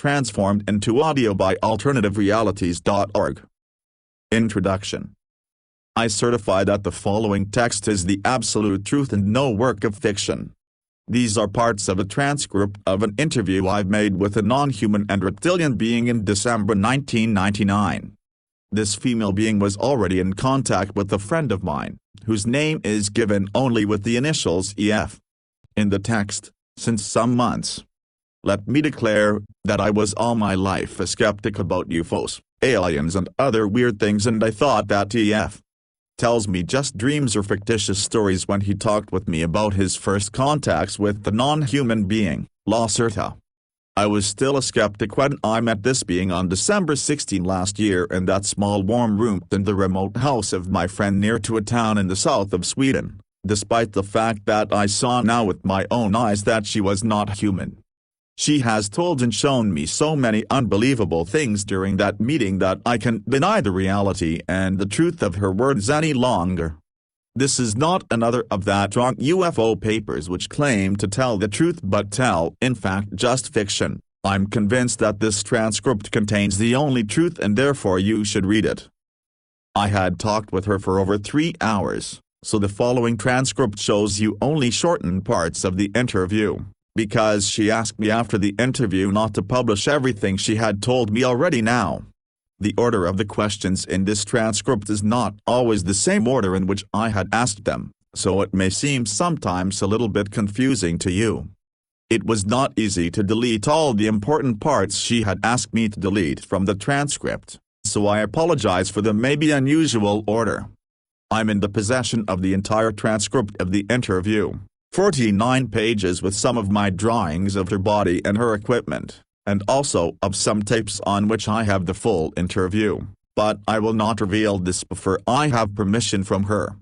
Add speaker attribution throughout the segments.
Speaker 1: transformed into audio by alternativerealities.org. Introduction. I certify that the following text is the absolute truth and no work of fiction. These are parts of a transcript of an interview I've made with a non-human and reptilian being in December 1999. This female being was already in contact with a friend of mine, whose name is given only with the initials EF. In the text, since some months. Let me declare that I was all my life a skeptic about UFOs, aliens and other weird things, and I thought that EF tells me just dreams or fictitious stories when he talked with me about his first contacts with the non-human being, Lacerta. I was still a skeptic when I met this being on December 16 last year in that small warm room in the remote house of my friend near to a town in the south of Sweden, despite the fact that I saw now with my own eyes that she was not human. She has told and shown me so many unbelievable things during that meeting that I can't deny the reality and the truth of her words any longer. This is not another of that wrong UFO papers which claim to tell the truth but tell, in fact, just fiction. I'm convinced that this transcript contains the only truth and therefore you should read it. I had talked with her for over 3 hours, so the following transcript shows you only shortened parts of the interview, because she asked me after the interview not to publish everything she had told me already now. The order of the questions in this transcript is not always the same order in which I had asked them, so it may seem sometimes a little bit confusing to you. It was not easy to delete all the important parts she had asked me to delete from the transcript, so I apologize for the maybe unusual order. I'm in the possession of the entire transcript of the interview, 49 pages with some of my drawings of her body and her equipment, and also of some tapes on which I have the full interview, but I will not reveal this before I have permission from her.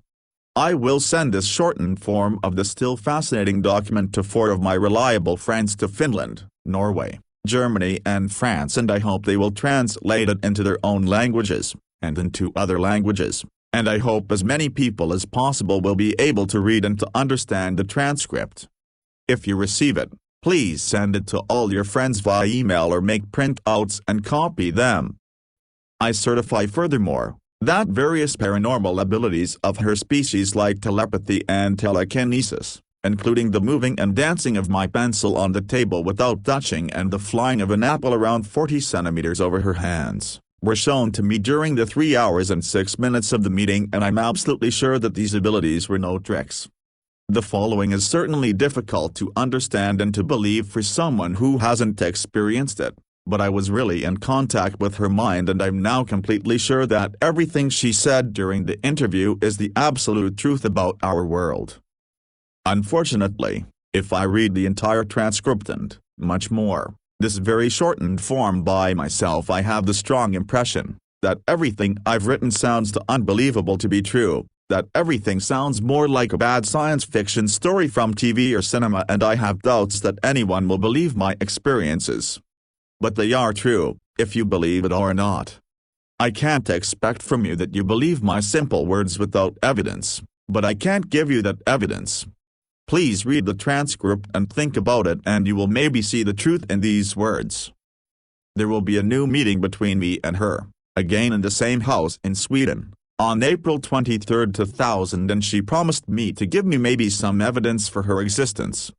Speaker 1: I will send this shortened form of the still fascinating document to 4 of my reliable friends to Finland, Norway, Germany and France, and I hope they will translate it into their own languages, and into other languages, and I hope as many people as possible will be able to read and to understand the transcript. If you receive it, please send it to all your friends via email or make printouts and copy them. I certify furthermore, that various paranormal abilities of her species like telepathy and telekinesis, including the moving and dancing of my pencil on the table without touching and the flying of an apple around 40 centimeters over her hands, were shown to me during the 3 hours and 6 minutes of the meeting, and I'm absolutely sure that these abilities were no tricks. The following is certainly difficult to understand and to believe for someone who hasn't experienced it, but I was really in contact with her mind, and I'm now completely sure that everything she said during the interview is the absolute truth about our world. Unfortunately, if I read the entire transcript and, much more, this very shortened form by myself, I have the strong impression that everything I've written sounds too unbelievable to be true, that everything sounds more like a bad science fiction story from TV or cinema, and I have doubts that anyone will believe my experiences. But they are true, if you believe it or not. I can't expect from you that you believe my simple words without evidence, but I can't give you that evidence. Please read the transcript and think about it, and you will maybe see the truth in these words. There will be a new meeting between me and her, again in the same house in Sweden, on April 23, 2000, and she promised me to give me maybe some evidence for her existence.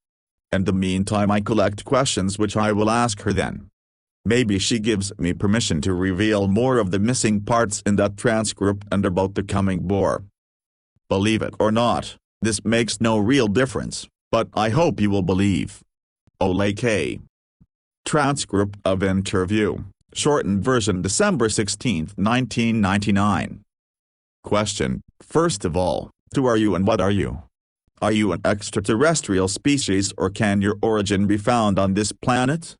Speaker 1: In the meantime, I collect questions which I will ask her then. Maybe she gives me permission to reveal more of the missing parts in that transcript and about the coming bore. Believe it or not, this makes no real difference, but I hope you will believe. Ole K. Transcript of interview, shortened version, December 16, 1999. Question: first of all, who are you and what are you? Are you an extraterrestrial species, or can your origin be found on this planet?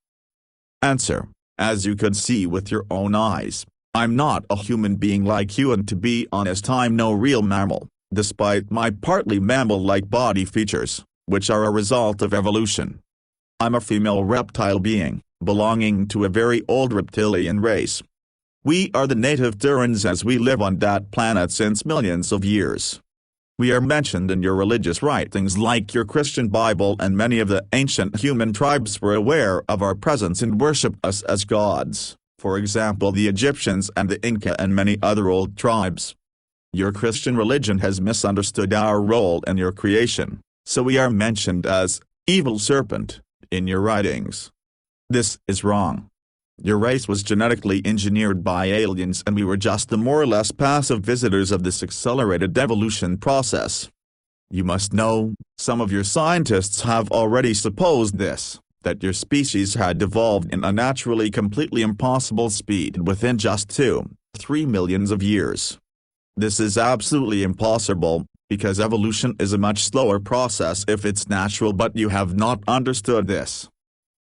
Speaker 1: Answer: as you could see with your own eyes, I'm not a human being like you, and to be honest, I'm no real mammal, despite my partly mammal-like body features, which are a result of evolution. I'm a female reptile being, belonging to a very old reptilian race. We are the native Terrans, as we live on that planet since millions of years. We are mentioned in your religious writings like your Christian Bible, and many of the ancient human tribes were aware of our presence and worship us as gods, for example the Egyptians and the Inca and many other old tribes. Your Christian religion has misunderstood our role in your creation, so we are mentioned as evil serpent in your writings. This is wrong. Your race was genetically engineered by aliens, and we were just the more or less passive visitors of this accelerated evolution process. You must know, some of your scientists have already supposed this, that your species had evolved in a naturally completely impossible speed within just 2-3 millions of years. This is absolutely impossible, because evolution is a much slower process if it's natural, but you have not understood this.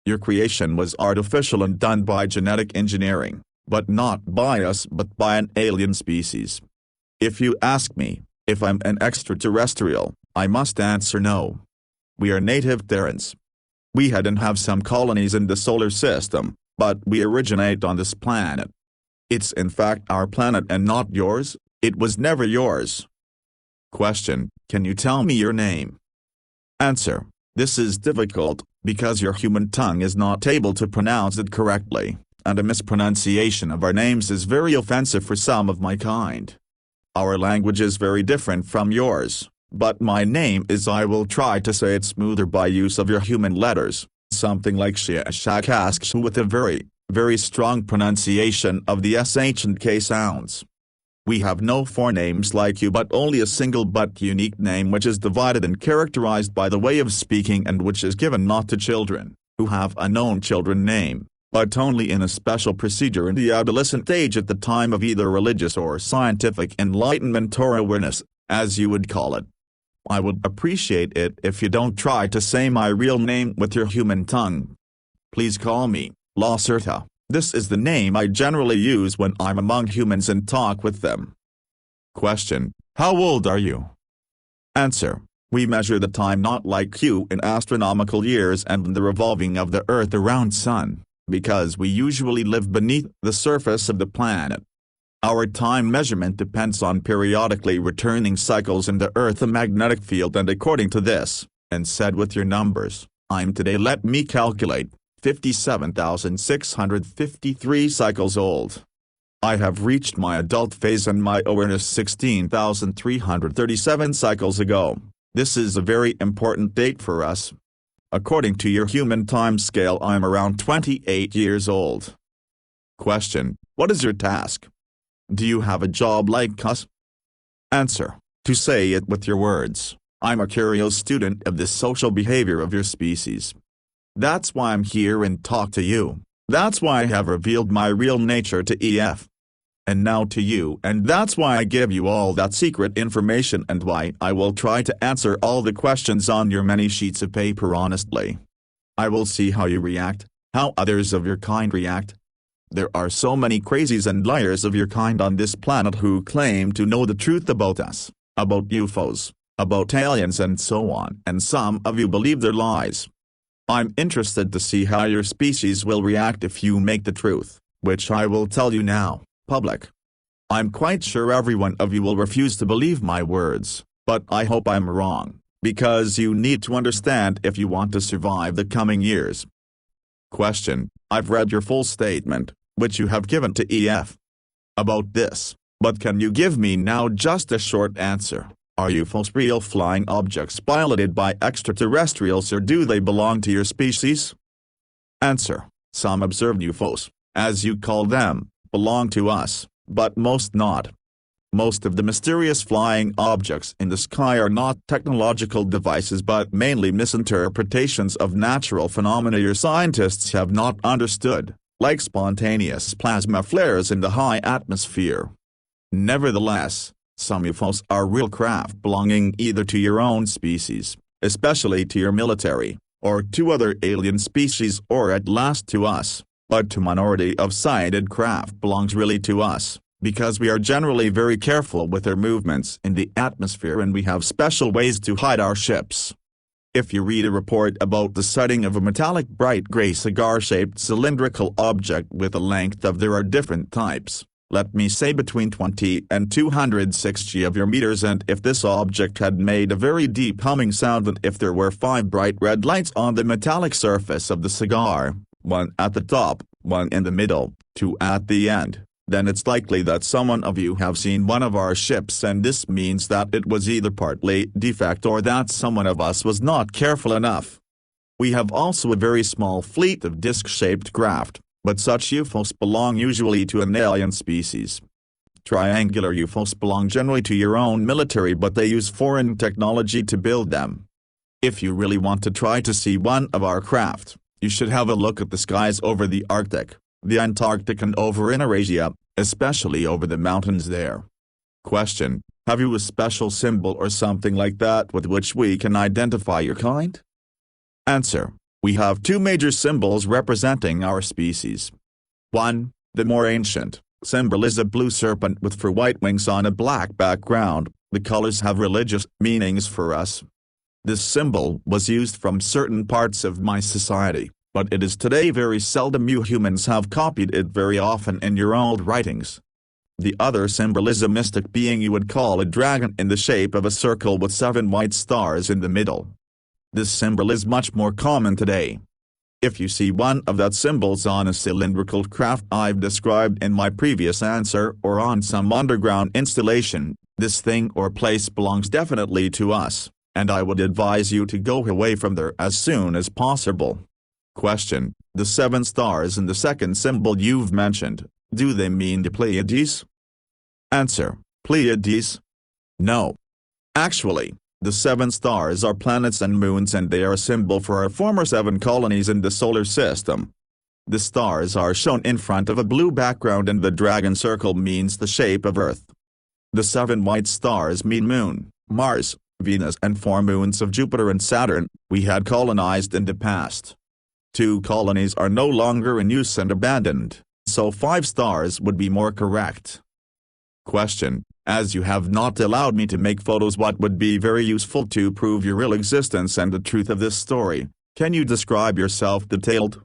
Speaker 1: Your creation was artificial and done by genetic engineering, but not by us but by an alien species. If you ask me, if I'm an extraterrestrial, I must answer no. We are native Terrans. We had and have some colonies in the solar system, but we originate on this planet. It's in fact our planet and not yours, it was never yours. Question: can you tell me your name? Answer: this is difficult, because your human tongue is not able to pronounce it correctly, and a mispronunciation of our names is very offensive for some of my kind. Our language is very different from yours, but my name is, I will try to say it smoother by use of your human letters, something like Shashakask with a very, very strong pronunciation of the SH and K sounds. We have no forenames like you, but only a single but unique name which is divided and characterized by the way of speaking, and which is given not to children, who have a known children name, but only in a special procedure in the adolescent age at the time of either religious or scientific enlightenment or awareness, as you would call it. I would appreciate it if you don't try to say my real name with your human tongue. Please call me Lacerta. This is the name I generally use when I'm among humans and talk with them. Question: how old are you? Answer: we measure the time not like you in astronomical years and in the revolving of the Earth around Sun, because we usually live beneath the surface of the planet. Our time measurement depends on periodically returning cycles in the Earth magnetic field, and according to this, and said with your numbers, I'm today, let me calculate, 57,653 cycles old. I have reached my adult phase and my awareness 16,337 cycles ago. This is a very important date for us. According to your human time scale, I'm around 28 years old. Question: what is your task? Do you have a job like us? Answer: to say it with your words, I'm a curious student of the social behavior of your species. That's why I'm here and talk to you. That's why I have revealed my real nature to E.F. and now to you, and that's why I give you all that secret information, and why I will try to answer all the questions on your many sheets of paper honestly. I will see how you react, how others of your kind react. There are so many crazies and liars of your kind on this planet who claim to know the truth about us, about UFOs, about aliens and so on, and some of you believe their lies. I'm interested to see how your species will react if you make the truth, which I will tell you now, public. I'm quite sure every one of you will refuse to believe my words, but I hope I'm wrong, because you need to understand if you want to survive the coming years. Question: I've read your full statement, which you have given to E.F. about this, but can you give me now just a short answer? Are UFOs real flying objects piloted by extraterrestrials, or do they belong to your species? Answer: some observed UFOs, as you call them, belong to us, but most not. Most of the mysterious flying objects in the sky are not technological devices but mainly misinterpretations of natural phenomena your scientists have not understood, like spontaneous plasma flares in the high atmosphere. Nevertheless, some UFOs are real craft belonging either to your own species, especially to your military, or to other alien species, or at last to us, but to minority of sighted craft belongs really to us, because we are generally very careful with their movements in the atmosphere and we have special ways to hide our ships. If you read a report about the sighting of a metallic bright gray cigar-shaped cylindrical object with a length of, there are different types, let me say between 20 and 260 of your meters, and if this object had made a very deep humming sound, and if there were 5 bright red lights on the metallic surface of the cigar, 1 at the top, 1 in the middle, 2 at the end, then it's likely that someone of you have seen one of our ships, and this means that it was either partly defect or that someone of us was not careful enough. We have also a very small fleet of disc-shaped craft, but such UFOs belong usually to an alien species. Triangular UFOs belong generally to your own military, but they use foreign technology to build them. If you really want to try to see one of our craft, you should have a look at the skies over the Arctic, the Antarctic, and over in Eurasia, especially over the mountains there. Question: have you a special symbol or something like that with which we can identify your kind? Answer: we have 2 major symbols representing our species. 1, the more ancient, symbol is a blue serpent with 4 white wings on a black background. The colors have religious meanings for us. This symbol was used from certain parts of my society, but it is today very seldom you humans have copied it very often in your old writings. The other symbol is a mystic being you would call a dragon in the shape of a circle with 7 white stars in the middle. This symbol is much more common today. If you see one of that symbols on a cylindrical craft I've described in my previous answer, or on some underground installation, this thing or place belongs definitely to us, and I would advise you to go away from there as soon as possible. Question: the 7 stars in the second symbol you've mentioned, do they mean the Pleiades? Answer: Pleiades? No. Actually, the 7 stars are planets and moons, and they are a symbol for our former 7 colonies in the solar system. The stars are shown in front of a blue background, and the dragon circle means the shape of Earth. The 7 white stars mean Moon, Mars, Venus, and 4 moons of Jupiter and Saturn we had colonized in the past. 2 colonies are no longer in use and abandoned, so 5 stars would be more correct. Question: as you have not allowed me to make photos, what would be very useful to prove your real existence and the truth of this story, can you describe yourself detailed?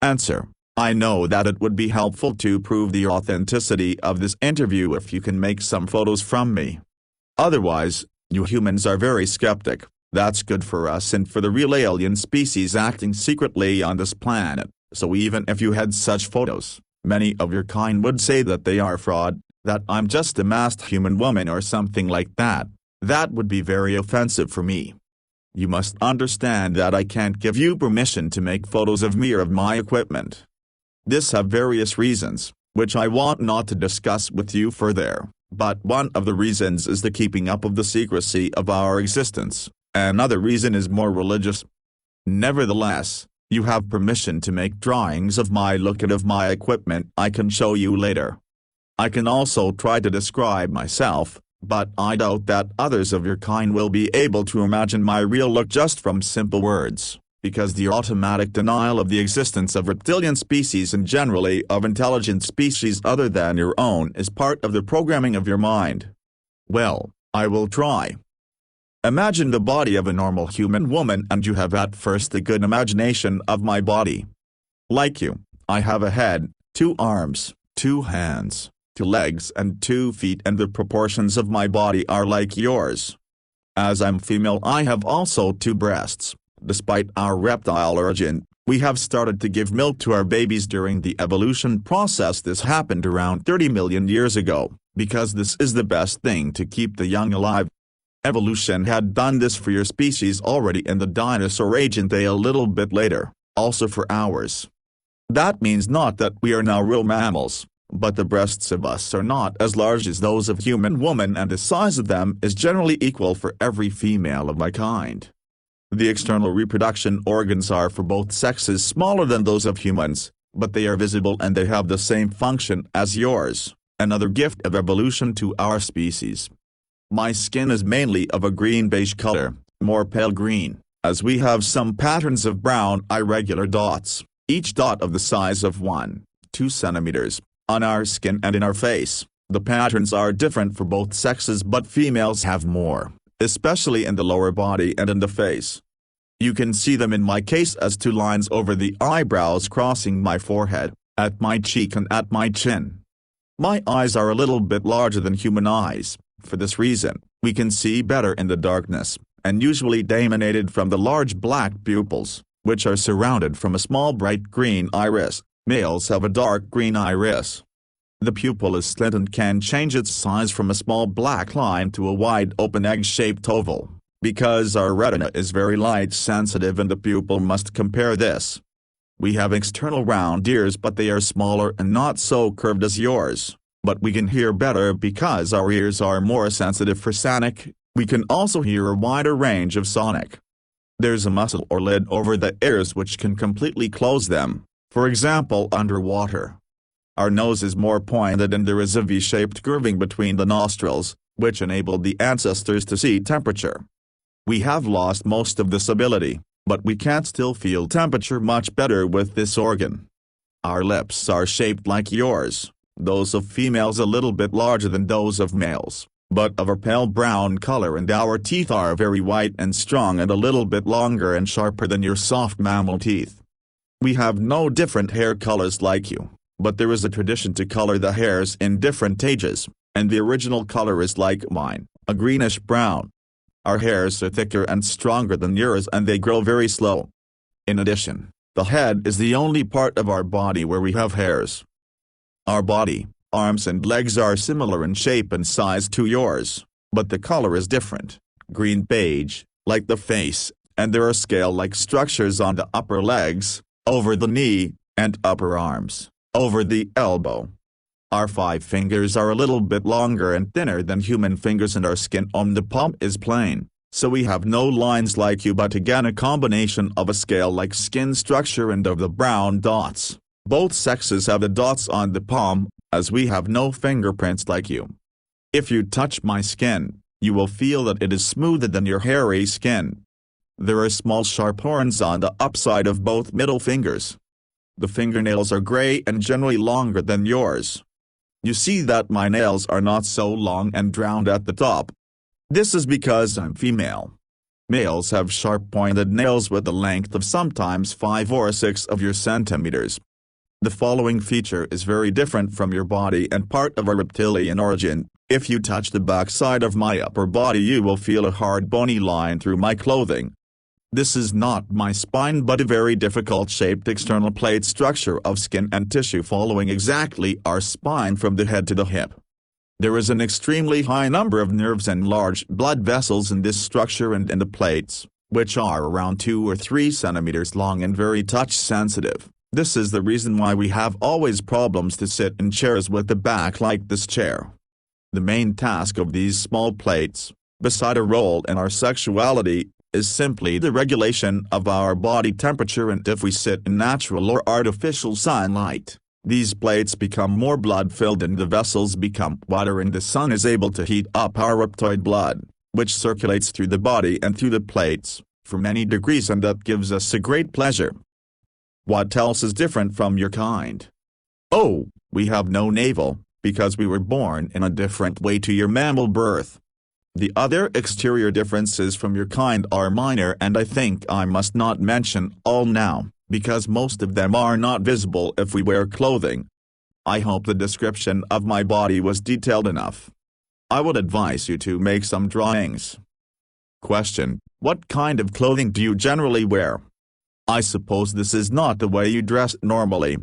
Speaker 1: Answer: I know that it would be helpful to prove the authenticity of this interview if you can make some photos from me. Otherwise, you humans are very skeptic. That's good for us and for the real alien species acting secretly on this planet, so even if you had such photos, many of your kind would say that they are fraud, that I'm just a masked human woman or something like that. That would be very offensive for me. You must understand that I can't give you permission to make photos of me or of my equipment. This have various reasons, which I want not to discuss with you further, but one of the reasons is the keeping up of the secrecy of our existence. Another reason is more religious. Nevertheless, you have permission to make drawings of my look and of my equipment I can show you later. I can also try to describe myself, but I doubt that others of your kind will be able to imagine my real look just from simple words, because the automatic denial of the existence of reptilian species and generally of intelligent species other than your own is part of the programming of your mind. Well, I will try. Imagine the body of a normal human woman, and you have at first a good imagination of my body. Like you, I have a head, 2 arms, 2 hands, 2 legs and 2 feet, and the proportions of my body are like yours. As I'm female, I have also 2 breasts. Despite our reptile origin, we have started to give milk to our babies during the evolution process. This happened around 30 million years ago, because this is the best thing to keep the young alive. Evolution had done this for your species already in the dinosaur age, and they a little bit later, also for ours. That means not that we are now real mammals, but the breasts of us are not as large as those of human woman, and the size of them is generally equal for every female of my kind. The external reproduction organs are for both sexes smaller than those of humans, but they are visible and they have the same function as yours, another gift of evolution to our species. My skin is mainly of a green-beige color, more pale green, as we have some patterns of brown irregular dots, each dot of the size of 1-2 centimeters, on our skin and in our face. The patterns are different for both sexes, but females have more, especially in the lower body and in the face. You can see them in my case as 2 lines over the eyebrows crossing my forehead, at my cheek and at my chin. My eyes are a little bit larger than human eyes. For this reason, we can see better in the darkness, and usually emanated from the large black pupils, which are surrounded from a small bright green iris. Males have a dark green iris. The pupil is slit and can change its size from a small black line to a wide open egg-shaped oval. Because our retina is very light-sensitive and the pupil must compare this. We have external round ears but they are smaller and not so curved as yours, but we can hear better because our ears are more sensitive for sonic. We can also hear a wider range of sonic. There's a muscle or lid over the ears which can completely close them, for example underwater. Our nose is more pointed and there is a V-shaped curving between the nostrils, which enabled the ancestors to see temperature. We have lost most of this ability, but we can still feel temperature much better with this organ. Our lips are shaped like yours, those of females a little bit larger than those of males, but of a pale brown color, and our teeth are very white and strong and a little bit longer and sharper than your soft mammal teeth. We have no different hair colors like you, but there is a tradition to color the hairs in different ages, and the original color is like mine, a greenish brown. Our hairs are thicker and stronger than yours and they grow very slow. In addition, the head is the only part of our body where we have hairs. Our body, arms and legs are similar in shape and size to yours, but the color is different, green-beige, like the face, and there are scale-like structures on the upper legs, over the knee, and upper arms, over the elbow. Our 5 fingers are a little bit longer and thinner than human fingers and our skin on the palm is plain, so we have no lines like you but again a combination of a scale-like skin structure and of the brown dots. Both sexes have the dots on the palm, as we have no fingerprints like you. If you touch my skin, you will feel that it is smoother than your hairy skin. There are small sharp horns on the upside of both middle fingers. The fingernails are gray and generally longer than yours. You see that my nails are not so long and round at the top. This is because I'm female. Males have sharp pointed nails with a length of sometimes 5 or 6 of your centimeters. The following feature is very different from your body and part of a reptilian origin. If you touch the backside of my upper body you will feel a hard bony line through my clothing. This is not my spine but a very difficult shaped external plate structure of skin and tissue following exactly our spine from the head to the hip. There is an extremely high number of nerves and large blood vessels in this structure and in the plates, which are around 2 or 3 centimeters long and very touch sensitive. This is the reason why we have always problems to sit in chairs with the back like this chair. The main task of these small plates, beside a role in our sexuality, is simply the regulation of our body temperature, and if we sit in natural or artificial sunlight, these plates become more blood-filled and the vessels become wider and the sun is able to heat up our reptoid blood, which circulates through the body and through the plates, for many degrees, and that gives us a great pleasure. What else is different from your kind? Oh, we have no navel, because we were born in a different way to your mammal birth. The other exterior differences from your kind are minor and I think I must not mention all now, because most of them are not visible if we wear clothing. I hope the description of my body was detailed enough. I would advise you to make some drawings. Question: what kind of clothing do you generally wear? I suppose this is not the way you dress normally.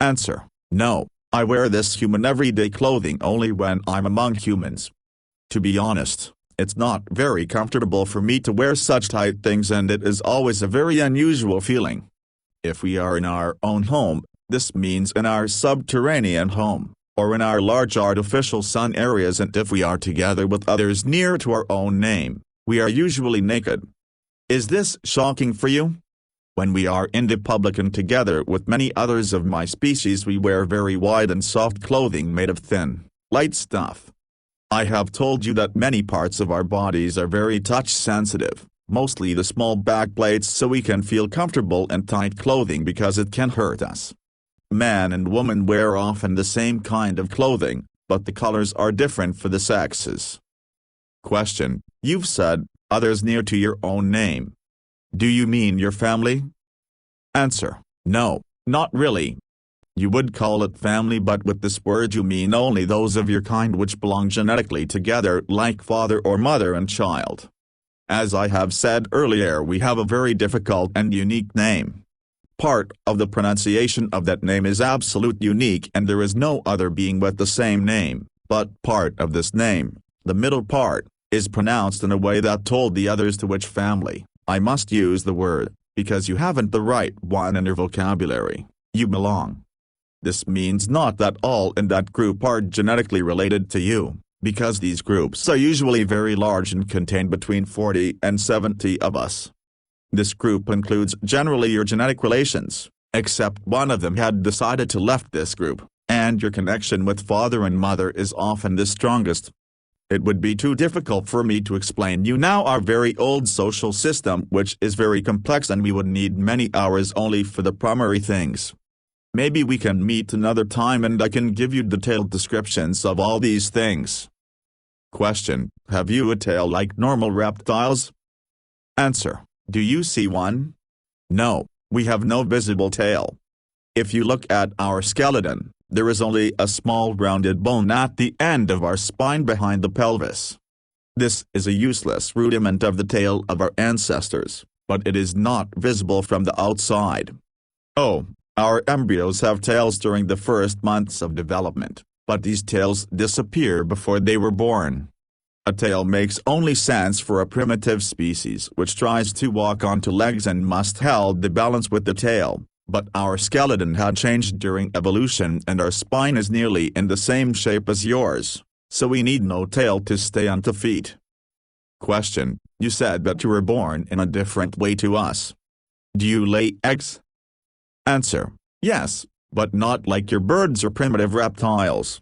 Speaker 1: Answer: no, I wear this human everyday clothing only when I'm among humans. To be honest, it's not very comfortable for me to wear such tight things and it is always a very unusual feeling. If we are in our own home, this means in our subterranean home, or in our large artificial sun areas, and if we are together with others near to our own name, we are usually naked. Is this shocking for you? When we are in the public and together with many others of my species we wear very wide and soft clothing made of thin, light stuff. I have told you that many parts of our bodies are very touch-sensitive, mostly the small back plates, so we can feel comfortable in tight clothing because it can hurt us. Man and woman wear often the same kind of clothing, but the colors are different for the sexes. Question: you've said, others near to your own name. Do you mean your family? Answer: no, not really. You would call it family, but with this word you mean only those of your kind which belong genetically together like father or mother and child. As I have said earlier, we have a very difficult and unique name. Part of the pronunciation of that name is absolute unique and there is no other being with the same name, but part of this name, the middle part, is pronounced in a way that told the others to which family I must use the word, because you haven't the right one in your vocabulary, you belong. This means not that all in that group are genetically related to you, because these groups are usually very large and contain between 40 and 70 of us. This group includes generally your genetic relations, except one of them had decided to left this group, and your connection with father and mother is often the strongest. It would be too difficult for me to explain you now our very old social system, which is very complex, and we would need many hours only for the primary things. Maybe we can meet another time and I can give you detailed descriptions of all these things. Question: have you a tail like normal reptiles? Answer: do you see one? No, we have no visible tail. If you look at our skeleton, there is only a small rounded bone at the end of our spine behind the pelvis. This is a useless rudiment of the tail of our ancestors, but it is not visible from the outside. Oh, our embryos have tails during the first months of development, but these tails disappear before they were born. A tail makes only sense for a primitive species which tries to walk on two legs and must hold the balance with the tail, but our skeleton had changed during evolution and our spine is nearly in the same shape as yours, so we need no tail to stay on two feet. Question: you said that you were born in a different way to us. Do you lay eggs? Answer: yes, but not like your birds or primitive reptiles.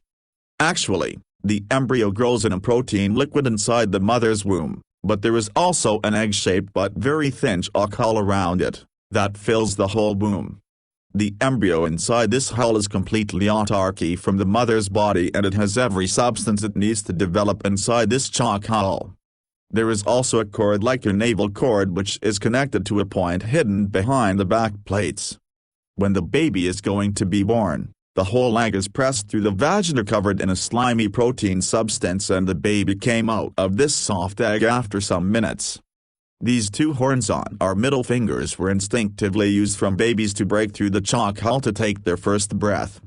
Speaker 1: Actually, the embryo grows in a protein liquid inside the mother's womb, but there is also an egg-shaped but very thin chalk hull around it, that fills the whole womb. The embryo inside this hull is completely autarky from the mother's body and it has every substance it needs to develop inside this chalk hull. There is also a cord like your navel cord which is connected to a point hidden behind the back plates. When the baby is going to be born, the whole egg is pressed through the vagina covered in a slimy protein substance and the baby came out of this soft egg after some minutes. These two horns on our middle fingers were instinctively used from babies to break through the chalk hull to take their first breath.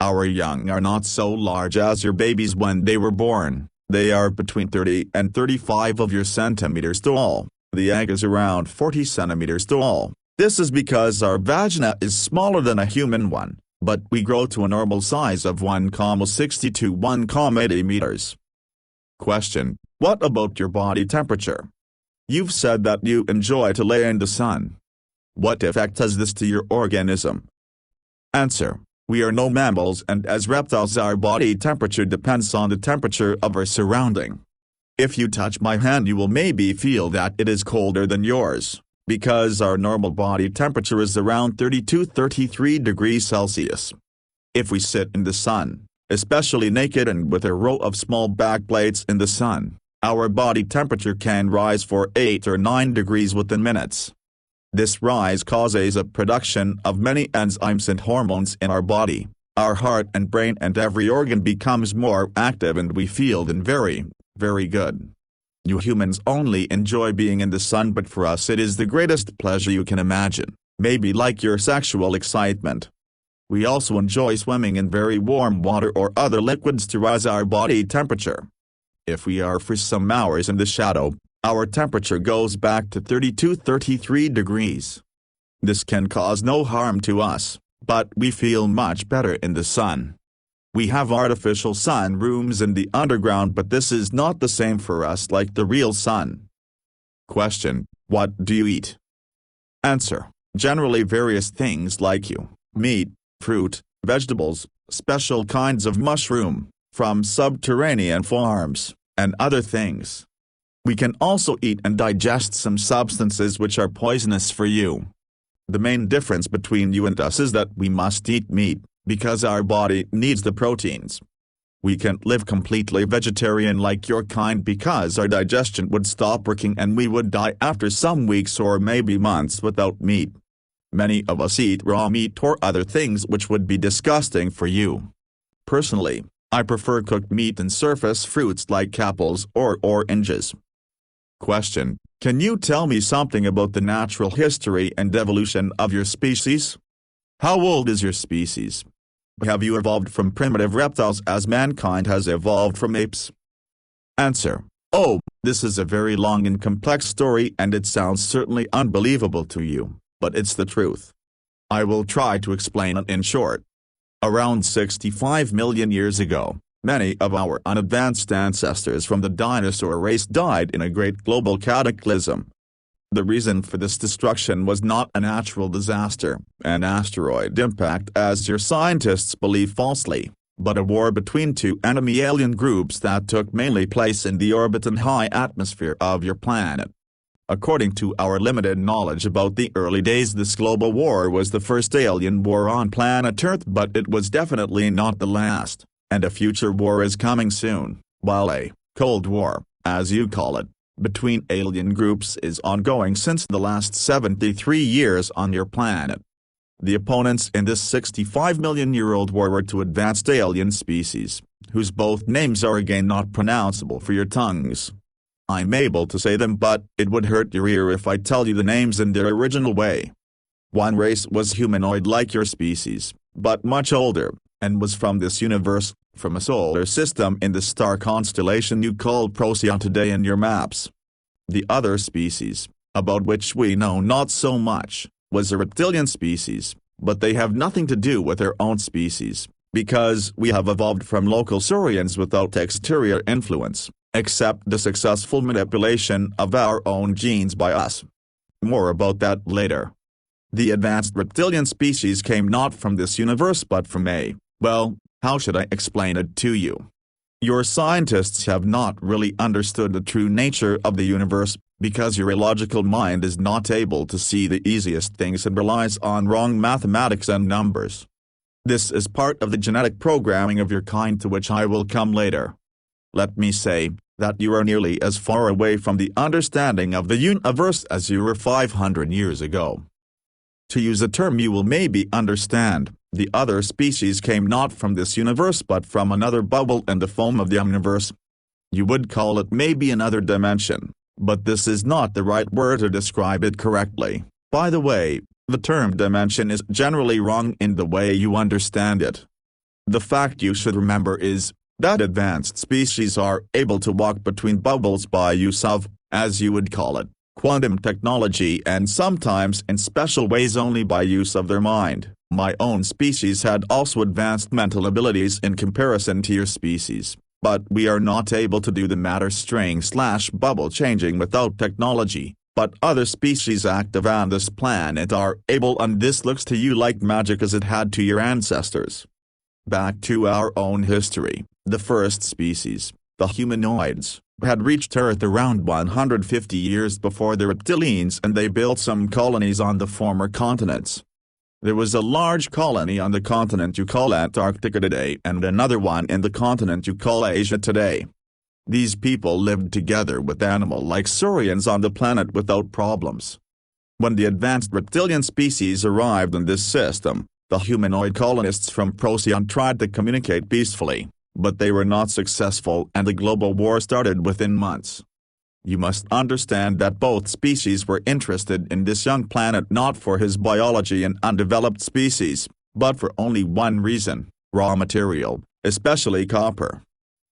Speaker 1: Our young are not so large as your babies when they were born, they are between 30 and 35 of your centimeters tall, the egg is around 40 centimeters tall. This is because our vagina is smaller than a human one, but we grow to a normal size of 1,60 to 1,80 meters. Question: what about your body temperature? You've said that you enjoy to lay in the sun. What effect has this to your organism? Answer: we are no mammals and as reptiles our body temperature depends on the temperature of our surrounding. If you touch my hand you will maybe feel that it is colder than yours, because our normal body temperature is around 32–33 degrees Celsius. If we sit in the sun, especially naked and with a row of small back plates in the sun, our body temperature can rise for 8 or 9 degrees within minutes. This rise causes a production of many enzymes and hormones in our body, our heart and brain and every organ becomes more active and we feel very, very good. You humans only enjoy being in the sun, but for us it is the greatest pleasure you can imagine, maybe like your sexual excitement. We also enjoy swimming in very warm water or other liquids to rise our body temperature. If we are for some hours in the shadow, our temperature goes back to 32–33 degrees. This can cause no harm to us, but we feel much better in the sun. We have artificial sun rooms in the underground, but this is not the same for us like the real sun. Question: what do you eat? Answer: generally various things like meat, fruit, vegetables, special kinds of mushroom, from subterranean farms, and other things. We can also eat and digest some substances which are poisonous for you. The main difference between you and us is that we must eat meat, because our body needs the proteins. We can't live completely vegetarian like your kind because our digestion would stop working and we would die after some weeks or maybe months without meat. Many of us eat raw meat or other things which would be disgusting for you. Personally, I prefer cooked meat and surface fruits like apples or oranges. Question: can you tell me something about the natural history and evolution of your species? How old is your species? Have you evolved from primitive reptiles as mankind has evolved from apes? Answer: oh, this is a very long and complex story and it sounds certainly unbelievable to you, but it's the truth. I will try to explain it in short. Around 65 million years ago, many of our unadvanced ancestors from the dinosaur race died in a great global cataclysm. The reason for this destruction was not a natural disaster, an asteroid impact as your scientists believe falsely, but a war between two enemy alien groups that took mainly place in the orbit and high atmosphere of your planet. According to our limited knowledge about the early days, this global war was the first alien war on planet Earth, but it was definitely not the last, and a future war is coming soon, while a Cold War, as you call it, between alien groups is ongoing since the last 73 years on your planet. The opponents in this 65-million-year-old war were two advanced alien species, whose both names are again not pronounceable for your tongues. I'm able to say them, but it would hurt your ear if I tell you the names in their original way. One race was humanoid like your species, but much older, and was from this universe, from a solar system in the star constellation you call Procyon today in your maps. The other species, about which we know not so much, was a reptilian species, but they have nothing to do with their own species, because we have evolved from local saurians without exterior influence, except the successful manipulation of our own genes by us. More about that later. The advanced reptilian species came not from this universe but from well, how should I explain it to you? Your scientists have not really understood the true nature of the universe, because your illogical mind is not able to see the easiest things and relies on wrong mathematics and numbers. This is part of the genetic programming of your kind, to which I will come later. Let me say that you are nearly as far away from the understanding of the universe as you were 500 years ago. To use a term you will maybe understand, the other species came not from this universe but from another bubble in the foam of the universe. You would call it maybe another dimension, but this is not the right word to describe it correctly. By the way, the term dimension is generally wrong in the way you understand it. The fact you should remember is that advanced species are able to walk between bubbles by use of, as you would call it, quantum technology, and sometimes in special ways only by use of their mind. My own species had also advanced mental abilities in comparison to your species, but we are not able to do the matter string/bubble changing without technology, but other species active on this planet are able, and this looks to you like magic as it had to your ancestors. Back to our own history, the first species, the humanoids, had reached Earth around 150 years before the reptilians, and they built some colonies on the former continents. There was a large colony on the continent you call Antarctica today and another one in the continent you call Asia today. These people lived together with animal-like saurians on the planet without problems. When the advanced reptilian species arrived in this system, the humanoid colonists from Procyon tried to communicate peacefully, but they were not successful and the global war started within months. You must understand that both species were interested in this young planet not for his biology and undeveloped species, but for only one reason: raw material, especially copper.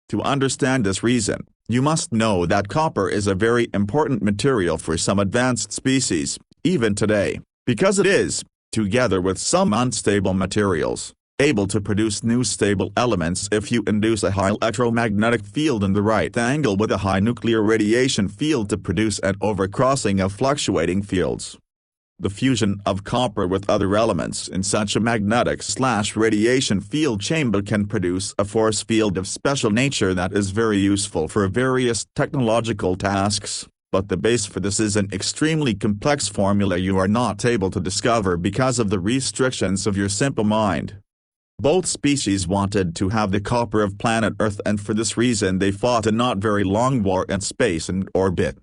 Speaker 1: To understand this reason, you must know that copper is a very important material for some advanced species, even today, because it is, together with some unstable materials, able to produce new stable elements if you induce a high electromagnetic field in the right angle with a high nuclear radiation field to produce an overcrossing of fluctuating fields. The fusion of copper with other elements in such a magnetic/radiation field chamber can produce a force field of special nature that is very useful for various technological tasks, but the base for this is an extremely complex formula you are not able to discover because of the restrictions of your simple mind. Both species wanted to have the copper of planet Earth, and for this reason they fought a not very long war in space and orbit.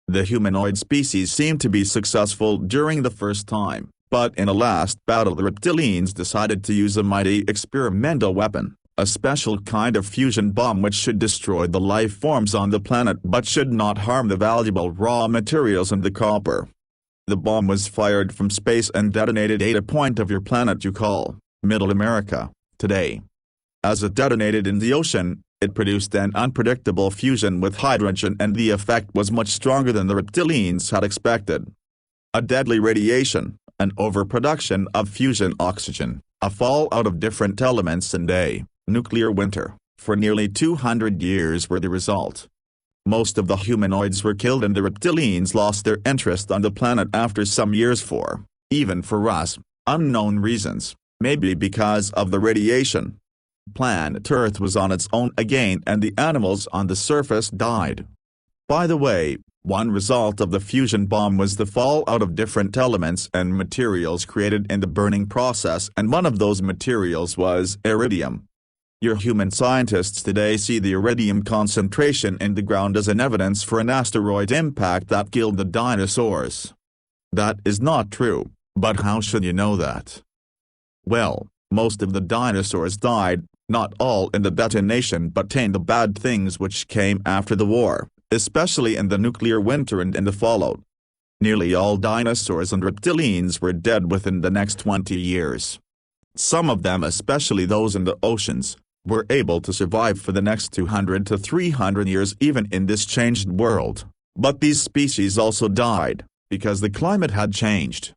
Speaker 1: The humanoid species seemed to be successful during the first time, But in a last battle the Reptilians decided to use a mighty experimental weapon, a special kind of fusion bomb which should destroy the life forms on the planet but should not harm the valuable raw materials and the copper. The bomb was fired from space and detonated at a point of your planet you call Middle America today. As it detonated in the ocean, it produced an unpredictable fusion with hydrogen and the effect was much stronger than the Reptilians had expected. A deadly radiation, an overproduction of fusion oxygen, a fallout of different elements and a nuclear winter, for nearly 200 years were the result. Most of the humanoids were killed and the Reptilians lost their interest on the planet after some years for, even for us, unknown reasons, maybe because of the radiation. Planet Earth was on its own again and the animals on the surface died. By the way, one result of the fusion bomb was the fallout of different elements and materials created in the burning process, and one of those materials was iridium. Your human scientists today see the iridium concentration in the ground as an evidence for an asteroid impact that killed the dinosaurs. That is not true, but how should you know that? Well, most of the dinosaurs died, not all in the detonation but in the bad things which came after the war, especially in the nuclear winter and in the fallout. Nearly all dinosaurs and reptilians were dead within the next 20 years. Some of them, especially those in the oceans, were able to survive for the next 200 to 300 years even in this changed world, but these species also died, because the climate had changed.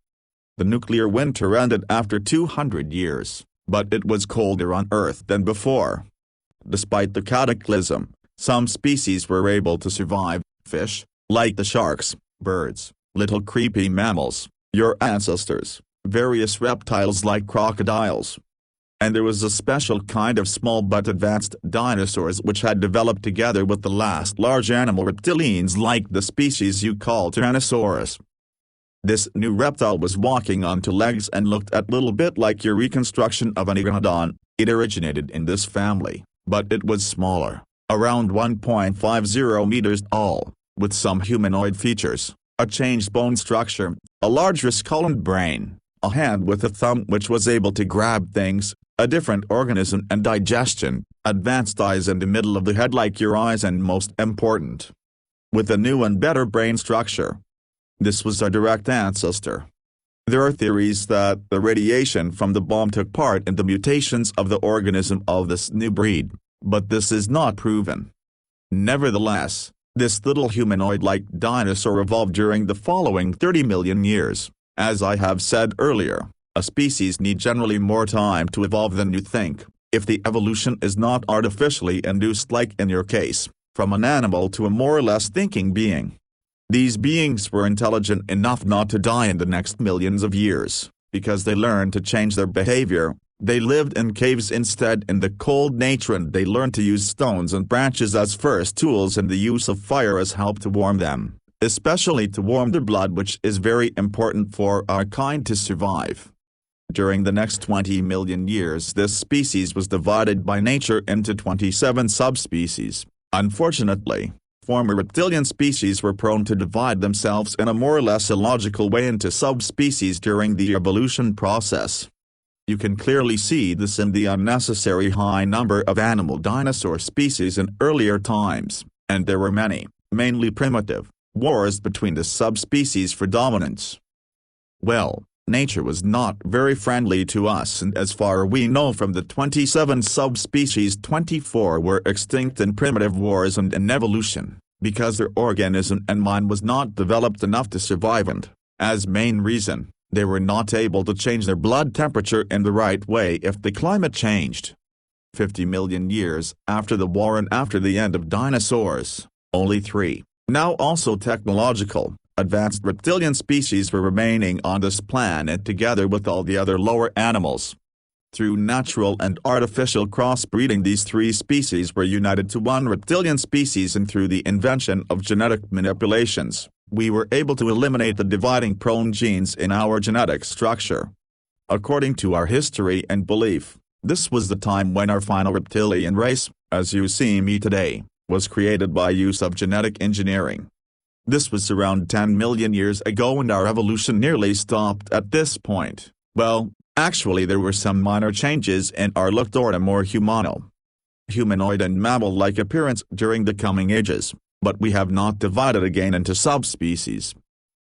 Speaker 1: The nuclear winter ended after 200 years, but it was colder on Earth than before. Despite the cataclysm, some species were able to survive: fish, like the sharks, birds, little creepy mammals, your ancestors, various reptiles like crocodiles. And there was a special kind of small but advanced dinosaurs which had developed together with the last large animal reptilians like the species you call Tyrannosaurus. This new reptile was walking on two legs and looked a little bit like your reconstruction of an iguanodon. It originated in this family, but it was smaller, around 1.50 meters tall, with some humanoid features, a changed bone structure, a larger skull and brain, a hand with a thumb which was able to grab things, a different organism and digestion, advanced eyes in the middle of the head like your eyes, and most important, with a new and better brain structure. This was our direct ancestor. There are theories that the radiation from the bomb took part in the mutations of the organism of this new breed, but this is not proven. Nevertheless, this little humanoid-like dinosaur evolved during the following 30 million years. As I have said earlier, a species needs generally more time to evolve than you think, if the evolution is not artificially induced, like in your case, from an animal to a more or less thinking being. These beings were intelligent enough not to die in the next millions of years, because they learned to change their behavior. They lived in caves instead in the cold nature, and they learned to use stones and branches as first tools and the use of fire as help to warm them, especially to warm their blood, which is very important for our kind to survive. During the next 20 million years this species was divided by nature into 27 subspecies. Unfortunately, former reptilian species were prone to divide themselves in a more or less illogical way into subspecies during the evolution process. You can clearly see this in the unnecessary high number of animal dinosaur species in earlier times, and there were many, mainly primitive, wars between the subspecies for dominance. Well, nature was not very friendly to us, and as far as we know from the 27 subspecies 24 were extinct in primitive wars and in evolution, because their organism and mind was not developed enough to survive, and, as main reason, they were not able to change their blood temperature in the right way if the climate changed. 50 million years after the war and after the end of dinosaurs, only 3, now also technological, advanced reptilian species were remaining on this planet together with all the other lower animals. Through natural and artificial crossbreeding these 3 species were united to one reptilian species, and through the invention of genetic manipulations, we were able to eliminate the dividing-prone genes in our genetic structure. According to our history and belief, this was the time when our final reptilian race, as you see me today, was created by use of genetic engineering. This was around 10 million years ago and our evolution nearly stopped at this point. Well, actually there were some minor changes in our look toward a more humanoid and mammal-like appearance during the coming ages, but we have not divided again into subspecies.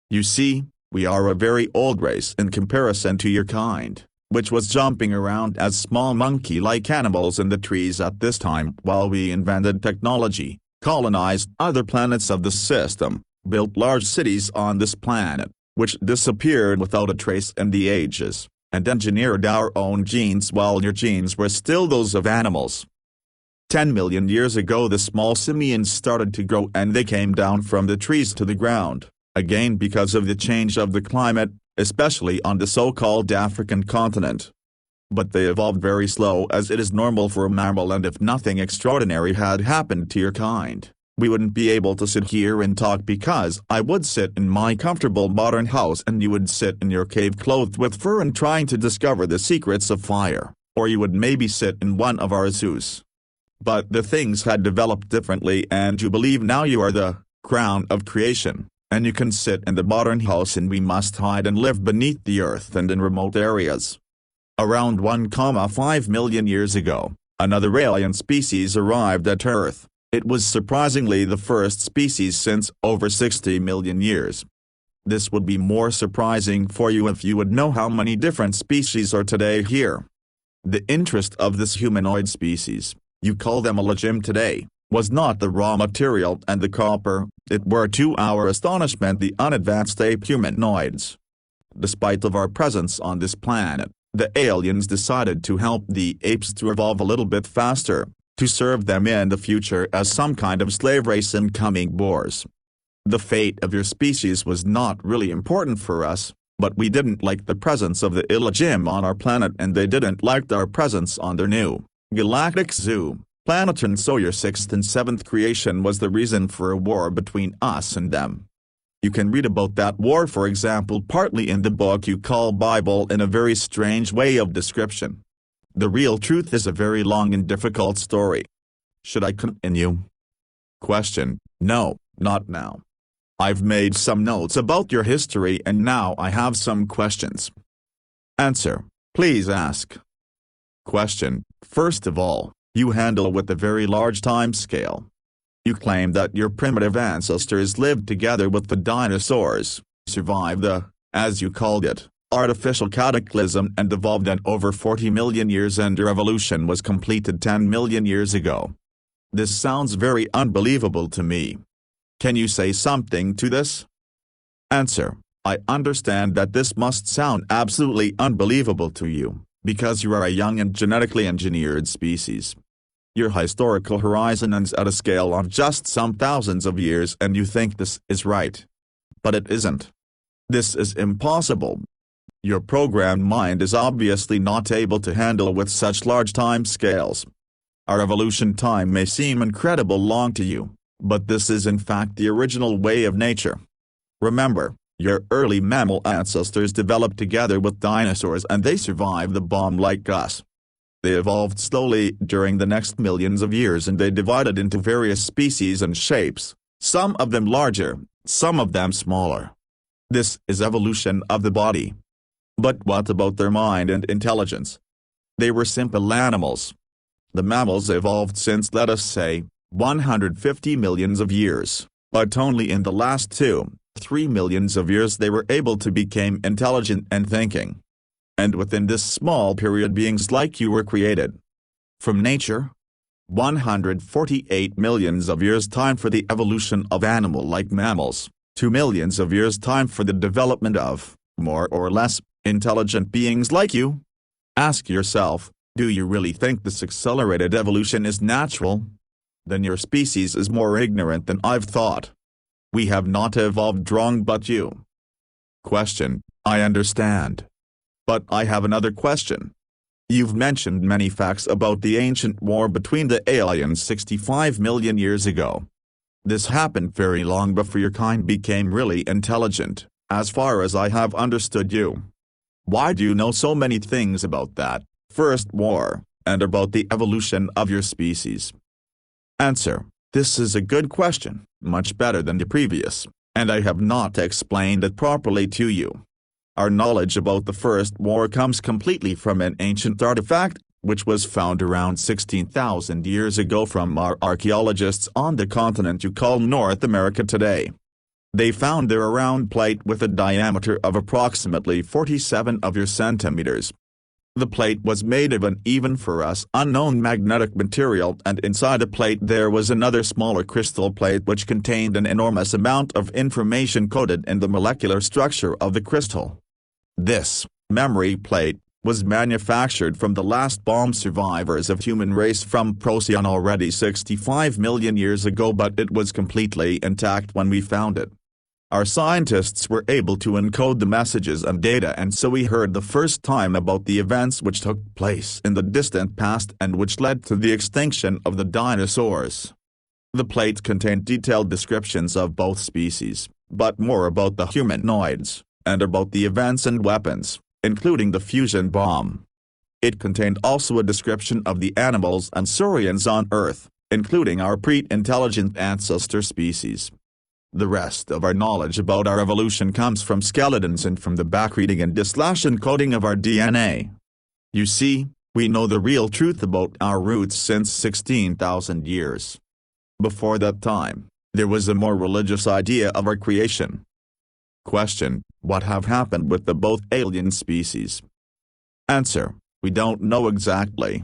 Speaker 1: You see, we are a very old race in comparison to your kind, which was jumping around as small monkey-like animals in the trees at this time while we invented technology, colonized other planets of the system, built large cities on this planet, which disappeared without a trace in the ages, and engineered our own genes while your genes were still those of animals. 10 million years ago the small simians started to grow and they came down from the trees to the ground, again because of the change of the climate, especially on the so-called African continent. But they evolved very slow as it is normal for a mammal, and if nothing extraordinary had happened to your kind, we wouldn't be able to sit here and talk, because I would sit in my comfortable modern house and you would sit in your cave clothed with fur and trying to discover the secrets of fire, or you would maybe sit in one of our zoos. But the things had developed differently and you believe now you are the crown of creation, and you can sit in the modern house and we must hide and live beneath the earth and in remote areas. Around 1,5 million years ago, another alien species arrived at Earth. It was surprisingly the first species since over 60 million years. This would be more surprising for you if you would know how many different species are today here. The interest of this humanoid species, you call them a legim today, was not the raw material and the copper, it were to our astonishment the unadvanced ape humanoids. Despite of our presence on this planet, the aliens decided to help the apes to evolve a little bit faster, to serve them in the future as some kind of slave race in coming wars. The fate of your species was not really important for us, but we didn't like the presence of the Illagim on our planet and they didn't like our presence on their new galactic zoo, Planeton, so your 6th and 7th creation was the reason for a war between us and them. You can read about that war, for example, partly in the book you call Bible, in a very strange way of description. The real truth is a very long and difficult story. Should I continue? Question: No, not now. I've made some notes about your history and now I have some questions. Answer: Please ask. Question: First of all, you handle with a very large time scale. You claim that your primitive ancestors lived together with the dinosaurs, survived the, as you called it, artificial cataclysm and evolved in over 40 million years and your evolution was completed 10 million years ago. This sounds very unbelievable to me. Can you say something to this? Answer: I understand that this must sound absolutely unbelievable to you, because you are a young and genetically engineered species. Your historical horizon ends at a scale of just some thousands of years and you think this is right. But it isn't. This is impossible. Your programmed mind is obviously not able to handle with such large time scales. Our evolution time may seem incredible long to you, but this is in fact the original way of nature. Remember, your early mammal ancestors developed together with dinosaurs and they survived the bomb like us. They evolved slowly during the next millions of years and they divided into various species and shapes, some of them larger, some of them smaller. This is evolution of the body. But what about their mind and intelligence? They were simple animals. The mammals evolved since, let us say, 150 millions of years, but only in the last 2-3 millions of years they were able to become intelligent and thinking. And within this small period beings like you were created. From nature? 148 millions of years time for the evolution of animal-like mammals, 2 millions of years time for the development of, more or less, intelligent beings like you. Ask yourself, do you really think this accelerated evolution is natural? Then your species is more ignorant than I've thought. We have not evolved wrong but you. Question: I understand. But I have another question. You've mentioned many facts about the ancient war between the aliens 65 million years ago. This happened very long before your kind became really intelligent, as far as I have understood you. Why do you know so many things about that first war, and about the evolution of your species? Answer: This is a good question, much better than the previous, And I have not explained it properly to you. Our knowledge about the First War comes completely from an ancient artifact, which was found around 16,000 years ago from our archaeologists on the continent you call North America today. They found there a round plate with a diameter of approximately 47 of your centimeters. The plate was made of an even for us unknown magnetic material, and inside the plate there was another smaller crystal plate which contained an enormous amount of information coded in the molecular structure of the crystal. This memory plate was manufactured from the last bomb survivors of human race from Procyon already 65 million years ago, but it was completely intact when we found it. Our scientists were able to encode the messages and data, and so we heard the first time about the events which took place in the distant past and which led to the extinction of the dinosaurs. The plate contained detailed descriptions of both species, but more about the humanoids, and about the events and weapons, including the fusion bomb. It contained also a description of the animals and saurians on Earth, including our pre-intelligent ancestor species. The rest of our knowledge about our evolution comes from skeletons and from the backreading and encoding of our DNA. You see, we know the real truth about our roots since 16,000 years. Before that time, there was a more religious idea of our creation. Question: what have happened with the both alien species? Answer: we don't know exactly.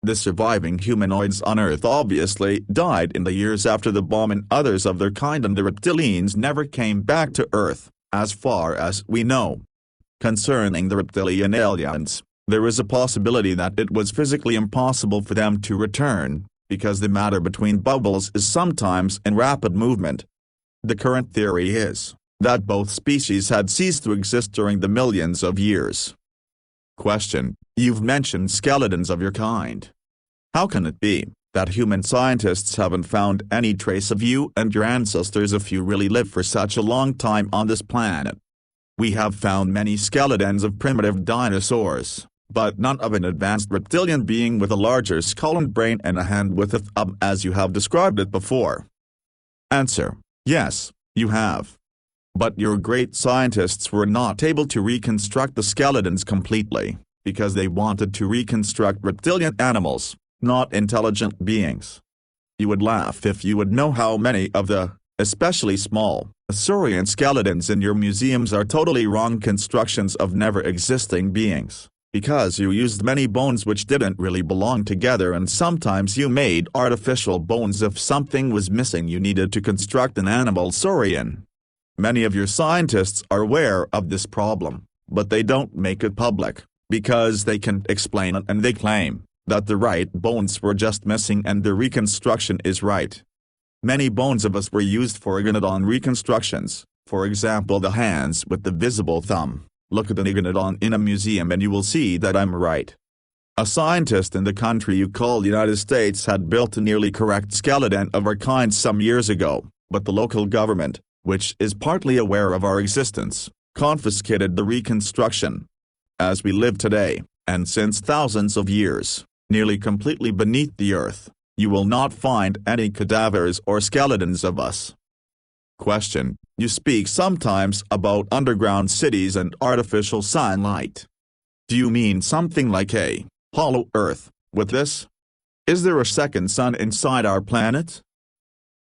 Speaker 1: The surviving humanoids on Earth obviously died in the years after the bomb, and others of their kind and the reptilians never came back to Earth, as far as we know. Concerning the reptilian aliens, there is a possibility that it was physically impossible for them to return, because the matter between bubbles is sometimes in rapid movement. The current theory is that both species had ceased to exist during the millions of years. Question: you've mentioned skeletons of your kind. How can it be that human scientists haven't found any trace of you and your ancestors if you really lived for such a long time on this planet? We have found many skeletons of primitive dinosaurs, but none of an advanced reptilian being with a larger skull and brain and a hand with a thumb as you have described it before. Answer: yes, you have. But your great scientists were not able to reconstruct the skeletons completely, because they wanted to reconstruct reptilian animals, not intelligent beings. You would laugh if you would know how many of the, especially small, saurian skeletons in your museums are totally wrong constructions of never-existing beings, because you used many bones which didn't really belong together, and sometimes you made artificial bones if something was missing you needed to construct an animal saurian. Many of your scientists are aware of this problem, but they don't make it public, because they can explain it, and they claim that the right bones were just missing and the reconstruction is right. Many bones of us were used for iguanodon reconstructions, for example the hands with the visible thumb. Look at an iguanodon in a museum and you will see that I'm right. A scientist in the country you call the United States had built a nearly correct skeleton of our kind some years ago, but the local government, which is partly aware of our existence, confiscated the reconstruction. As we live today, and since thousands of years, nearly completely beneath the earth, you will not find any cadavers or skeletons of us. Question: you speak sometimes about underground cities and artificial sunlight. Do you mean something like a hollow earth with this? Is there a second sun inside our planet?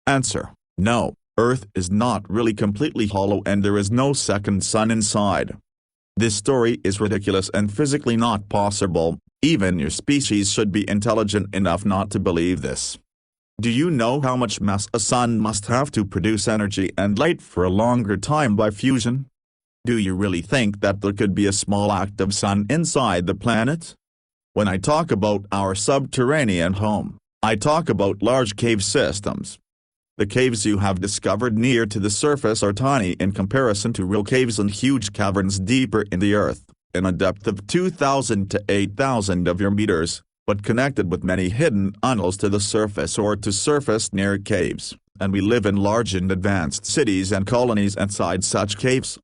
Speaker 1: Answer: no, Earth is not really completely hollow and there is no second sun inside. This story is ridiculous and physically not possible. Even your species should be intelligent enough not to believe this. Do you know how much mass a sun must have to produce energy and light for a longer time by fusion? Do you really think that there could be a small active sun inside the planet? When I talk about our subterranean home, I talk about large cave systems. The caves you have discovered near to the surface are tiny in comparison to real caves and huge caverns deeper in the earth, in a depth of 2,000 to 8,000 of your meters, but connected with many hidden tunnels to the surface or to surface near caves, and we live in large and advanced cities and colonies inside such caves.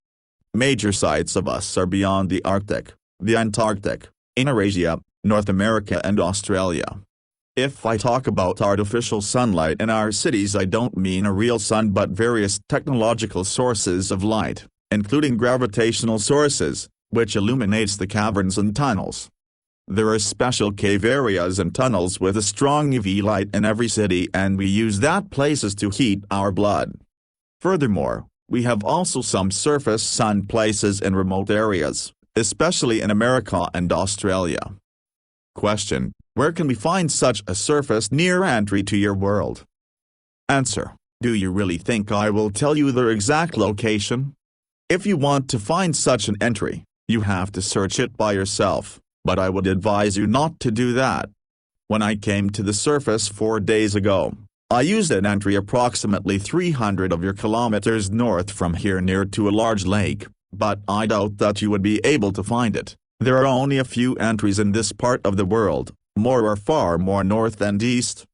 Speaker 1: Major sites of us are beyond the Arctic, the Antarctic, in Eurasia, North America and Australia. If I talk about artificial sunlight in our cities, I don't mean a real sun but various technological sources of light, including gravitational sources, which illuminates the caverns and tunnels. There are special cave areas and tunnels with a strong UV light in every city, and we use that places to heat our blood. Furthermore, we have also some surface sun places in remote areas, especially in America and Australia. Question: where can we find such a surface near entry to your world? Answer: do you really think I will tell you their exact location? If you want to find such an entry, you have to search it by yourself, but I would advise you not to do that. When I came to the surface 4 days ago, I used an entry approximately 300 of your kilometers north from here near to a large lake, but I doubt that you would be able to find it. There are only a few entries in this part of the world, more are far more north and east.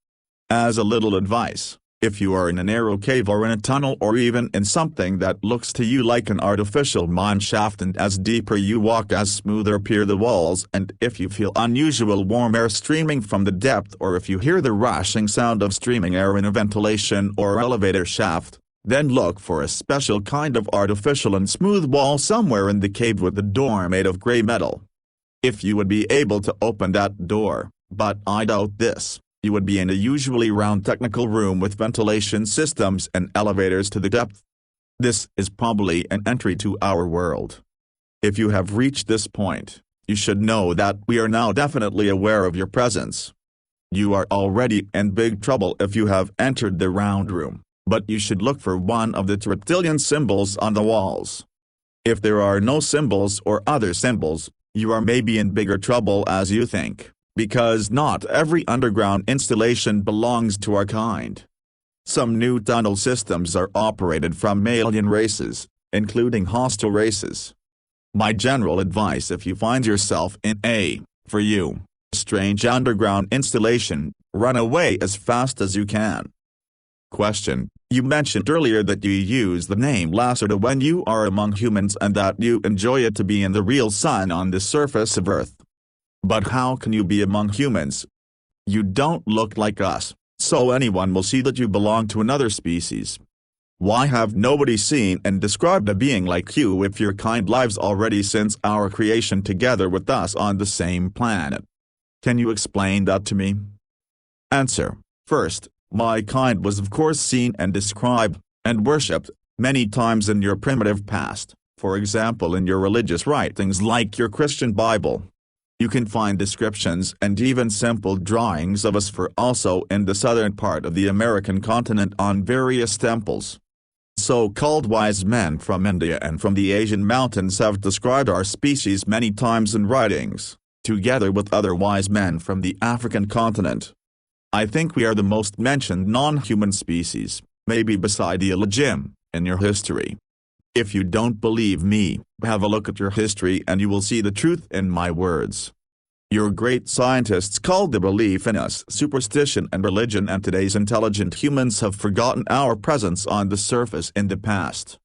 Speaker 1: As a little advice, if you are in a narrow cave or in a tunnel or even in something that looks to you like an artificial mine shaft, and as deeper you walk as smoother appear the walls, and if you feel unusual warm air streaming from the depth, or if you hear the rushing sound of streaming air in a ventilation or elevator shaft, then look for a special kind of artificial and smooth wall somewhere in the cave with a door made of gray metal. If you would be able to open that door, but I doubt this, you would be in a usually round technical room with ventilation systems and elevators to the depth. This is probably an entry to our world. If you have reached this point, you should know that we are now definitely aware of your presence. You are already in big trouble if you have entered the round room, but you should look for one of the reptilian symbols on the walls. If there are no symbols or other symbols, you are maybe in bigger trouble as you think, because not every underground installation belongs to our kind. Some new tunnel systems are operated from alien races, including hostile races. My general advice: if you find yourself in a, for you, strange underground installation, run away as fast as you can. Question: you mentioned earlier that you use the name Lacerta when you are among humans and that you enjoy it to be in the real sun on the surface of Earth. But how can you be among humans? You don't look like us, so anyone will see that you belong to another species. Why have nobody seen and described a being like you if your kind lives already since our creation together with us on the same planet? Can you explain that to me? Answer: first, my kind was of course seen and described, and worshipped, many times in your primitive past, for example in your religious writings like your Christian Bible. You can find descriptions and even simple drawings of us for also in the southern part of the American continent on various temples. So-called wise men from India and from the Asian mountains have described our species many times in writings, together with other wise men from the African continent. I think we are the most mentioned non-human species, maybe beside the Elohim, in your history. If you don't believe me, have a look at your history and you will see the truth in my words. Your great scientists called the belief in us superstition and religion, and today's intelligent humans have forgotten our presence on the surface in the past.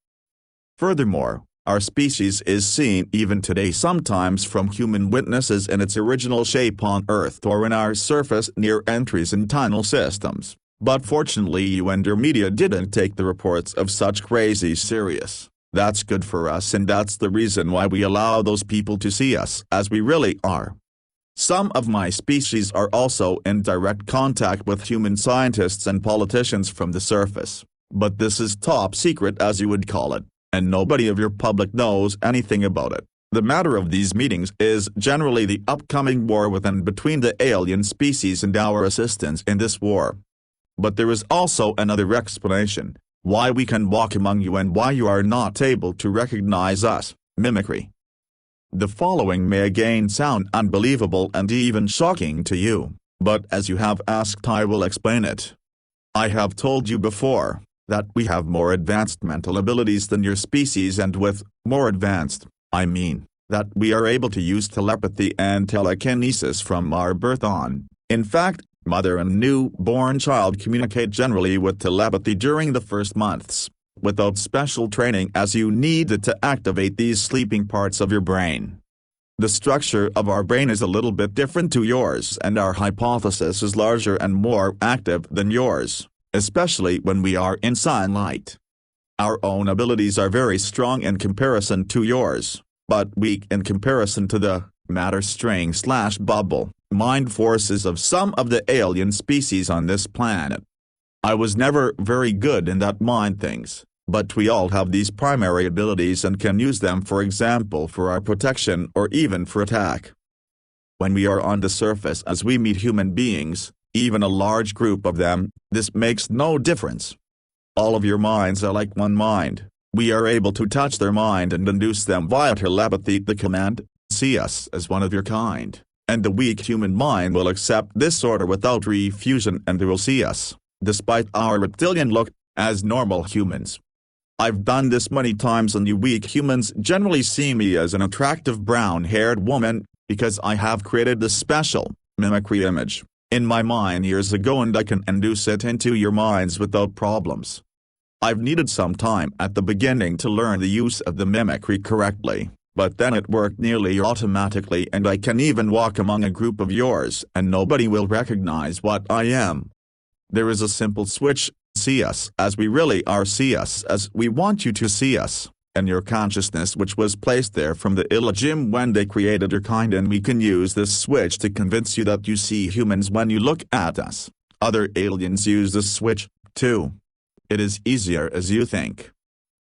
Speaker 1: Furthermore, our species is seen even today sometimes from human witnesses in its original shape on Earth or in our surface near entries in tunnel systems, but fortunately you and your media didn't take the reports of such crazy serious. That's good for us, and that's the reason why we allow those people to see us as we really are. Some of my species are also in direct contact with human scientists and politicians from the surface, but this is top secret as you would call it, and nobody of your public knows anything about it. The matter of these meetings is generally the upcoming war with and between the alien species and our assistance in this war. But there is also another explanation, why we can walk among you and why you are not able to recognize us: mimicry. The following may again sound unbelievable and even shocking to you, but as you have asked I will explain it. I have told you before that we have more advanced mental abilities than your species, and with more advanced, I mean that we are able to use telepathy and telekinesis from our birth on. In fact, mother and newborn child communicate generally with telepathy during the first months, without special training, as you need it to activate these sleeping parts of your brain. The structure of our brain is a little bit different to yours, and our hypothesis is larger and more active than yours, especially when we are in sunlight. Our own abilities are very strong in comparison to yours, but weak in comparison to the matter string/bubble mind forces of some of the alien species on this planet. I was never very good in that mind things, but we all have these primary abilities and can use them, for example, for our protection or even for attack. When we are on the surface as we meet human beings, even a large group of them, this makes no difference. All of your minds are like one mind. We are able to touch their mind and induce them via telepathy the command, "See us as one of your kind," and the weak human mind will accept this order without refusion and they will see us, despite our reptilian look, as normal humans. I've done this many times and you weak humans generally see me as an attractive brown-haired woman, because I have created a special, mimicry image, in my mind years ago and I can induce it into your minds without problems. I've needed some time at the beginning to learn the use of the mimicry correctly, but then it worked nearly automatically and I can even walk among a group of yours and nobody will recognize what I am. There is a simple switch. See us as we really are, see us as we want you to see us, and your consciousness which was placed there from the Illagim when they created your kind, and we can use this switch to convince you that you see humans when you look at us. Other aliens use this switch, too. It is easier as you think.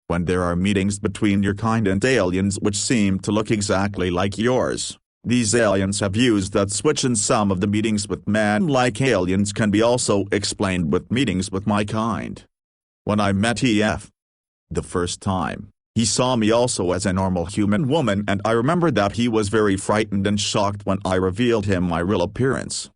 Speaker 1: When there are meetings between your kind and aliens which seem to look exactly like yours, these aliens have used that switch, and some of the meetings with man-like aliens can be also explained with meetings with my kind. When I met E.F. the first time, he saw me also as a normal human woman, and I remember that he was very frightened and shocked when I revealed him my real appearance.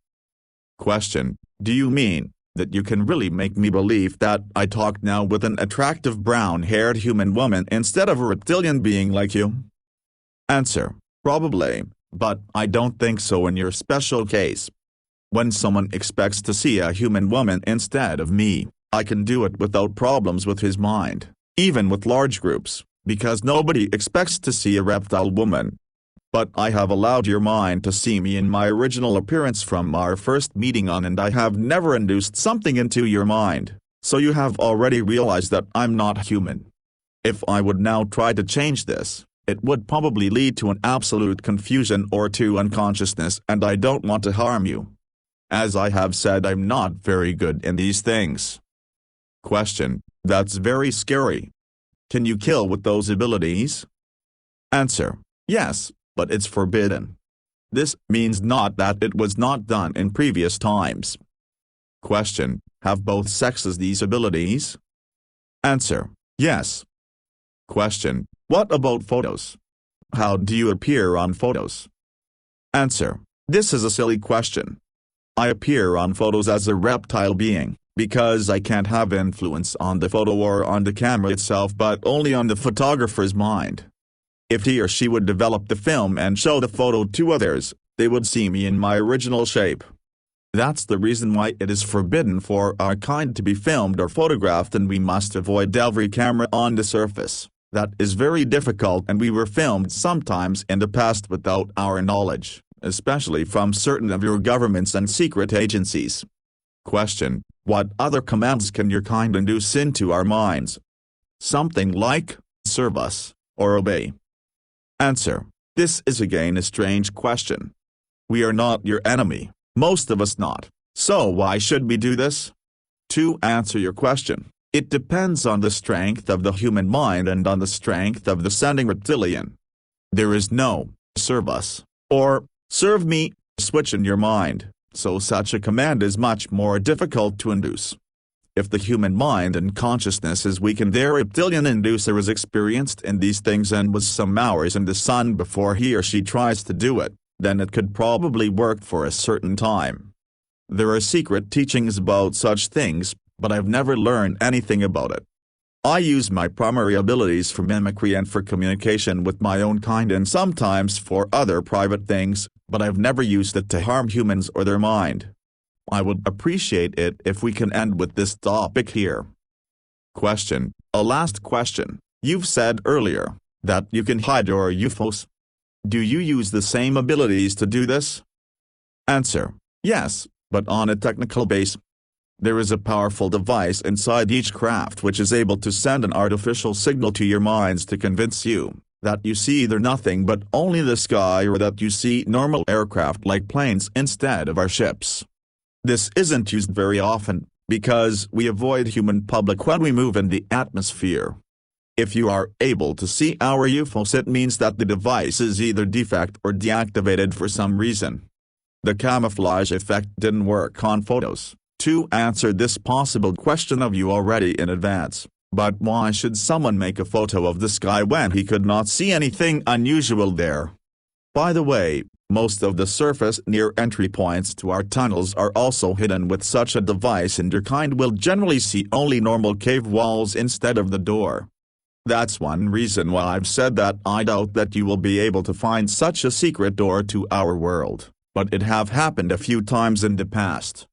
Speaker 1: Question: Do you mean that you can really make me believe that I talk now with an attractive brown-haired human woman instead of a reptilian being like you? Answer: Probably. But I don't think so in your special case. When someone expects to see a human woman instead of me, I can do it without problems with his mind, even with large groups, because nobody expects to see a reptile woman. But I have allowed your mind to see me in my original appearance from our first meeting on, and I have never induced something into your mind, so you have already realized that I'm not human. If I would now try to change this, it would probably lead to an absolute confusion or to unconsciousness, and I don't want to harm you. As I have said, I'm not very good in these things. Question: That's very scary. Can you kill with those abilities? Answer: Yes, but it's forbidden. This means not that it was not done in previous times. Question: Have both sexes these abilities? Answer: Yes. Question: What about photos? How do you appear on photos? Answer: This is a silly question. I appear on photos as a reptile being, because I can't have influence on the photo or on the camera itself, but only on the photographer's mind. If he or she would develop the film and show the photo to others, they would see me in my original shape. That's the reason why it is forbidden for our kind to be filmed or photographed, and we must avoid every camera on the surface. That is very difficult, and we were filmed sometimes in the past without our knowledge, especially from certain of your governments and secret agencies. Question: What other commands can your kind induce into our minds? Something like, serve us, or obey. Answer: This is again a strange question. We are not your enemy, most of us not, so why should we do this? To answer your question, it depends on the strength of the human mind and on the strength of the sending reptilian. There is no serve us or serve me switch in your mind, so such a command is much more difficult to induce. If the human mind and consciousness is weakened, their reptilian inducer is experienced in these things and was some hours in the sun before he or she tries to do it, then it could probably work for a certain time. There are secret teachings about such things, but I've never learned anything about it. I use my primary abilities for mimicry and for communication with my own kind, and sometimes for other private things, but I've never used it to harm humans or their mind. I would appreciate it if we can end with this topic here. Question: A last question. You've said earlier that you can hide your UFOs. Do you use the same abilities to do this? Answer: yes, but on a technical base. There is a powerful device inside each craft which is able to send an artificial signal to your minds to convince you that you see either nothing but only the sky, or that you see normal aircraft like planes instead of our ships. This isn't used very often, because we avoid human public when we move in the atmosphere. If you are able to see our UFOs, it means that the device is either defect or deactivated for some reason. The camouflage effect didn't work on photos. To answer this possible question of you already in advance, but why should someone make a photo of the sky when he could not see anything unusual there? By the way, most of the surface near entry points to our tunnels are also hidden with such a device, and your kind will generally see only normal cave walls instead of the door. That's one reason why I've said that I doubt that you will be able to find such a secret door to our world, but it have happened a few times in the past.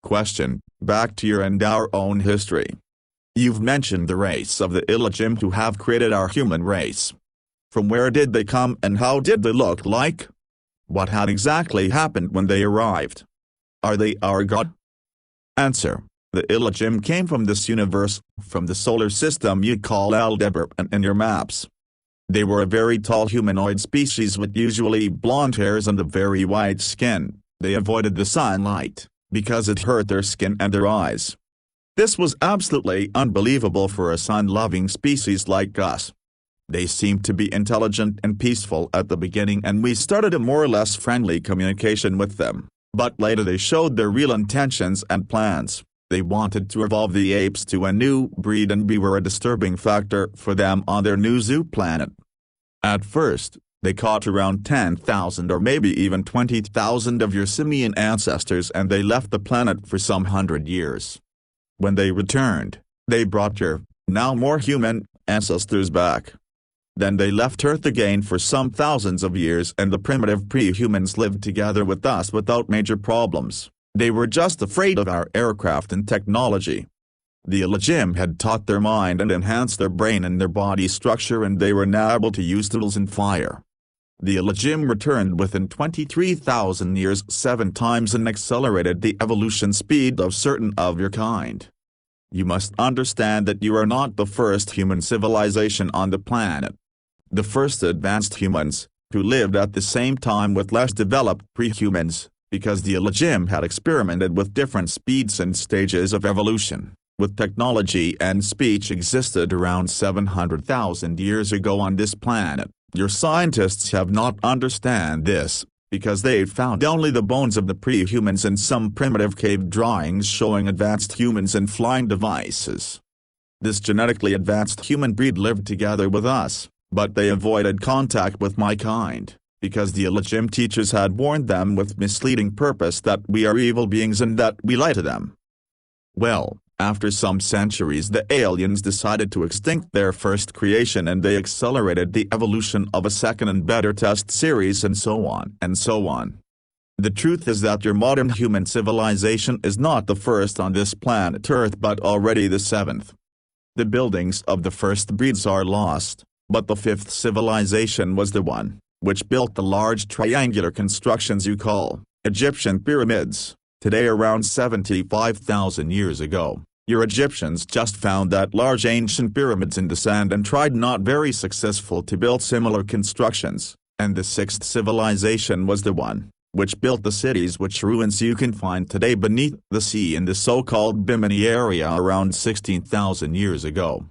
Speaker 1: Question: back to your and our own history. You've mentioned the race of the Illagim who have created our human race. From where did they come and how did they look like? What had exactly happened when they arrived? Are they our god? Answer: the Illagim came from this universe, from the solar system you call Aldebaran in your maps. They were a very tall humanoid species with usually blonde hairs and a very white skin. They avoided the sunlight because it hurt their skin and their eyes. This was absolutely unbelievable for a sun-loving species like us. They seemed to be intelligent and peaceful at the beginning, and we started a more or less friendly communication with them, but later they showed their real intentions and plans. They wanted to evolve the apes to a new breed, and we were a disturbing factor for them on their new zoo planet. At first, they caught around 10,000 or maybe even 20,000 of your simian ancestors, and they left the planet for some 100 years. When they returned, they brought your, now more human, ancestors back. Then they left Earth again for some thousands of years, and the primitive pre-humans lived together with us without major problems. They were just afraid of our aircraft and technology. The Illagim had taught their mind and enhanced their brain and their body structure, and they were now able to use tools and fire. The Illagim returned within 23,000 years 7 times and accelerated the evolution speed of certain of your kind. You must understand that you are not the first human civilization on the planet. The first advanced humans, who lived at the same time with less developed pre-humans, because the Illagim had experimented with different speeds and stages of evolution, with technology and speech existed around 700,000 years ago on this planet. Your scientists have not understand this, because they've found only the bones of the pre-humans and some primitive cave drawings showing advanced humans and flying devices. This genetically advanced human breed lived together with us, but they avoided contact with my kind, because the Illagim teachers had warned them with misleading purpose that we are evil beings and that we lie to them. Well, after some centuries the aliens decided to extinct their first creation, and they accelerated the evolution of a second and better test series, and so on and so on. The truth is that your modern human civilization is not the first on this planet Earth but already the 7th. The buildings of the first breeds are lost, but the 5th civilization was the one which built the large triangular constructions you call Egyptian pyramids. Today, around 75,000 years ago, your Egyptians just found that large ancient pyramids in the sand and tried, not very successful, to build similar constructions, and the 6th civilization was the one which built the cities which ruins you can find today beneath the sea in the so-called Bimini area around 16,000 years ago.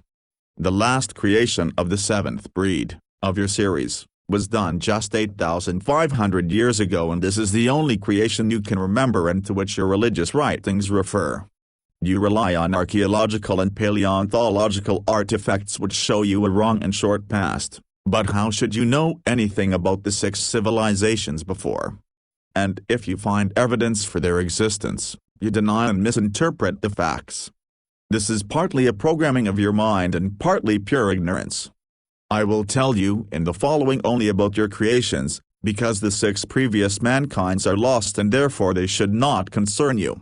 Speaker 1: The last creation of the 7th breed of your series was done just 8,500 years ago, and this is the only creation you can remember and to which your religious writings refer. You rely on archaeological and paleontological artifacts which show you a wrong and short past, but how should you know anything about the 6 civilizations before? And if you find evidence for their existence, you deny and misinterpret the facts. This is partly a programming of your mind and partly pure ignorance. I will tell you in the following only about your creations, because the 6 previous mankinds are lost and therefore they should not concern you.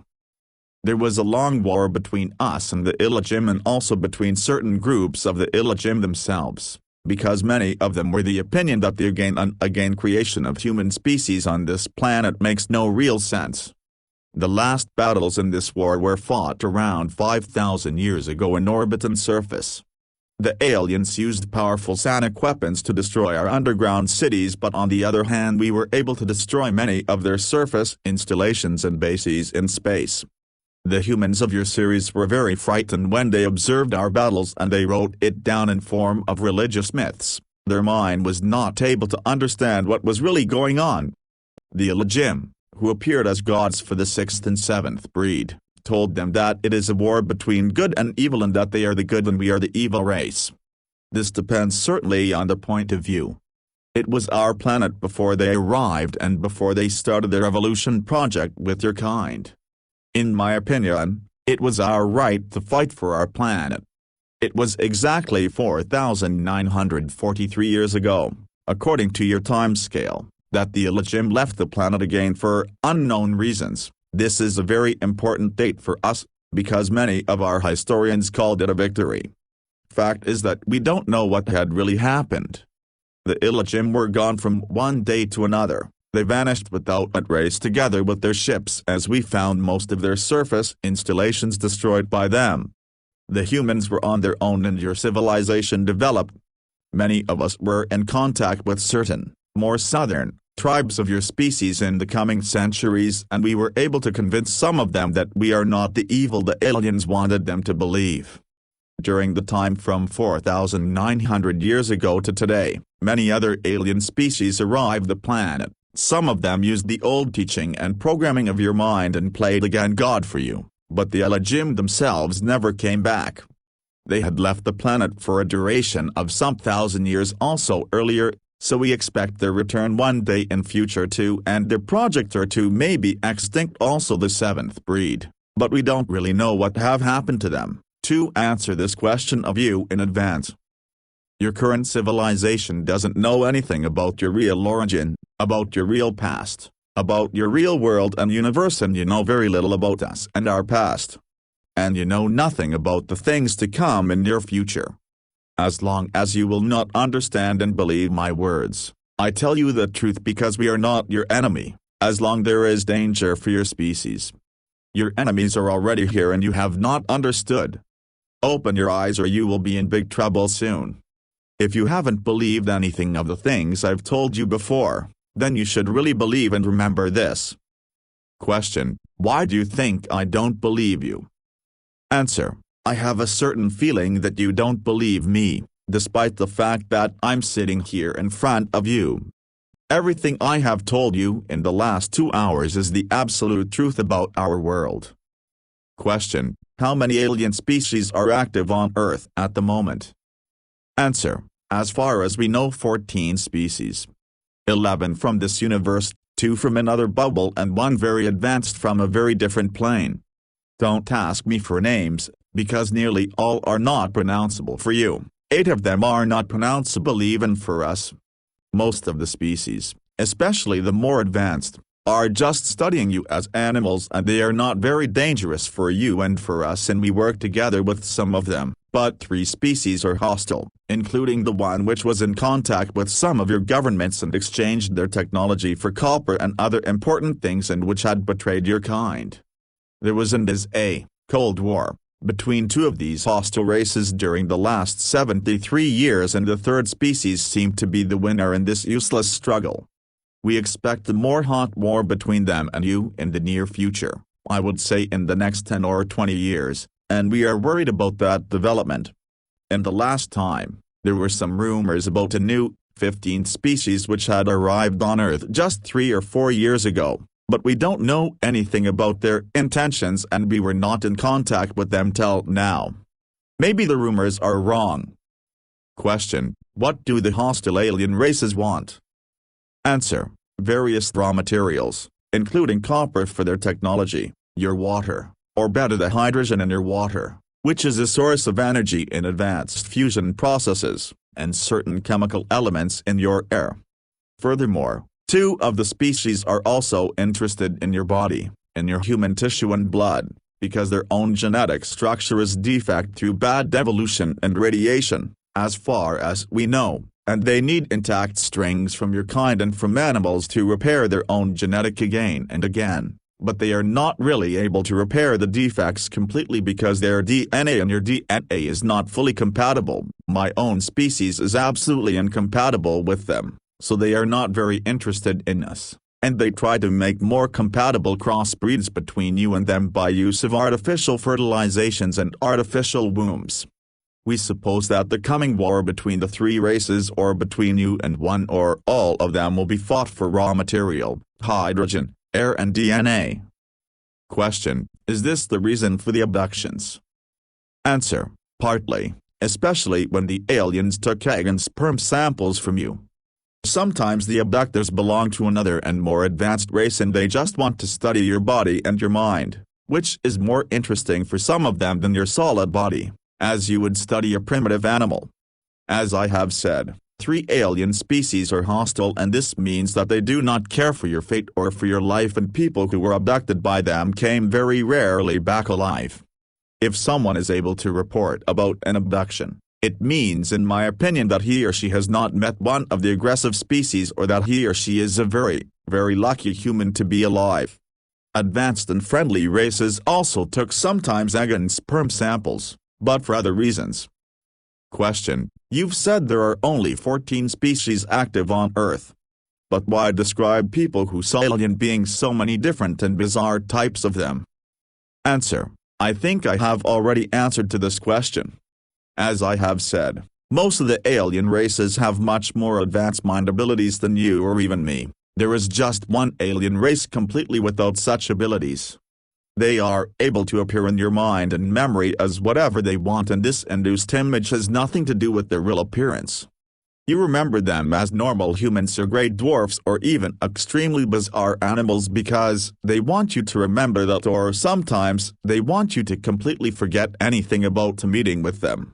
Speaker 1: There was a long war between us and the Illagim, and also between certain groups of the Illagim themselves, because many of them were the opinion that the again and again creation of human species on this planet makes no real sense. The last battles in this war were fought around 5,000 years ago in orbit and surface. The aliens used powerful sonic weapons to destroy our underground cities, but on the other hand we were able to destroy many of their surface installations and bases in space. The humans of your series were very frightened when they observed our battles, and they wrote it down in form of religious myths. Their mind was not able to understand what was really going on. The Elohim, who appeared as gods for the 6th and 7th breed, told them that it is a war between good and evil and that they are the good and we are the evil race. This depends certainly on the point of view. It was our planet before they arrived and before they started their evolution project with your kind. In my opinion, it was our right to fight for our planet. It was exactly 4,943 years ago, according to your time scale, that the Elohim left the planet again for unknown reasons. This is a very important date for us, because many of our historians called it a victory. Fact is that we don't know what had really happened. The Elohim were gone from one day to another. They vanished without a trace together with their ships, as we found most of their surface installations destroyed by them. The humans were on their own and your civilization developed. Many of us were in contact with certain, more southern, tribes of your species in the coming centuries, and we were able to convince some of them that we are not the evil the aliens wanted them to believe. During the time from 4,900 years ago to today, many other alien species arrived the planet. Some of them used the old teaching and programming of your mind and played again God for you, but the Elohim themselves never came back. They had left the planet for a duration of some 1,000 years also earlier, so we expect their return one day in future too, and their project or two may be extinct also the 7th breed, but we don't really know what have happened to them. To answer this question of you in advance, your current civilization doesn't know anything about your real origin, about your real past, about your real world and universe, and you know very little about us and our past. And you know nothing about the things to come in your future. As long as you will not understand and believe my words, I tell you the truth because we are not your enemy, as long there is danger for your species. Your enemies are already here and you have not understood. Open your eyes or you will be in big trouble soon. If you haven't believed anything of the things I've told you before, then you should really believe and remember this. Question: why do you think I don't believe you? Answer: I have a certain feeling that you don't believe me, despite the fact that I'm sitting here in front of you. Everything I have told you in the last 2 hours is the absolute truth about our world. Question: how many alien species are active on Earth at the moment? Answer: as far as we know 14 species. 11 from this universe, 2 from another bubble and 1 very advanced from a very different plane. Don't ask me for names, because nearly all are not pronounceable for you. 8 of them are not pronounceable even for us. Most of the species, especially the more advanced, are just studying you as animals, and they are not very dangerous for you and for us, and we work together with some of them. But 3 species are hostile, including the one which was in contact with some of your governments and exchanged their technology for copper and other important things, and which had betrayed your kind. There was and is a Cold War between 2 of these hostile races during the last 73 years, and the 3rd species seemed to be the winner in this useless struggle. We expect a more hot war between them and you in the near future, I would say in the next 10 or 20 years, and we are worried about that development. In the last time, there were some rumors about a new, 15th species which had arrived on Earth just 3 or 4 years ago, but we don't know anything about their intentions and we were not in contact with them till now. Maybe the rumors are wrong. Question: what do the hostile alien races want? Answer: various raw materials, including copper for their technology, your water, or better the hydrogen in your water, which is a source of energy in advanced fusion processes, and certain chemical elements in your air. Furthermore, 2 of the species are also interested in your body, in your human tissue and blood, because their own genetic structure is defect through bad evolution and radiation. as far as we know, and they need intact strings from your kind and from animals to repair their own genetic again and again, but they are not really able to repair the defects completely because their DNA and your DNA is not fully compatible. My own species is absolutely incompatible with them, so they are not very interested in us, and they try to make more compatible crossbreeds between you and them by use of artificial fertilizations and artificial wombs. We suppose that the coming war between the three races or between you and one or all of them will be fought for raw material, hydrogen, air and DNA. Question: is this the reason for the abductions? Answer: partly, especially when the aliens took egg and sperm samples from you. Sometimes the abductors belong to another and more advanced race and they just want to study your body and your mind, which is more interesting for some of them than your solid body, as you would study a primitive animal. As I have said, 3 alien species are hostile, and this means that they do not care for your fate or for your life, and people who were abducted by them came very rarely back alive. If someone is able to report about an abduction, it means in my opinion that he or she has not met one of the aggressive species, or that he or she is a very, very lucky human to be alive. Advanced and friendly races also took sometimes egg and sperm samples, but for other reasons. Question: you've said there are only 14 species active on Earth. But why describe people who saw alien beings so many different and bizarre types of them? Answer: I think I have already answered to this question. As I have said, most of the alien races have much more advanced mind abilities than you or even me. There is just one alien race completely without such abilities. They are able to appear in your mind and memory as whatever they want, and this induced image has nothing to do with their real appearance. You remember them as normal humans or great dwarfs or even extremely bizarre animals because they want you to remember that, or sometimes they want you to completely forget anything about a meeting with them.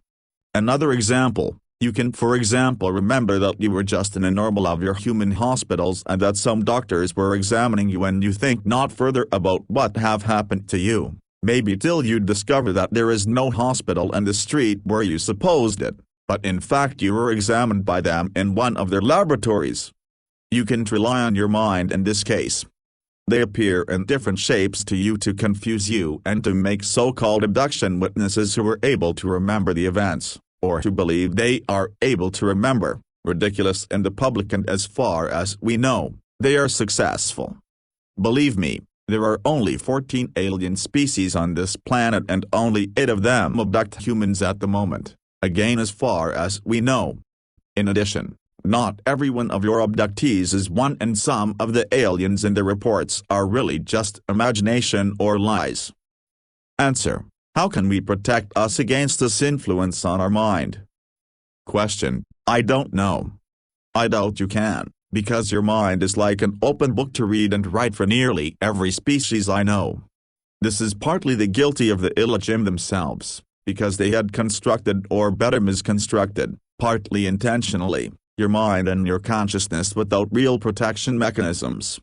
Speaker 1: Another example: you can for example remember that you were just in a normal of your human hospitals and that some doctors were examining you, and you think not further about what have happened to you, maybe till you discover that there is no hospital in the street where you supposed it, but in fact you were examined by them in one of their laboratories. You can rely on your mind in this case. They appear in different shapes to you to confuse you and to make so-called abduction witnesses who were able to remember the events, or to believe they are able to remember, ridiculous in the public, and as far as we know, they are successful. Believe me, there are only 14 alien species on this planet and only 8 of them abduct humans at the moment, again as far as we know. In addition, not every one of your abductees is one, and some of the aliens in the reports are really just imagination or lies. Answer: how can we protect us against this influence on our mind? Question: I don't know. I doubt you can, because your mind is like an open book to read and write for nearly every species I know. This is partly the guilty of the illegim themselves, because they had constructed or better misconstructed, partly intentionally, your mind and your consciousness without real protection mechanisms.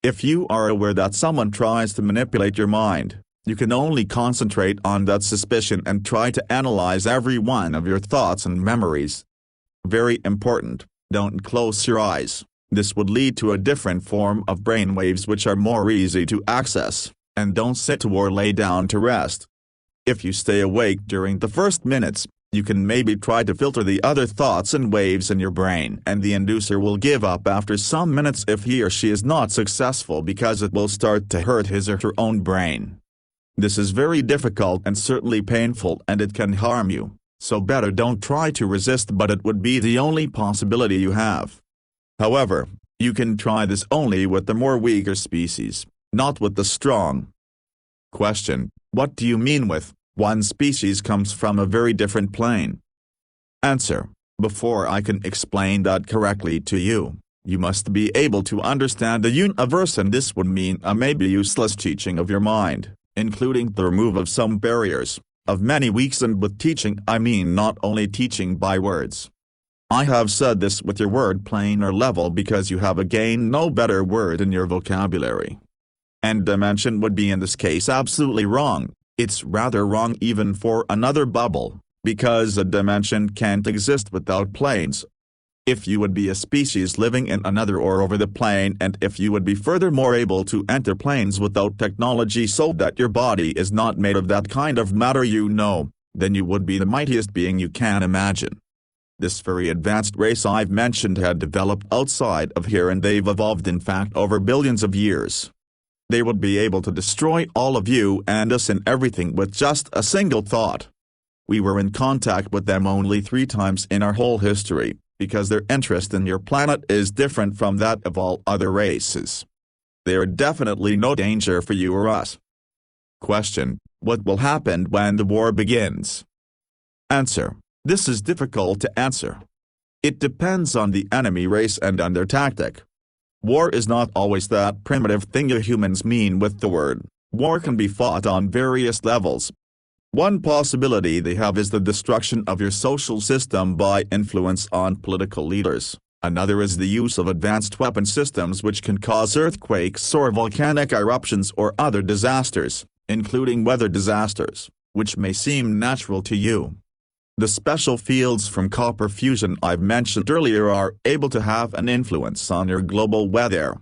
Speaker 1: If you are aware that someone tries to manipulate your mind, you can only concentrate on that suspicion and try to analyze every one of your thoughts and memories. Very important, don't close your eyes. This would lead to a different form of brainwaves which are more easy to access, and don't sit or lay down to rest. If you stay awake during the first minutes, you can maybe try to filter the other thoughts and waves in your brain, and the inducer will give up after some minutes if he or she is not successful, because it will start to hurt his or her own brain. This is very difficult and certainly painful, and it can harm you, so better don't try to resist, but it would be the only possibility you have. However, you can try this only with the more weaker species, not with the strong. Question: what do you mean with one species comes from a very different plane? Answer: before I can explain that correctly to you, you must be able to understand the universe, and this would mean a maybe useless teaching of your mind, including the removal of some barriers, of many weeks, and with teaching I mean not only teaching by words. I have said this with your word plane or level because you have again no better word in your vocabulary. And dimension would be in this case absolutely wrong. It's rather wrong even for another bubble, Because a dimension can't exist without planes. If you would be a species living in another or over the plane, and if you would be furthermore able to enter planes without technology so that your body is not made of that kind of matter then you would be the mightiest being you can imagine. This very advanced race I've mentioned had developed outside of here, and they've evolved in fact over billions of years. They would be able to destroy all of you and us and everything with just a single thought. We were in contact with them only 3 times in our whole history, because their interest in your planet is different from that of all other races. They are definitely no danger for you or us. Question: what will happen when the war begins? Answer: this is difficult to answer. It depends on the enemy race and on their tactic. War is not always that primitive thing you humans mean with the word. War can be fought on various levels. One possibility they have is the destruction of your social system by influence on political leaders. Another is the use of advanced weapon systems which can cause earthquakes or volcanic eruptions or other disasters, including weather disasters, which may seem natural to you. The special fields from copper fusion I've mentioned earlier are able to have an influence on your global weather.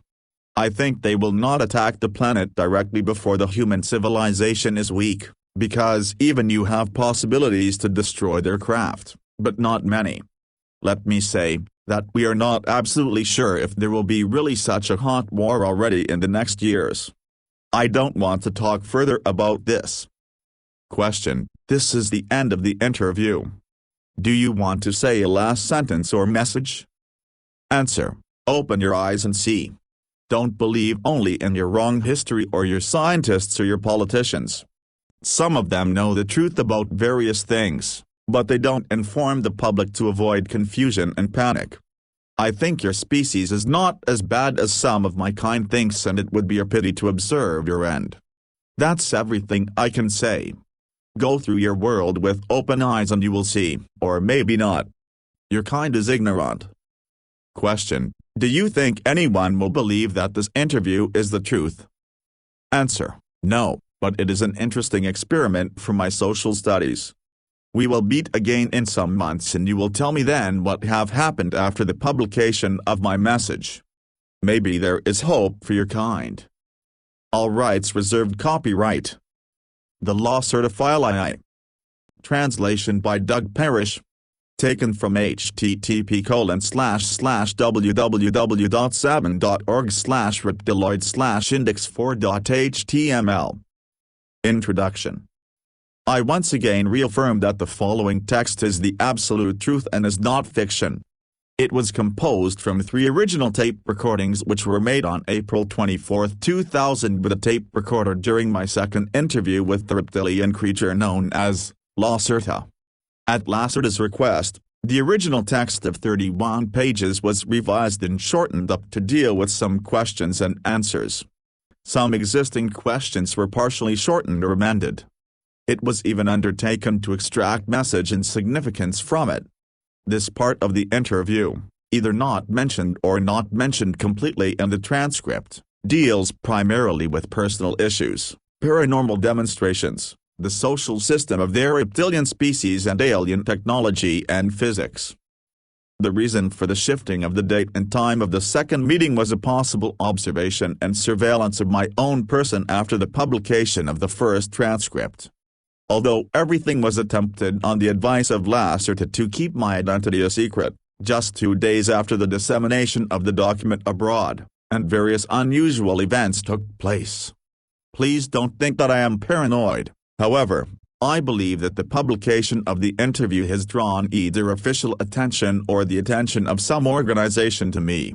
Speaker 1: I think they will not attack the planet directly before the human civilization is weak, because even you have possibilities to destroy their craft, but not many. Let me say that we are not absolutely sure if there will be really such a hot war already in the next years. I don't want to talk further about this. Question: this is the end of the interview. Do you want to say a last sentence or message? Answer: open your eyes and see. Don't believe only in your wrong history or your scientists or your politicians. Some of them know the truth about various things, but they don't inform the public to avoid confusion and panic. I think your species is not as bad as some of my kind thinks, and it would be a pity to observe your end. That's everything I can say. Go through your world with open eyes and you will see, or maybe not. Your kind is ignorant. Question: do you think anyone will believe that this interview is the truth? Answer: no, but it is an interesting experiment for my social studies. We will meet again in some months and you will tell me then what have happened after the publication of my message. Maybe there is hope for your kind. All rights reserved. Copyright The Lacerta file. Translation by Doug Parrish. Taken from http://www.sabin.org/reptiloid/index4.html. Introduction. I once again reaffirm that the following text is the absolute truth and is not fiction. It was composed from 3 original tape recordings which were made on April 24, 2000 with a tape recorder during my second interview with the reptilian creature known as Lacerta. At Lacerta's request, the original text of 31 pages was revised and shortened up to deal with some questions and answers. Some existing questions were partially shortened or amended. It was even undertaken to extract message and significance from it. This part of the interview, either not mentioned or not mentioned completely in the transcript, deals primarily with personal issues, paranormal demonstrations, the social system of their reptilian species and alien technology and physics. The reason for the shifting of the date and time of the second meeting was a possible observation and surveillance of my own person after the publication of the first transcript. Although everything was attempted on the advice of Lacerta to keep my identity a secret, just 2 days after the dissemination of the document abroad, and various unusual events took place. Please don't think that I am paranoid, however, I believe that the publication of the interview has drawn either official attention or the attention of some organization to me.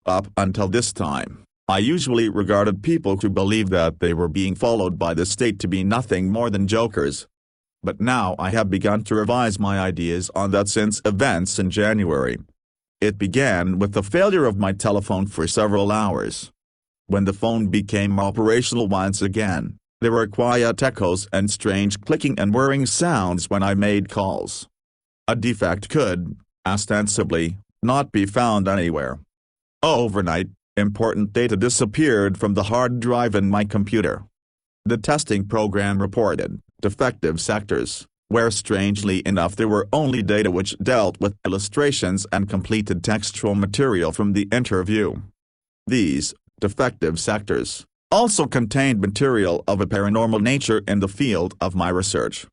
Speaker 1: Up until this time, I usually regarded people who believed that they were being followed by the state to be nothing more than jokers. But now I have begun to revise my ideas on that since events in January. It began with the failure of my telephone for several hours. When the phone became operational once again, there were quiet echoes and strange clicking and whirring sounds when I made calls. A defect could, ostensibly, not be found anywhere. Overnight, important data disappeared from the hard drive in my computer. The testing program reported defective sectors, where strangely enough there were only data which dealt with illustrations and completed textual material from the interview. These defective sectors also contained material of a paranormal nature in the field of my research.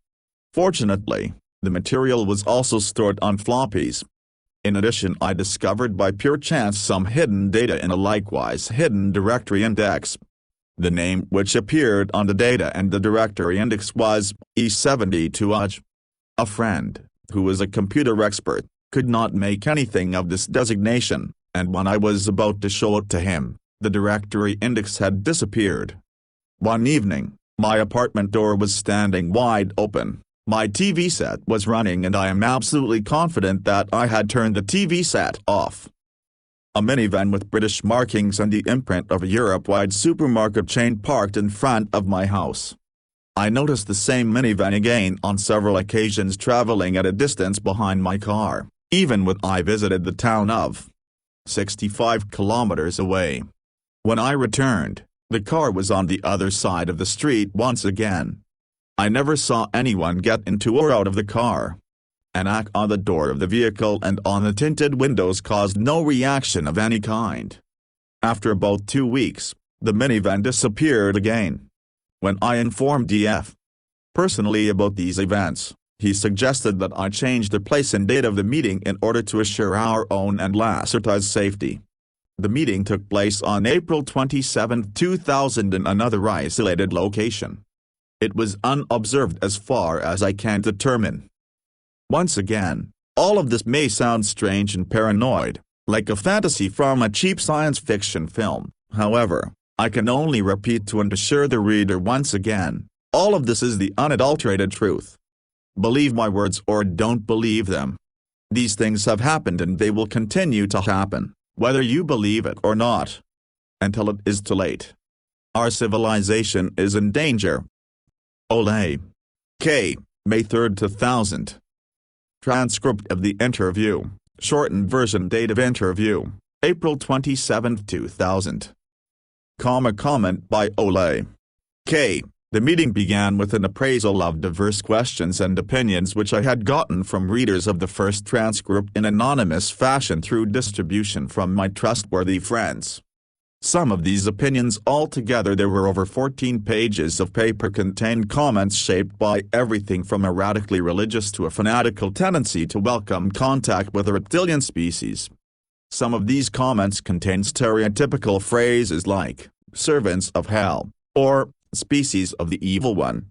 Speaker 1: Fortunately, the material was also stored on floppies. In addition, I discovered by pure chance some hidden data in a likewise hidden directory index. The name which appeared on the data and the directory index was E72UJ. A friend, who was a computer expert, could not make anything of this designation, and when I was about to show it to him, the directory index had disappeared. One evening, my apartment door was standing wide open, my TV set was running, and I am absolutely confident that I had turned the TV set off. A minivan with British markings and the imprint of a Europe-wide supermarket chain parked in front of my house. I noticed the same minivan again on several occasions traveling at a distance behind my car, even when I visited the town of 65 kilometers away. When I returned, the car was on the other side of the street once again. I never saw anyone get into or out of the car. A knock on the door of the vehicle and on the tinted windows caused no reaction of any kind. After about 2 weeks, the minivan disappeared again. When I informed D.F. personally about these events, he suggested that I change the place and date of the meeting in order to assure our own and Lacerta's safety. The meeting took place on April 27, 2000 in another isolated location. It was unobserved as far as I can determine. Once again, all of this may sound strange and paranoid, like a fantasy from a cheap science fiction film. However, I can only repeat to and assure the reader once again, all of this is the unadulterated truth. Believe my words or don't believe them. These things have happened and they will continue to happen, whether you believe it or not. Until it is too late. Our civilization is in danger. Ole. K. May 3, 2000. Transcript of the interview, shortened version date of interview, April 27, 2000. Comment by Ole. K. The meeting began with an appraisal of diverse questions and opinions which I had gotten from readers of the first transcript in anonymous fashion through distribution from my trustworthy friends. Some of these opinions altogether, there were over 14 pages of paper, contained comments shaped by everything from a radically religious to a fanatical tendency to welcome contact with a reptilian species. Some of these comments contained stereotypical phrases like, servants of hell, or species of the evil one.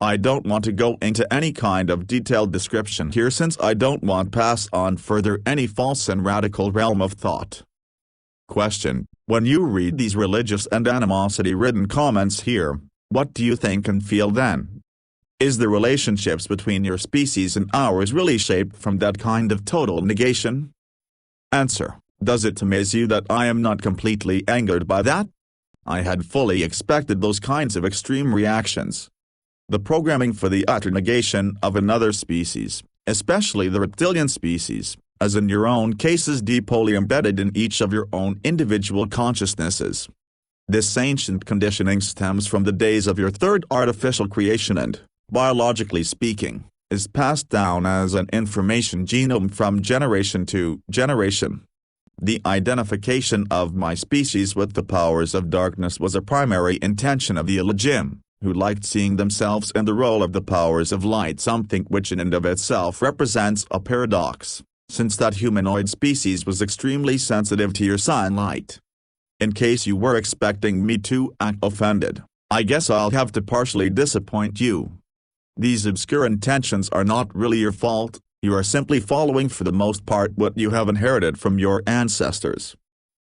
Speaker 1: I don't want to go into any kind of detailed description here since I don't want to pass on further any false and radical realm of thought. Question: when you read these religious and animosity-ridden comments here, what do you think and feel then? Is the relationships between your species and ours really shaped from that kind of total negation? Answer: does it amaze you that I am not completely angered by that? I had fully expected those kinds of extreme reactions. The programming for the utter negation of another species, especially the reptilian species, as in your own case, is deeply embedded in each of your own individual consciousnesses. This ancient conditioning stems from the days of your third artificial creation and, biologically speaking, is passed down as an information genome from generation to generation. The identification of my species with the powers of darkness was a primary intention of the Elohim, who liked seeing themselves in the role of the powers of light, something which in and of itself represents a paradox, since that humanoid species was extremely sensitive to your sunlight. In case you were expecting me to act offended, I guess I'll have to partially disappoint you. These obscure intentions are not really your fault. You are simply following for the most part what you have inherited from your ancestors.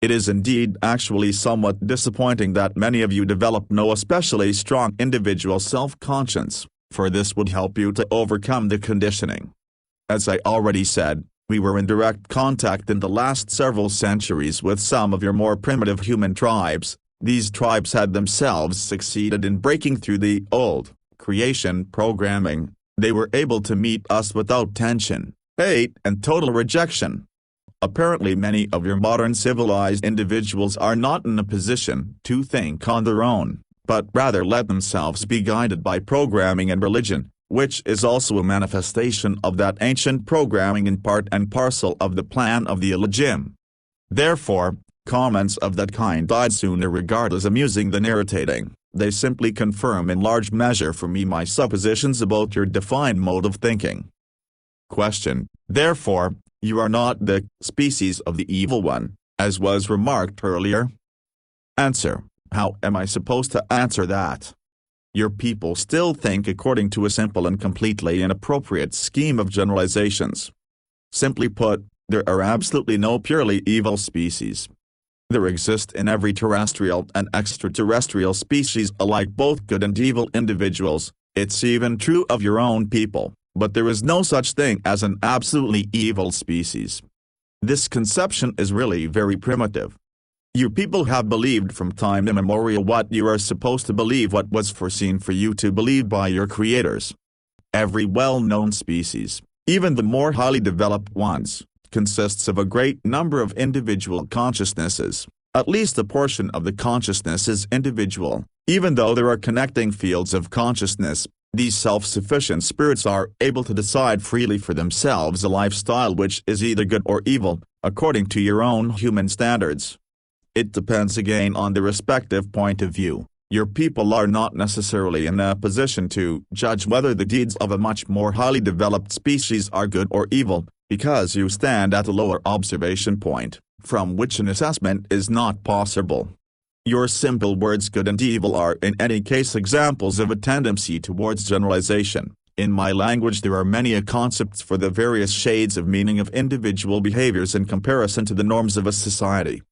Speaker 1: It is indeed actually somewhat disappointing that many of you develop no especially strong individual self-conscience, for this would help you to overcome the conditioning. As I already said, we were in direct contact in the last several centuries with some of your more primitive human tribes. These tribes had themselves succeeded in breaking through the old creation programming. They were able to meet us without tension, hate, and total rejection. Apparently many of your modern civilized individuals are not in a position to think on their own, but rather let themselves be guided by programming and religion, which is also a manifestation of that ancient programming and part and parcel of the plan of the Elohim. Therefore, comments of that kind I'd sooner regard as amusing than irritating. They simply confirm in large measure for me my suppositions about your defined mode of thinking. Question: Therefore, you are not the species of the evil one, as was remarked earlier? Answer: How am I supposed to answer that? Your people still think according to a simple and completely inappropriate scheme of generalizations. Simply put, there are absolutely no purely evil species. There exist in every terrestrial and extraterrestrial species alike both good and evil individuals. It's even true of your own people, but there is no such thing as an absolutely evil species. This conception is really very primitive. You people have believed from time immemorial what you are supposed to believe, what was foreseen for you to believe by your creators. Every well-known species, even the more highly developed ones, consists of a great number of individual consciousnesses. At least a portion of the consciousness is individual. Even though there are connecting fields of consciousness, these self-sufficient spirits are able to decide freely for themselves a lifestyle which is either good or evil, according to your own human standards. It depends again on the respective point of view. Your people are not necessarily in a position to judge whether the deeds of a much more highly developed species are good or evil, because you stand at a lower observation point, from which an assessment is not possible. Your simple words good and evil are in any case examples of a tendency towards generalization. In my language there are many concepts for the various shades of meaning of individual behaviors in comparison to the norms of a society.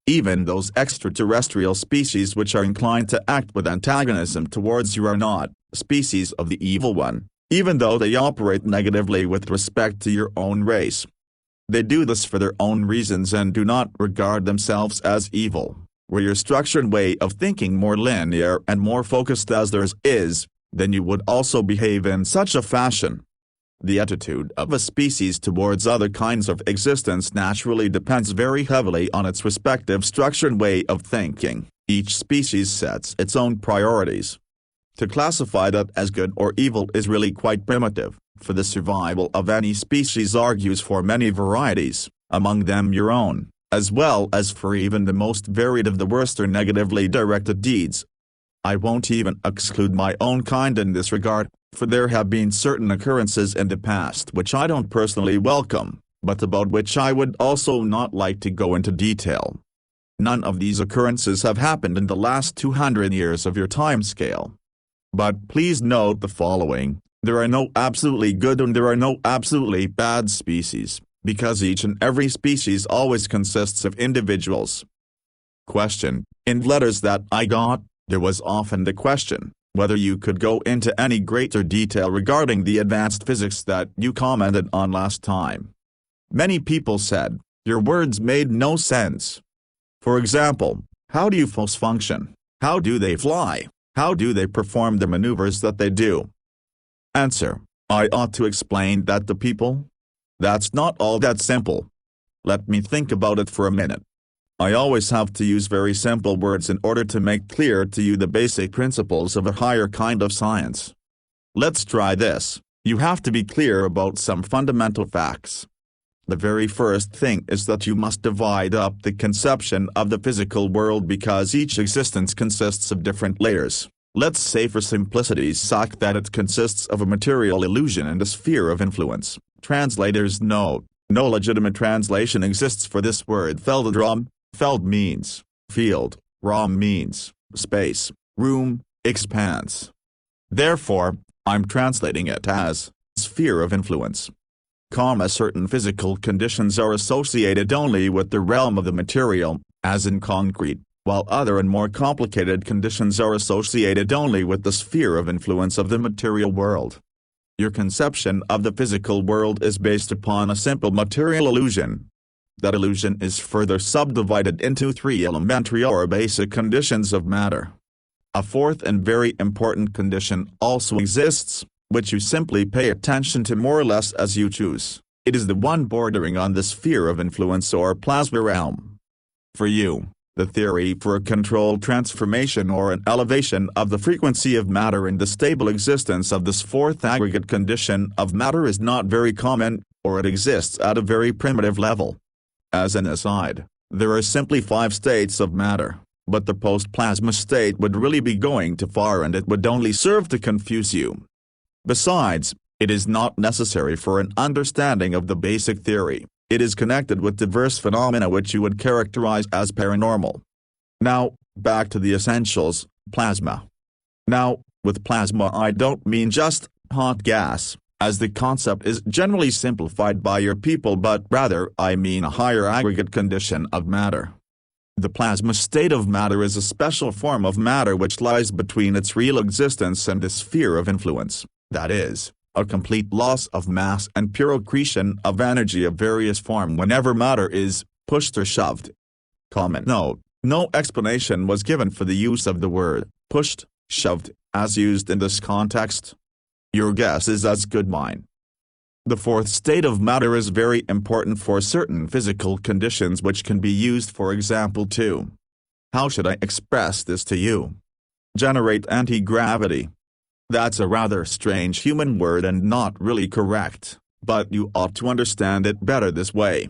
Speaker 1: Even those extraterrestrial species which are inclined to act with antagonism towards you are not species of the evil one, even though they operate negatively with respect to your own race. They do this for their own reasons and do not regard themselves as evil. Were your structured way of thinking more linear and more focused as theirs is, then you would also behave in such a fashion. The attitude of a species towards other kinds of existence naturally depends very heavily on its respective structured way of thinking. Each species sets its own priorities. To classify that as good or evil is really quite primitive, for the survival of any species argues for many varieties, among them your own, as well as for even the most varied of the worst or negatively directed deeds. I won't even exclude my own kind in this regard, for there have been certain occurrences in the past which I don't personally welcome, but about which I would also not like to go into detail. None of these occurrences have happened in the last 200 years of your time scale. But please note the following: there are no absolutely good and there are no absolutely bad species, because each and every species always consists of individuals. Question: in letters that I got, there was often the question whether you could go into any greater detail regarding the advanced physics that you commented on last time. Many people said, your words made no sense. For example, how do UFOs function? How do they fly? How do they perform the maneuvers that they do? Answer: I ought to explain that to people? That's not all that simple. Let me think about it for a minute. I always have to use very simple words in order to make clear to you the basic principles of a higher kind of science. Let's try this. You have to be clear about some fundamental facts. The very first thing is that you must divide up the conception of the physical world because each existence consists of different layers. Let's say for simplicity's sake that it consists of a material illusion and a sphere of influence. Translators note, no legitimate translation exists for this word Feldraum. Feld means field, Raum means space, room, expanse. Therefore, I'm translating it as sphere of influence. Certain physical conditions are associated only with the realm of the material, as in concrete, while other and more complicated conditions are associated only with the sphere of influence of the material world. Your conception of the physical world is based upon a simple material illusion. That illusion is further subdivided into 3 elementary or basic conditions of matter. A fourth and very important condition also exists, which you simply pay attention to more or less as you choose. It is the one bordering on the sphere of influence or plasma realm. For you, the theory for a controlled transformation or an elevation of the frequency of matter and the stable existence of this fourth aggregate condition of matter is not very common, or it exists at a very primitive level. As an aside, there are simply 5 states of matter, but the post-plasma state would really be going too far and it would only serve to confuse you. Besides, it is not necessary for an understanding of the basic theory. It is connected with diverse phenomena which you would characterize as paranormal. Now, back to the essentials, plasma. Now, with plasma I don't mean just hot gas, as the concept is generally simplified by your people, but rather I mean a higher aggregate condition of matter. The plasma state of matter is a special form of matter which lies between its real existence and the sphere of influence, that is, a complete loss of mass and pure accretion of energy of various form whenever matter is pushed or shoved. Comment note: no explanation was given for the use of the word pushed, shoved, as used in this context. Your guess is as good mine. The fourth state of matter is very important for certain physical conditions which can be used, for example, to, how should I express this to you? Generate anti-gravity. That's a rather strange human word and not really correct, but you ought to understand it better this way.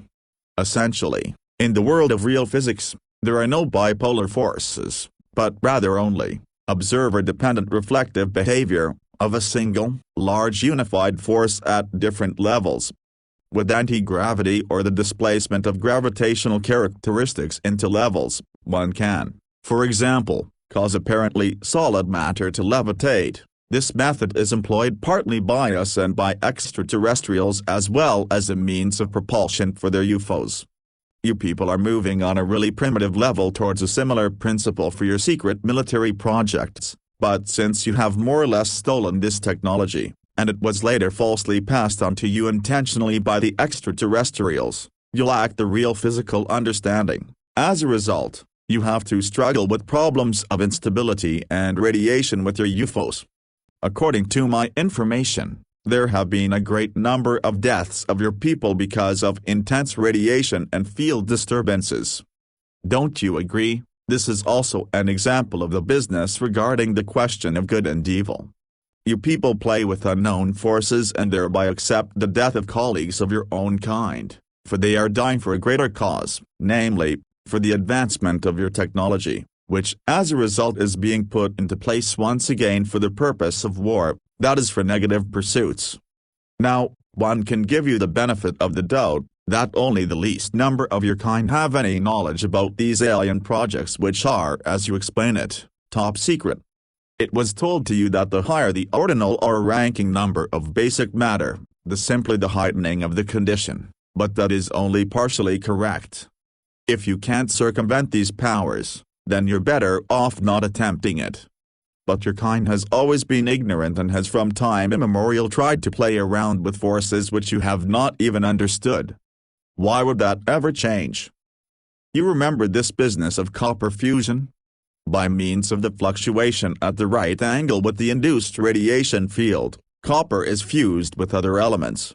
Speaker 1: Essentially, in the world of real physics, there are no bipolar forces, but rather only observer-dependent reflective behavior of a single, large unified force at different levels. With anti-gravity or the displacement of gravitational characteristics into levels, one can, for example, cause apparently solid matter to levitate. This method is employed partly by us and by extraterrestrials as well as a means of propulsion for their UFOs. You people are moving on a really primitive level towards a similar principle for your secret military projects, but since you have more or less stolen this technology, and it was later falsely passed on to you intentionally by the extraterrestrials, you lack the real physical understanding. As a result, you have to struggle with problems of instability and radiation with your UFOs. According to my information, there have been a great number of deaths of your people because of intense radiation and field disturbances. Don't you agree? This is also an example of the business regarding the question of good and evil. You people play with unknown forces and thereby accept the death of colleagues of your own kind, for they are dying for a greater cause, namely, for the advancement of your technology, which as a result is being put into place once again for the purpose of war, that is for negative pursuits. Now, one can give you the benefit of the doubt, that only the least number of your kind have any knowledge about these alien projects which are, as you explain it, top secret. It was told to you that the higher the ordinal or ranking number of basic matter, the simpler the heightening of the condition, but that is only partially correct. If you can't circumvent these powers, then you're better off not attempting it. But your kind has always been ignorant and has from time immemorial tried to play around with forces which you have not even understood. Why would that ever change? You remember this business of copper fusion? By means of the fluctuation at the right angle with the induced radiation field, copper is fused with other elements.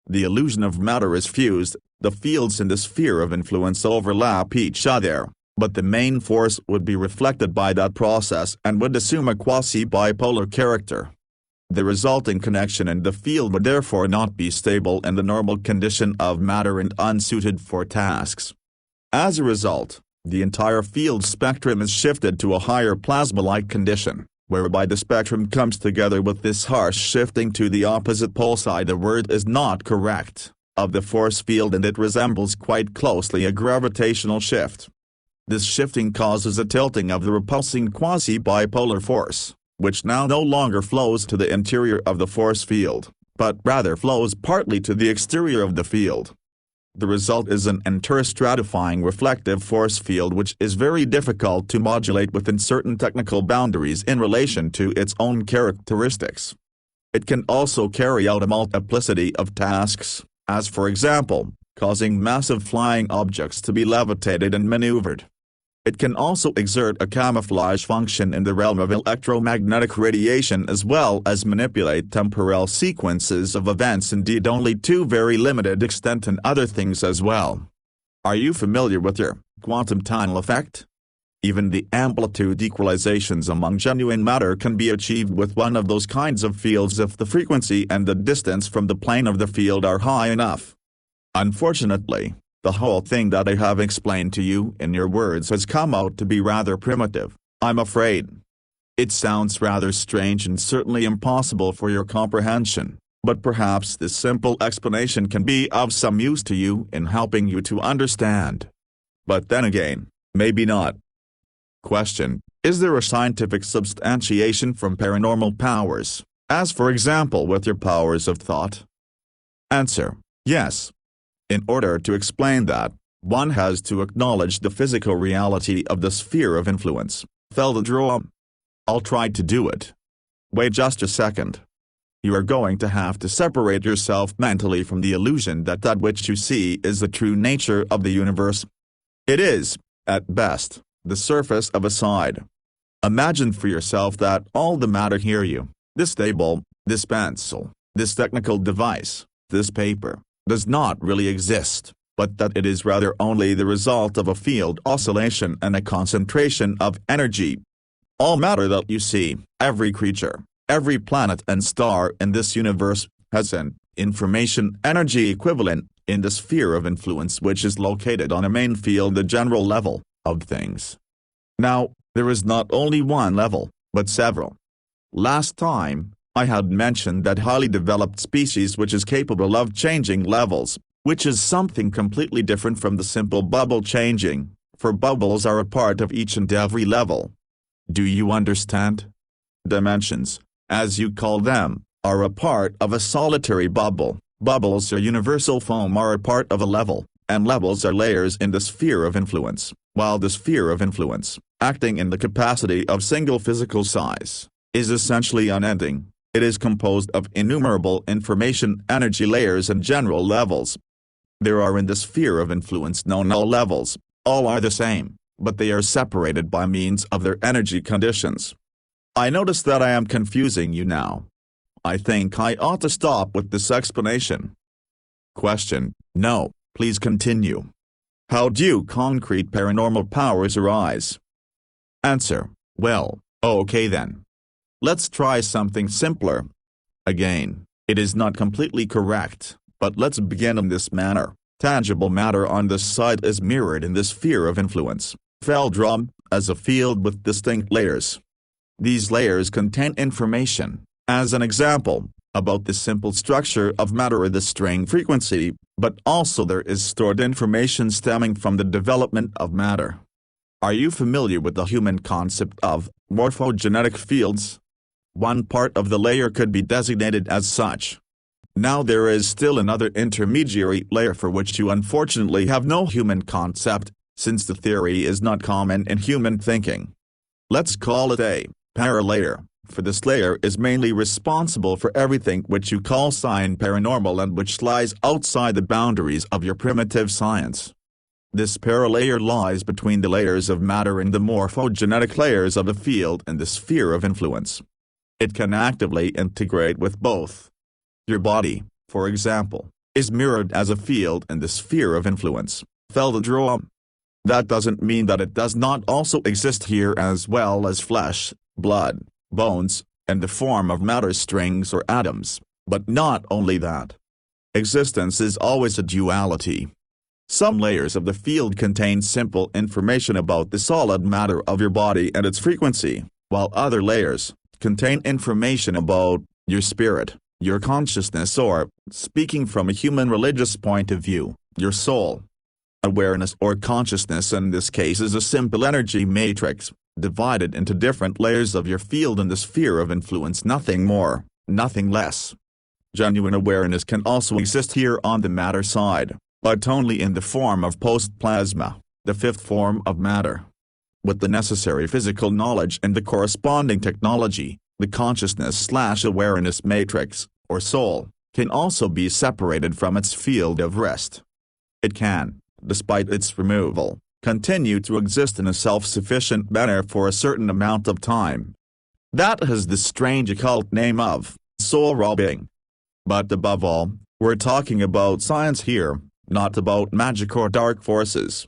Speaker 1: The illusion of matter is fused, the fields in the sphere of influence overlap each other, but the main force would be reflected by that process and would assume a quasi-bipolar character. The resulting connection in the field would therefore not be stable in the normal condition of matter and unsuited for tasks. As a result, the entire field spectrum is shifted to a higher plasma-like condition, whereby the spectrum comes together with this harsh shifting to the opposite pole side. The word is not correct, of the force field, and it resembles quite closely a gravitational shift. This shifting causes a tilting of the repulsing quasi-bipolar force, which now no longer flows to the interior of the force field, but rather flows partly to the exterior of the field. The result is an interstratifying reflective force field which is very difficult to modulate within certain technical boundaries in relation to its own characteristics. It can also carry out a multiplicity of tasks, as for example, causing massive flying objects to be levitated and maneuvered. It can also exert a camouflage function in the realm of electromagnetic radiation as well as manipulate temporal sequences of events, indeed only to very limited extent, and other things as well. Are you familiar with your quantum tunnel effect? Even the amplitude equalizations among genuine matter can be achieved with one of those kinds of fields if the frequency and the distance from the plane of the field are high enough. Unfortunately, the whole thing that I have explained to you in your words has come out to be rather primitive, I'm afraid. It sounds rather strange and certainly impossible for your comprehension, but perhaps this simple explanation can be of some use to you in helping you to understand. But then again, maybe not. Question: is there a scientific substantiation from paranormal powers, as for example with your powers of thought? Answer: yes. In order to explain that, one has to acknowledge the physical reality of the sphere of influence. Felddraum. I'll try to do it. Wait just a second. You are going to have to separate yourself mentally from the illusion that that which you see is the true nature of the universe. It is, at best, the surface of a side. Imagine for yourself that all the matter here you, this table, this pencil, this technical device, this paper, does not really exist, but that it is rather only the result of a field oscillation and a concentration of energy. All matter that you see, every creature, every planet and star in this universe, has an information energy equivalent in the sphere of influence which is located on a main field, the general level of things. Now, there is not only one level, but several. Last time, I had mentioned that highly developed species which is capable of changing levels, which is something completely different from the simple bubble changing, for bubbles are a part of each and every level. Do you understand? Dimensions, as you call them, are a part of a solitary bubble. Bubbles or universal foam are a part of a level, and levels are layers in the sphere of influence, while the sphere of influence, acting in the capacity of single physical size, is essentially unending. It is composed of innumerable information energy layers and general levels. There are in the sphere of influence no null levels, all are the same, but they are separated by means of their energy conditions. I notice that I am confusing you now. I think I ought to stop with this explanation. Question: no, please continue. How do concrete paranormal powers arise? Answer: well, okay then. Let's try something simpler. Again, it is not completely correct, but let's begin in this manner. Tangible matter on this side is mirrored in the sphere of influence, Felddraum, as a field with distinct layers. These layers contain information, as an example, about the simple structure of matter or the string frequency, but also there is stored information stemming from the development of matter. Are you familiar with the human concept of morphogenetic fields? One part of the layer could be designated as such. Now there is still another intermediary layer for which you unfortunately have no human concept, since the theory is not common in human thinking. Let's call it a paralayer, for this layer is mainly responsible for everything which you call science paranormal and which lies outside the boundaries of your primitive science. This paralayer lies between the layers of matter and the morphogenetic layers of a field in the sphere of influence. It can actively integrate with both. Your body, for example, is mirrored as a field in the sphere of influence, Felddraum. That doesn't mean that it does not also exist here as well as flesh, blood, bones, and the form of matter strings or atoms, but not only that. Existence is always a duality. Some layers of the field contain simple information about the solid matter of your body and its frequency, while other layers contain information about your spirit, your consciousness, or, speaking from a human religious point of view, your soul. Awareness or consciousness in this case is a simple energy matrix, divided into different layers of your field in the sphere of influence, nothing more, nothing less. Genuine awareness can also exist here on the matter side, but only in the form of post-plasma, the fifth form of matter. With the necessary physical knowledge and the corresponding technology, the consciousness/awareness matrix, or soul, can also be separated from its field of rest. It can, despite its removal, continue to exist in a self-sufficient manner for a certain amount of time. That has the strange occult name of soul robbing. But above all, we're talking about science here, not about magic or dark forces.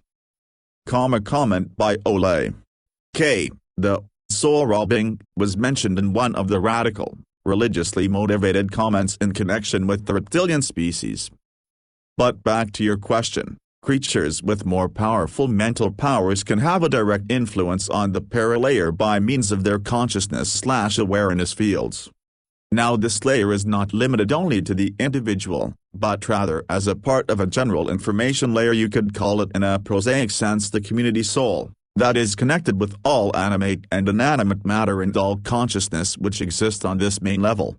Speaker 1: Comment by Ole. K. The soul robbing was mentioned in one of the radical, religiously motivated comments in connection with the reptilian species. But back to your question, creatures with more powerful mental powers can have a direct influence on the paralayer by means of their consciousness/awareness fields. Now this layer is not limited only to the individual, but rather as a part of a general information layer. You could call it in a prosaic sense the community soul, that is connected with all animate and inanimate matter and all consciousness which exists on this main level.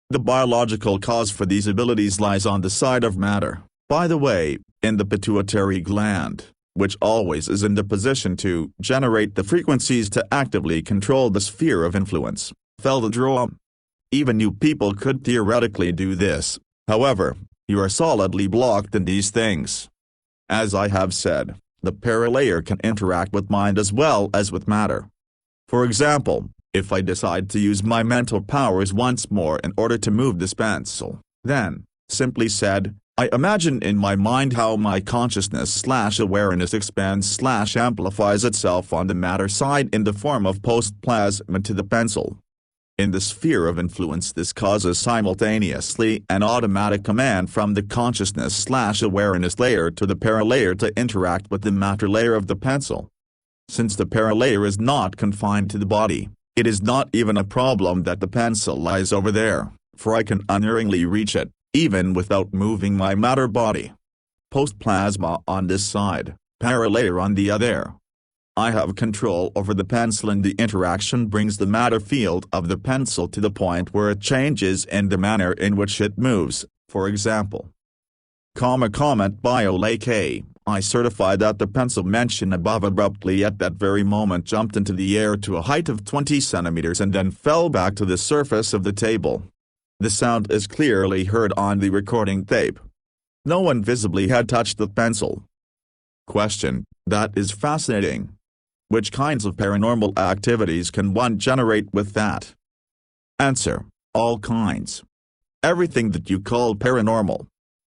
Speaker 1: The biological cause for these abilities lies on the side of matter, by the way, in the pituitary gland, which always is in the position to generate the frequencies to actively control the sphere of influence. Felddraum. Even you people could theoretically do this, however, you are solidly blocked in these things. As I have said, the paralayer can interact with mind as well as with matter. For example, if I decide to use my mental powers once more in order to move this pencil, then, simply said, I imagine in my mind how my consciousness/awareness expands/amplifies itself on the matter side in the form of post-plasma to the pencil. In the sphere of influence, this causes simultaneously an automatic command from the consciousness/awareness layer to the paralayer to interact with the matter layer of the pencil. Since the paralayer is not confined to the body, it is not even a problem that the pencil lies over there, for I can unerringly reach it, even without moving my matter body. Post-plasma on this side, paralayer on the other. I have control over the pencil and the interaction brings the matter field of the pencil to the point where it changes in the manner in which it moves, for example. Comment bio K. I certify that the pencil mentioned above abruptly at that very moment jumped into the air to a height of 20 centimeters and then fell back to the surface of the table. The sound is clearly heard on the recording tape. No one visibly had touched the pencil. Question: that is fascinating. Which kinds of paranormal activities can one generate with that? Answer: all kinds. Everything that you call paranormal.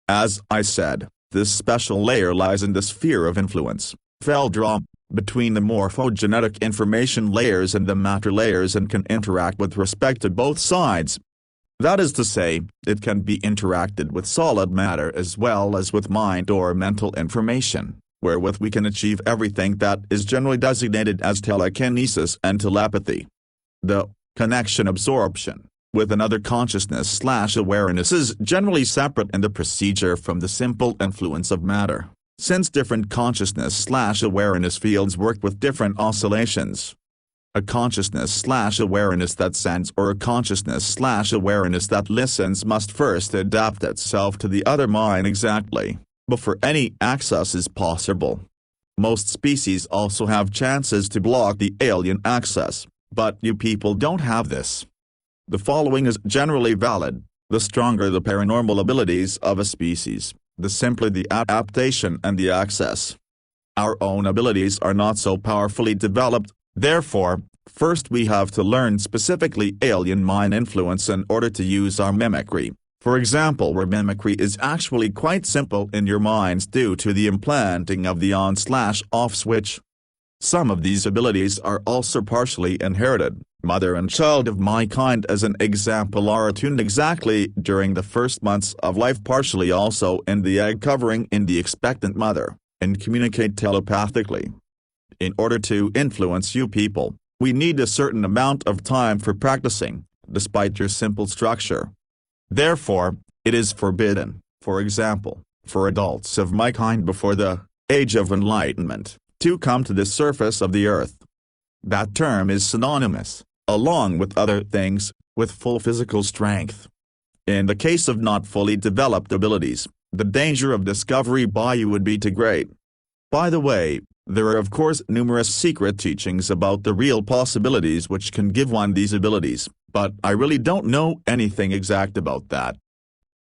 Speaker 1: As I said, this special layer lies in the sphere of influence, Felddraum, between the morphogenetic information layers and the matter layers and can interact with respect to both sides. That is to say, it can be interacted with solid matter as well as with mind or mental information, wherewith we can achieve everything that is generally designated as telekinesis and telepathy. The connection absorption with another consciousness/awareness is generally separate in the procedure from the simple influence of matter, since different consciousness/awareness fields work with different oscillations. A consciousness/awareness that sends or a consciousness/awareness that listens must first adapt itself to the other mind exactly, before any access is possible. Most species also have chances to block the alien access, but you people don't have this. The following is generally valid: the stronger the paranormal abilities of a species, the simpler the adaptation and the access. Our own abilities are not so powerfully developed, therefore, first we have to learn specifically alien mind influence in order to use our mimicry. For example, where mimicry is actually quite simple in your minds due to the implanting of the on/off switch. Some of these abilities are also partially inherited. Mother and child of my kind as an example are attuned exactly during the first months of life, partially also in the egg covering in the expectant mother, and communicate telepathically. In order to influence you people, we need a certain amount of time for practicing, despite your simple structure. Therefore, it is forbidden, for example, for adults of my kind before the age of enlightenment, to come to the surface of the earth. That term is synonymous, along with other things, with full physical strength. In the case of not fully developed abilities, the danger of discovery by you would be too great. By the way, there are of course numerous secret teachings about the real possibilities which can give one these abilities, but I really don't know anything exact about that.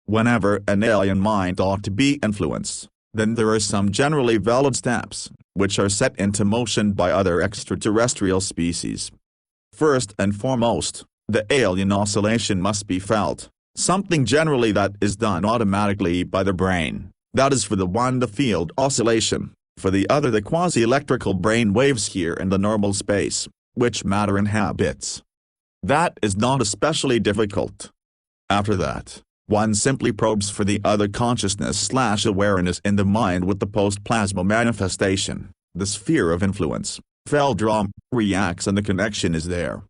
Speaker 1: Whenever an alien mind ought to be influenced, then there are some generally valid steps, which are set into motion by other extraterrestrial species. First and foremost, the alien oscillation must be felt, something generally that is done automatically by the brain. That is for the one the field oscillation, for the other the quasi-electrical brain waves here in the normal space, which matter inhabits. That is not especially difficult. After that, one simply probes for the other consciousness/awareness in the mind with the post-plasma manifestation, the sphere of influence, Feldrum, reacts and the connection is there.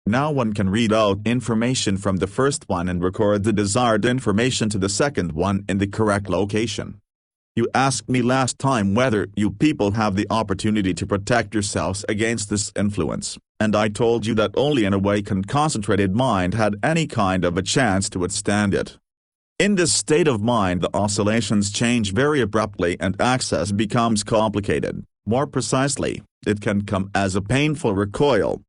Speaker 1: Now one can read out information from the first one and record the desired information to the second one in the correct location. You asked me last time whether you people have the opportunity to protect yourselves against this influence, and I told you that only an awakened concentrated mind had any kind of a chance to withstand it. In this state of mind the oscillations change very abruptly and access becomes complicated. More precisely, it can come as a painful recoil.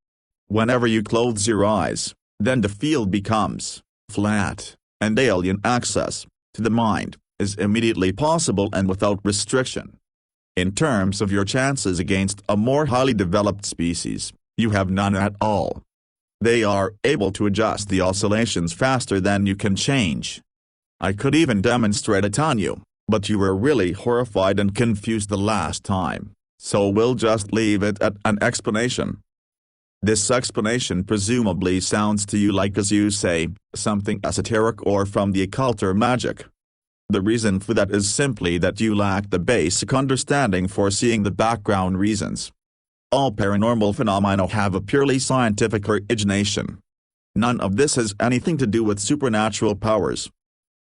Speaker 1: Whenever you close your eyes, then the field becomes flat, and alien access to the mind is immediately possible and without restriction. In terms of your chances against a more highly developed species, you have none at all. They are able to adjust the oscillations faster than you can change. I could even demonstrate it on you, but you were really horrified and confused the last time, so we'll just leave it at an explanation. This explanation presumably sounds to you like, as you say, something esoteric or from the occult or magic. The reason for that is simply that you lack the basic understanding for seeing the background reasons. All paranormal phenomena have a purely scientific origination. None of this has anything to do with supernatural powers.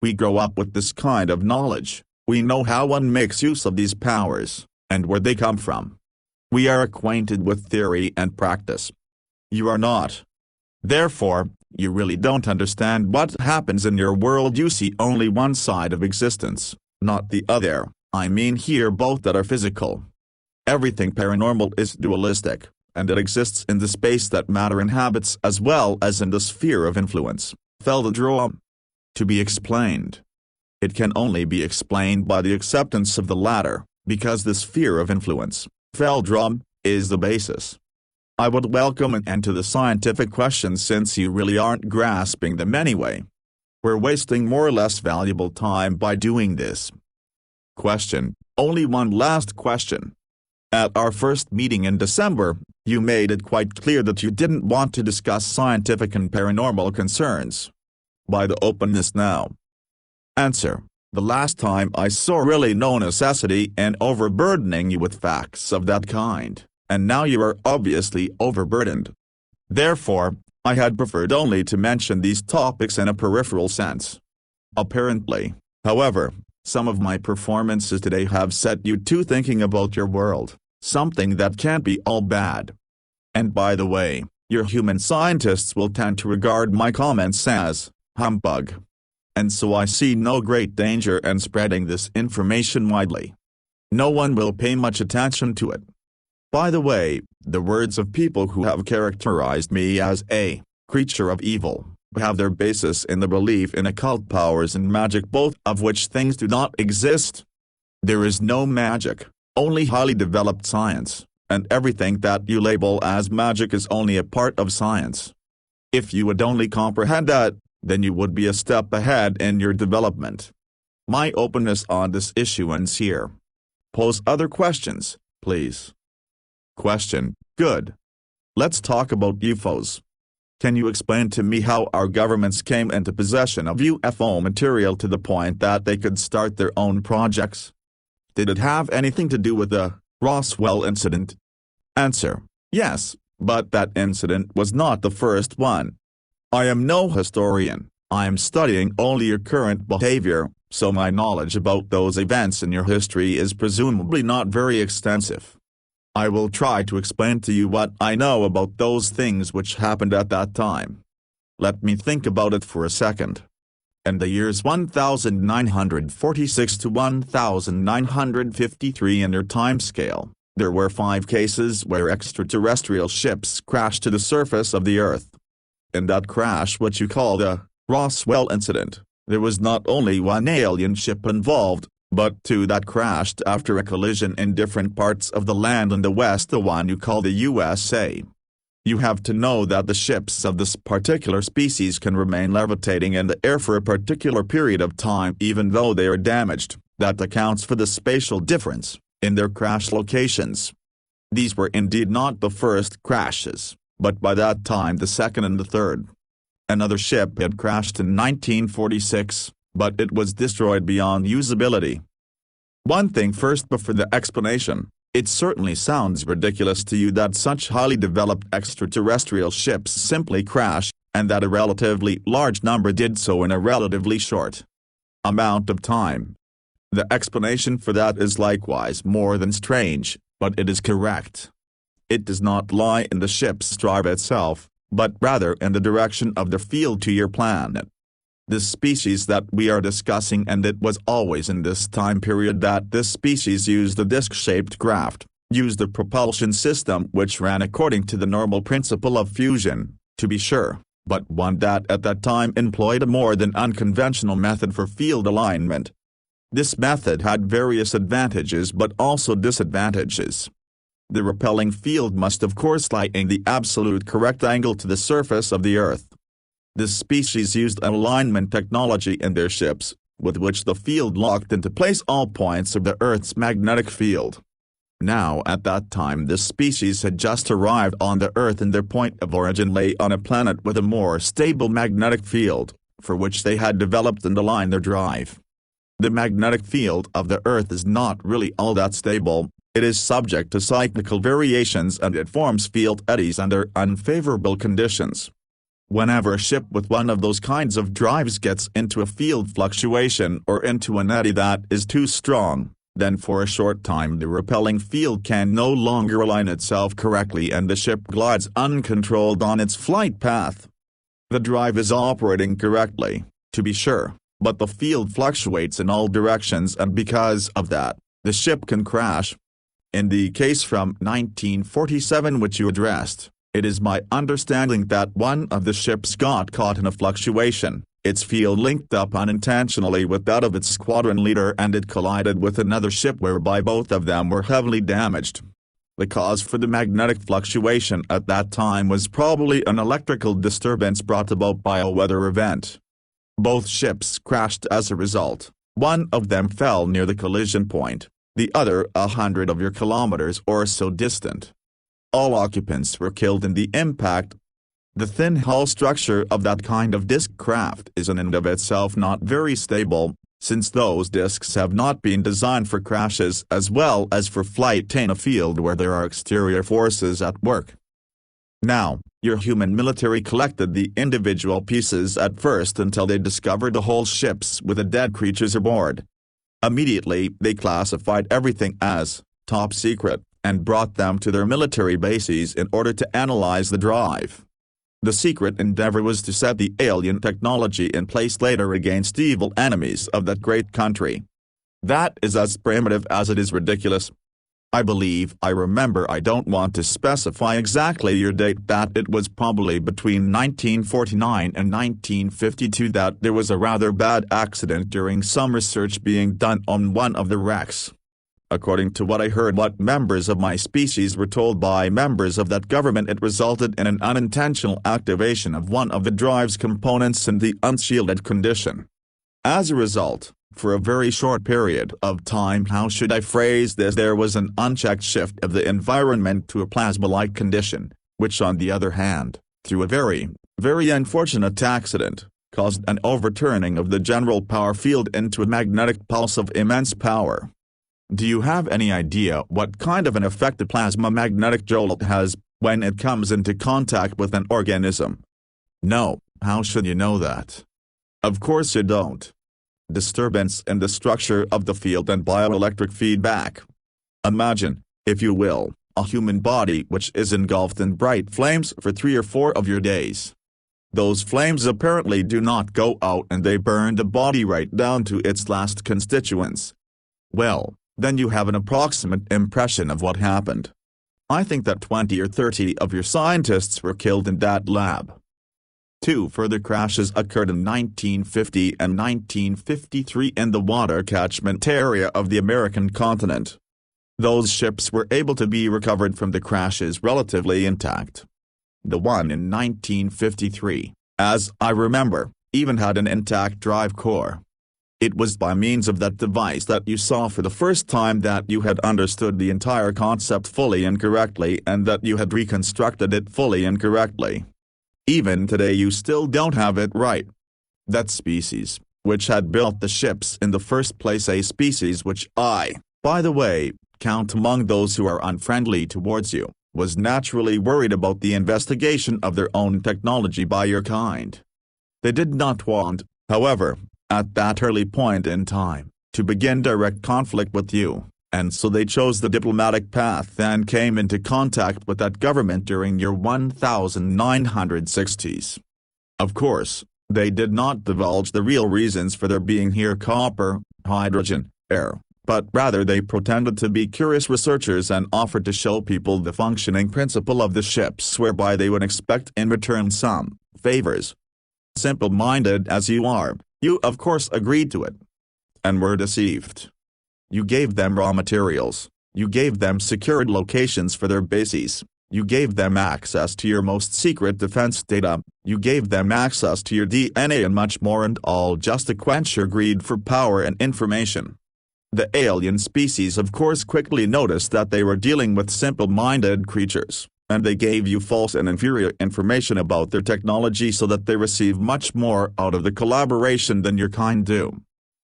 Speaker 1: We grow up with this kind of knowledge, we know how one makes use of these powers, and where they come from. We are acquainted with theory and practice. You are not. Therefore, you really don't understand what happens in your world. You see only one side of existence, not the other. I mean here both that are physical. Everything paranormal is dualistic, and it exists in the space that matter inhabits as well as in the sphere of influence, Feldrum. To be explained. It can only be explained by the acceptance of the latter, because the sphere of influence, Feldrum, is the basis. I would welcome an end to the scientific questions since you really aren't grasping them anyway. We're wasting more or less valuable time by doing this. Question: only one last question. At our first meeting in December, you made it quite clear that you didn't want to discuss scientific and paranormal concerns. Why the openness now? Answer: the last time I saw really no necessity in overburdening you with facts of that kind, and now you are obviously overburdened. Therefore, I had preferred only to mention these topics in a peripheral sense. Apparently, however, some of my performances today have set you to thinking about your world, something that can't be all bad. And by the way, your human scientists will tend to regard my comments as humbug. And so I see no great danger in spreading this information widely. No one will pay much attention to it. By the way, the words of people who have characterized me as a creature of evil have their basis in the belief in occult powers and magic, both of which things do not exist. There is no magic, only highly developed science, and everything that you label as magic is only a part of science. If you would only comprehend that, then you would be a step ahead in your development. My openness on this issue ends here. Pose other questions, please. Question: good. Let's talk about UFOs. Can you explain to me how our governments came into possession of UFO material to the point that they could start their own projects? Did it have anything to do with the Roswell incident? Answer: yes, but that incident was not the first one. I am no historian, I am studying only your current behavior, so my knowledge about those events in your history is presumably not very extensive. I will try to explain to you what I know about those things which happened at that time. Let me think about it for a second. In the years 1946 to 1953 in your timescale, there were 5 cases where extraterrestrial ships crashed to the surface of the Earth. In that crash, what you call the Roswell incident, there was not only one alien ship involved, but 2 that crashed after a collision in different parts of the land in the West, the one you call the USA. You have to know that the ships of this particular species can remain levitating in the air for a particular period of time even though they are damaged. That accounts for the spatial difference, in their crash locations. These were indeed not the first crashes, but by that time the second and the third. Another ship had crashed in 1946, but it was destroyed beyond usability. One thing first before the explanation. It certainly sounds ridiculous to you that such highly developed extraterrestrial ships simply crash, and that a relatively large number did so in a relatively short amount of time. The explanation for that is likewise more than strange, but it is correct. It does not lie in the ship's drive itself, but rather in the direction of the field to your planet. The species that we are discussing, and it was always in this time period that this species used a disc-shaped craft, used a propulsion system which ran according to the normal principle of fusion, to be sure, but one that at that time employed a more than unconventional method for field alignment. This method had various advantages but also disadvantages. The repelling field must of course lie in the absolute correct angle to the surface of the Earth. This species used an alignment technology in their ships, with which the field locked into place all points of the Earth's magnetic field. Now at that time this species had just arrived on the Earth and their point of origin lay on a planet with a more stable magnetic field, for which they had developed and aligned their drive. The magnetic field of the Earth is not really all that stable, it is subject to cyclical variations and it forms field eddies under unfavorable conditions. Whenever a ship with one of those kinds of drives gets into a field fluctuation or into an eddy that is too strong, then for a short time the repelling field can no longer align itself correctly and the ship glides uncontrolled on its flight path. The drive is operating correctly, to be sure, but the field fluctuates in all directions and because of that, the ship can crash. In the case from 1947 which you addressed, it is my understanding that one of the ships got caught in a fluctuation, its field linked up unintentionally with that of its squadron leader and it collided with another ship whereby both of them were heavily damaged. The cause for the magnetic fluctuation at that time was probably an electrical disturbance brought about by a weather event. Both ships crashed as a result, one of them fell near the collision point, the other 100 of your kilometers or so distant. All occupants were killed in the impact. The thin hull structure of that kind of disc craft is in and of itself not very stable, since those discs have not been designed for crashes as well as for flight in a field where there are exterior forces at work. Now, your human military collected the individual pieces at first until they discovered the whole ships with the dead creatures aboard. Immediately they classified everything as top secret, and brought them to their military bases in order to analyze the drive. The secret endeavor was to set the alien technology in place later against evil enemies of that great country. That is as primitive as it is ridiculous. I believe I remember, I don't want to specify exactly your date, that it was probably between 1949 and 1952 that there was a rather bad accident during some research being done on one of the wrecks. According to what I heard, what members of my species were told by members of that government, it resulted in an unintentional activation of one of the drive's components in the unshielded condition. As a result, for a very short period of time, how should I phrase this, there was an unchecked shift of the environment to a plasma-like condition, which on the other hand, through a very, very unfortunate accident, caused an overturning of the general power field into a magnetic pulse of immense power. Do you have any idea what kind of an effect a plasma magnetic jolt has when it comes into contact with an organism? No, how should you know that? Of course you don't. Disturbance in the structure of the field and bioelectric feedback. Imagine, if you will, a human body which is engulfed in bright flames for 3 or 4 of your days. Those flames apparently do not go out and they burn the body right down to its last constituents. Well, then you have an approximate impression of what happened. I think that 20 or 30 of your scientists were killed in that lab. 2 further crashes occurred in 1950 and 1953 in the water catchment area of the American continent. Those ships were able to be recovered from the crashes relatively intact. The one in 1953, as I remember, even had an intact drive core. It was by means of that device that you saw for the first time that you had understood the entire concept fully incorrectly and that you had reconstructed it fully incorrectly. Even today you still don't have it right. That species, which had built the ships in the first place, a species which I, by the way, count among those who are unfriendly towards you, was naturally worried about the investigation of their own technology by your kind. They did not want, however, at that early point in time, to begin direct conflict with you, and so they chose the diplomatic path and came into contact with that government during your 1960s. Of course, they did not divulge the real reasons for their being here: copper, hydrogen, air, but rather they pretended to be curious researchers and offered to show people the functioning principle of the ships, whereby they would expect in return some favors. Simple-minded as you are, you of course agreed to it. And were deceived. You gave them raw materials, you gave them secured locations for their bases, you gave them access to your most secret defense data, you gave them access to your DNA and much more, and all just to quench your greed for power and information. The alien species of course quickly noticed that they were dealing with simple-minded creatures, and they gave you false and inferior information about their technology so that they receive much more out of the collaboration than your kind do.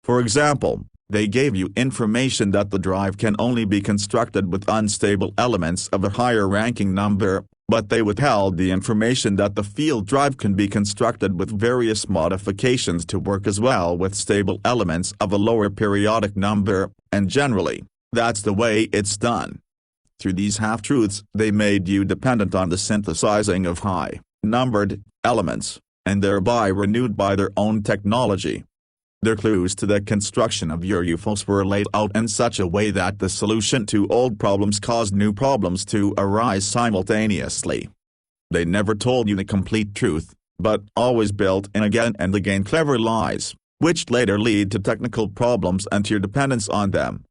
Speaker 1: For example, they gave you information that the drive can only be constructed with unstable elements of a higher ranking number, but they withheld the information that the field drive can be constructed with various modifications to work as well with stable elements of a lower periodic number, and generally, that's the way it's done. Through these half-truths, they made you dependent on the synthesizing of high-numbered elements, and thereby renewed by their own technology. Their clues to the construction of your UFOs were laid out in such a way that the solution to old problems caused new problems to arise simultaneously. They never told you the complete truth, but always built in again and again clever lies, which later lead to technical problems and your dependence on them.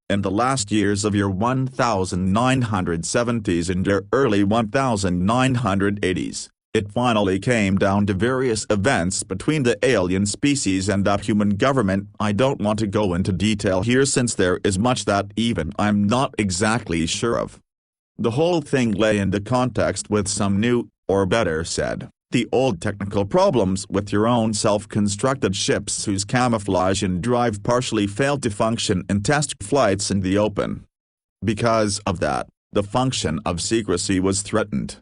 Speaker 1: In the last years of your 1970s and your early 1980s, it finally came down to various events between the alien species and that human government. I don't want to go into detail here since there is much that even I'm not exactly sure of. The whole thing lay in the context with some new, or better said, the old technical problems with your own self-constructed ships whose camouflage and drive partially failed to function in test flights in the open. Because of that, the function of secrecy was threatened.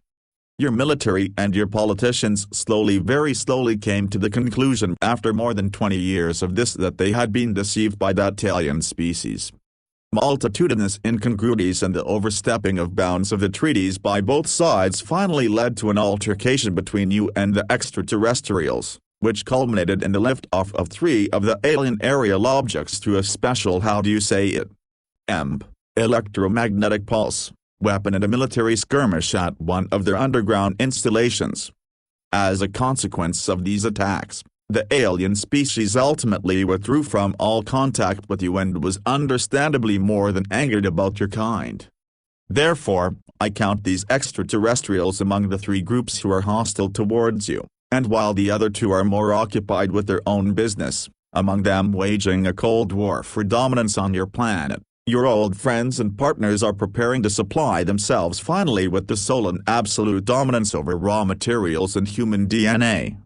Speaker 1: Your military and your politicians very slowly came to the conclusion after more than 20 years of this that they had been deceived by that alien species. Multitudinous incongruities and the overstepping of bounds of the treaties by both sides finally led to an altercation between you and the extraterrestrials, which culminated in the lift-off of 3 of the alien aerial objects through a special electromagnetic pulse weapon and a military skirmish at one of their underground installations. As a consequence of these attacks, the alien species ultimately withdrew from all contact with you and was understandably more than angered about your kind. Therefore, I count these extraterrestrials among the 3 groups who are hostile towards you, and while the other 2 are more occupied with their own business, among them waging a cold war for dominance on your planet, your old friends and partners are preparing to supply themselves finally with the sole and absolute dominance over raw materials and human DNA.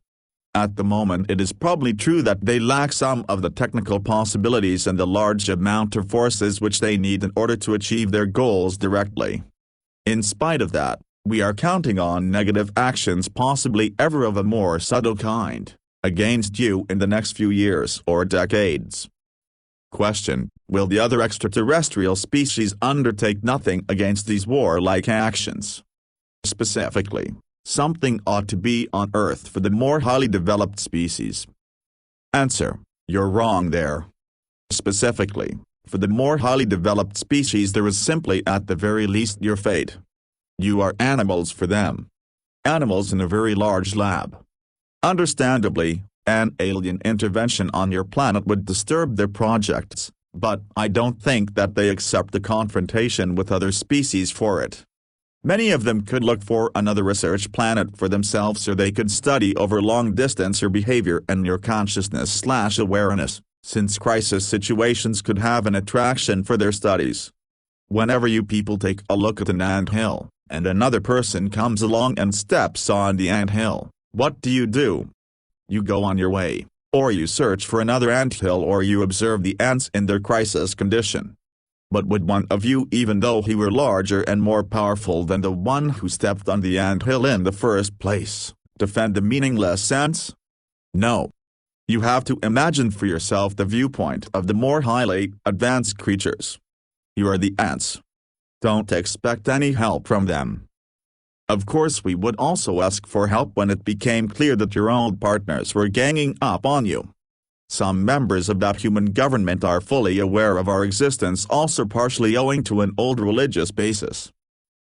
Speaker 1: At the moment it is probably true that they lack some of the technical possibilities and the large amount of forces which they need in order to achieve their goals directly. In spite of that, we are counting on negative actions, possibly ever of a more subtle kind, against you in the next few years or decades. Question: will the other extraterrestrial species undertake nothing against these warlike actions? Specifically, something ought to be on Earth for the more highly developed species. Answer: you're wrong there. Specifically, for the more highly developed species there is simply at the very least your fate. You are animals for them. Animals in a very large lab. Understandably, an alien intervention on your planet would disturb their projects, but I don't think that they accept the confrontation with other species for it. Many of them could look for another research planet for themselves, or they could study over long distance your behavior and your consciousness/awareness, since crisis situations could have an attraction for their studies. Whenever you people take a look at an anthill, and another person comes along and steps on the anthill, what do? You go on your way, or you search for another anthill, or you observe the ants in their crisis condition. But would one of you, even though he were larger and more powerful than the one who stepped on the anthill in the first place, defend the meaningless ants? No. You have to imagine for yourself the viewpoint of the more highly advanced creatures. You are the ants. Don't expect any help from them. Of course, we would also ask for help when it became clear that your old partners were ganging up on you. Some members of that human government are fully aware of our existence, also partially owing to an old religious basis.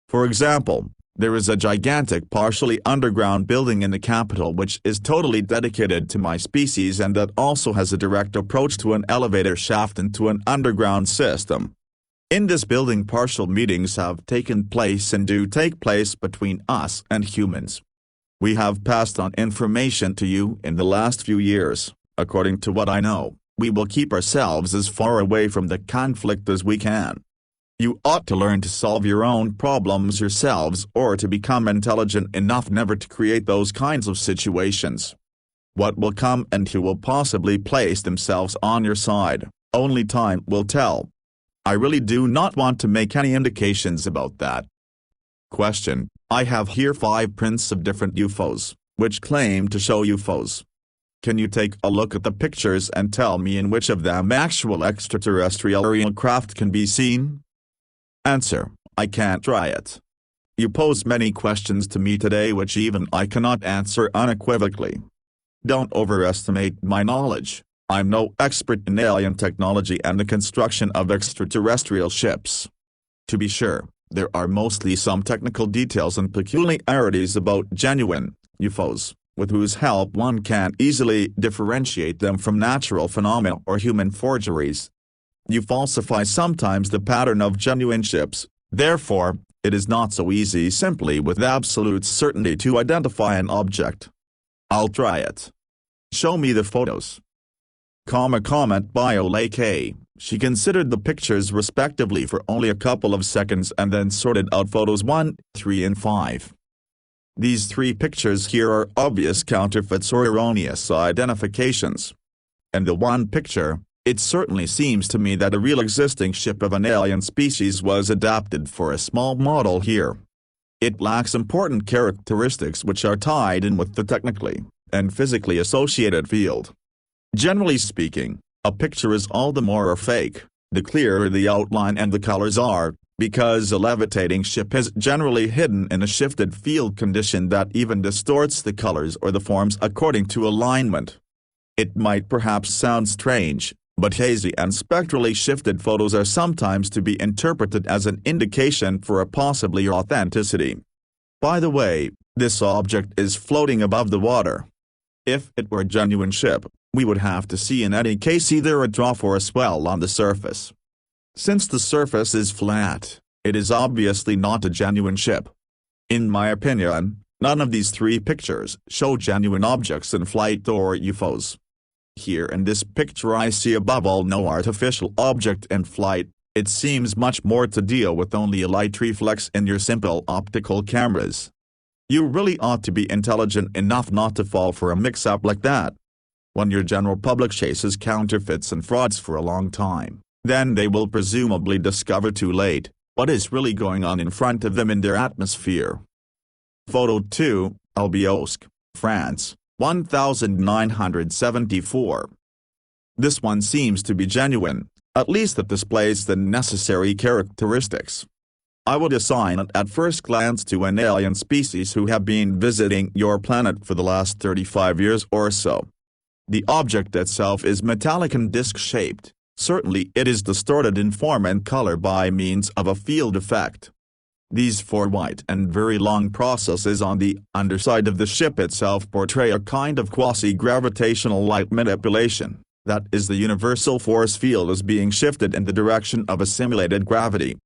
Speaker 1: For example, there is a gigantic partially underground building in the capital which is totally dedicated to my species, and that also has a direct approach to an elevator shaft into an underground system. In this building, partial meetings have taken place and do take place between us and humans. We have passed on information to you in the last few years. According to what I know, we will keep ourselves as far away from the conflict as we can. You ought to learn to solve your own problems yourselves, or to become intelligent enough never to create those kinds of situations. What will come and who will possibly place themselves on your side, only time will tell. I really do not want to make any indications about that. Question: I have here 5 prints of different UFOs, which claim to show UFOs. Can you take a look at the pictures and tell me in which of them actual extraterrestrial aerial craft can be seen? Answer: I can't try it. You pose many questions to me today which even I cannot answer unequivocally. Don't overestimate my knowledge. I'm no expert in alien technology and the construction of extraterrestrial ships. To be sure, there are mostly some technical details and peculiarities about genuine UFOs, with whose help one can easily differentiate them from natural phenomena or human forgeries. You falsify sometimes the pattern of genuine ships, therefore, it is not so easy simply with absolute certainty to identify an object. I'll try it. Show me the photos. Comment by Olake. She considered the pictures respectively for only a couple of seconds and then sorted out photos 1, 3 and 5. These 3 pictures here are obvious counterfeits or erroneous identifications. And the one picture, it certainly seems to me that a real existing ship of an alien species was adapted for a small model here. It lacks important characteristics which are tied in with the technically and physically associated field. Generally speaking, a picture is all the more a fake, the clearer the outline and the colors are, because a levitating ship is generally hidden in a shifted field condition that even distorts the colors or the forms according to alignment. It might perhaps sound strange, but hazy and spectrally shifted photos are sometimes to be interpreted as an indication for a possibly authenticity. By the way, this object is floating above the water. If it were a genuine ship, we would have to see in any case either a trough or a swell on the surface. Since the surface is flat, it is obviously not a genuine ship. In my opinion, none of these 3 pictures show genuine objects in flight or UFOs. Here in this picture I see above all no artificial object in flight. It seems much more to deal with only a light reflex in your simple optical cameras. You really ought to be intelligent enough not to fall for a mix-up like that. When your general public chases counterfeits and frauds for a long time, then they will presumably discover too late what is really going on in front of them in their atmosphere. Photo 2, Albiosque, France, 1974. This one seems to be genuine, at least it displays the necessary characteristics. I would assign it at first glance to an alien species who have been visiting your planet for the last 35 years or so. The object itself is metallic and disc-shaped. Certainly it is distorted in form and color by means of a field effect. These 4 white and very long processes on the underside of the ship itself portray a kind of quasi-gravitational light manipulation, that is, the universal force field is being shifted in the direction of a simulated gravity.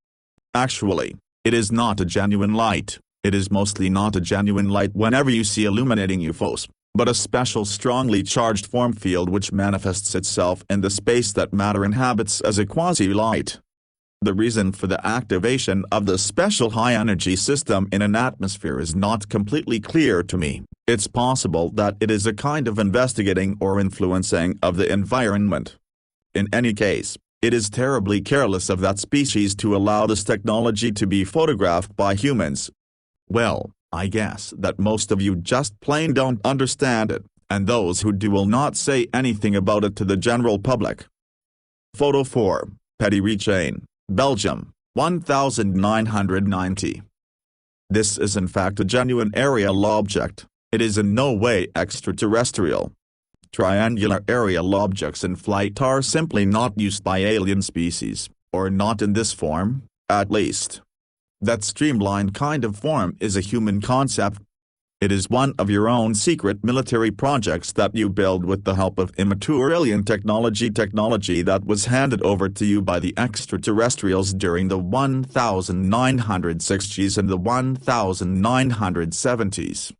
Speaker 1: Actually, it is not a genuine light. It is mostly not a genuine light whenever you see illuminating UFOs, but a special strongly charged form field which manifests itself in the space that matter inhabits as a quasi-light. The reason for the activation of the special high-energy system in an atmosphere is not completely clear to me. It's possible that it is a kind of investigating or influencing of the environment. In any case, it is terribly careless of that species to allow this technology to be photographed by humans. Well, I guess that most of you just plain don't understand it, and those who do will not say anything about it to the general public. Photo 4, Petit Richain, Belgium, 1990. This is in fact a genuine aerial object. It is in no way extraterrestrial. Triangular aerial objects in flight are simply not used by alien species, or not in this form, at least. That streamlined kind of form is a human concept. It is one of your own secret military projects that you build with the help of immature alien technology that was handed over to you by the extraterrestrials during the 1960s and the 1970s.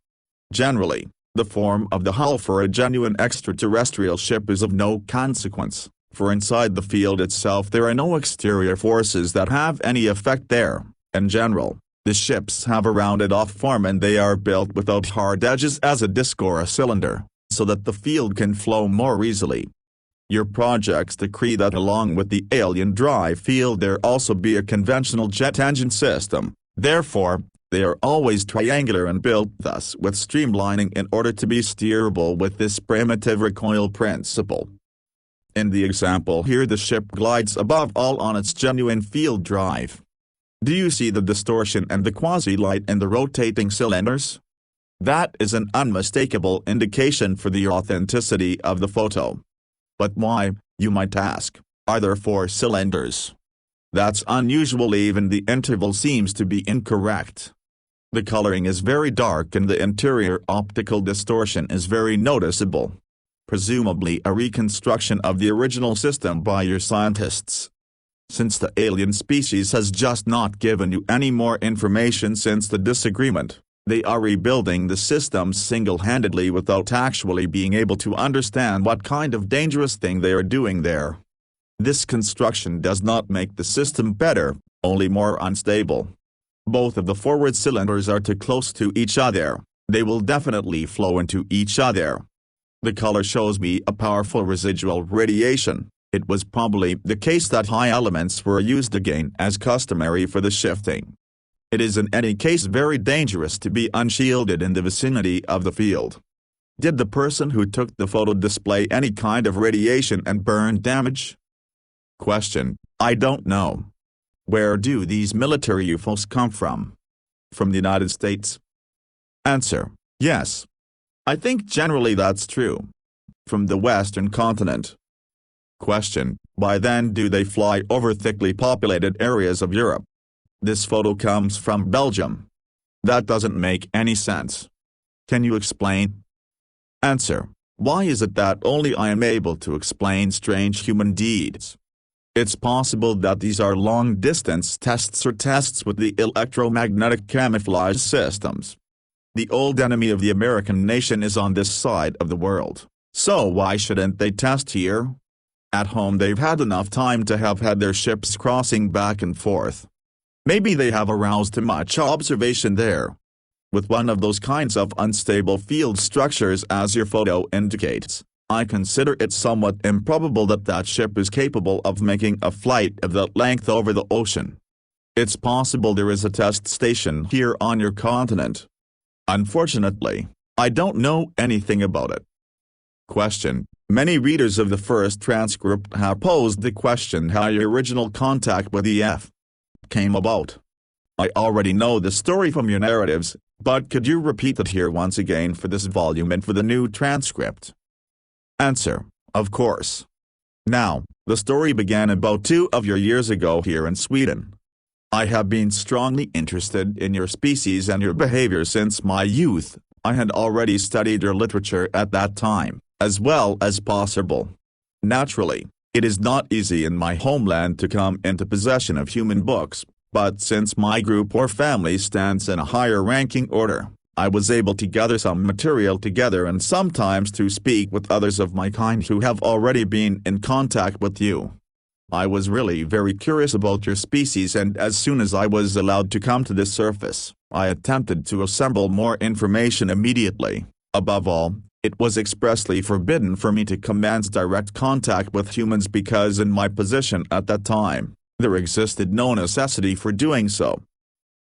Speaker 1: Generally, the form of the hull for a genuine extraterrestrial ship is of no consequence, for inside the field itself there are no exterior forces that have any effect there. In general, the ships have a rounded-off form and they are built without hard edges as a disc or a cylinder, so that the field can flow more easily. Your projects decree that along with the alien drive field there also be a conventional jet engine system, therefore, they are always triangular and built thus with streamlining in order to be steerable with this primitive recoil principle. In the example here the ship glides above all on its genuine field drive. Do you see the distortion and the quasi-light in the rotating cylinders? That is an unmistakable indication for the authenticity of the photo. But why, you might ask, are there 4 cylinders? That's unusual. Even the interval seems to be incorrect. The coloring is very dark and the interior optical distortion is very noticeable. Presumably a reconstruction of the original system by your scientists. Since the alien species has just not given you any more information since the disagreement, they are rebuilding the systems single-handedly without actually being able to understand what kind of dangerous thing they are doing there. This construction does not make the system better, only more unstable. Both of the forward cylinders are too close to each other, they will definitely flow into each other. The color shows me a powerful residual radiation. It was probably the case that high elements were used again as customary for the shifting. It is in any case very dangerous to be unshielded in the vicinity of the field. Did the person who took the photo display any kind of radiation and burn damage? Question: I don't know. Where do these military UFOs come from? From the United States? Answer: yes. I think generally that's true. From the Western continent. Question: why then do they fly over thickly populated areas of Europe? This photo comes from Belgium. That doesn't make any sense. Can you explain? Answer: why is it that only I am able to explain strange human deeds? It's possible that these are long-distance tests or tests with the electromagnetic camouflage systems. The old enemy of the American nation is on this side of the world, so why shouldn't they test here? At home they've had enough time to have had their ships crossing back and forth. Maybe they have aroused too much observation there. With one of those kinds of unstable field structures as your photo indicates, I consider it somewhat improbable that that ship is capable of making a flight of that length over the ocean. It's possible there is a test station here on your continent. Unfortunately, I don't know anything about it. Question: many readers of the first transcript have posed the question how your original contact with E.F. came about. I already know the story from your narratives, but could you repeat it here once again for this volume and for the new transcript? Answer: of course. Now, the story began about 2 of your years ago here in Sweden. I have been strongly interested in your species and your behavior since my youth. I had already studied your literature at that time, as well as possible. Naturally, it is not easy in my homeland to come into possession of human books, but since my group or family stands in a higher ranking order, I was able to gather some material together and sometimes to speak with others of my kind who have already been in contact with you. I was really very curious about your species, and as soon as I was allowed to come to the surface, I attempted to assemble more information immediately. Above all, it was expressly forbidden for me to commence direct contact with humans because in my position at that time, there existed no necessity for doing so.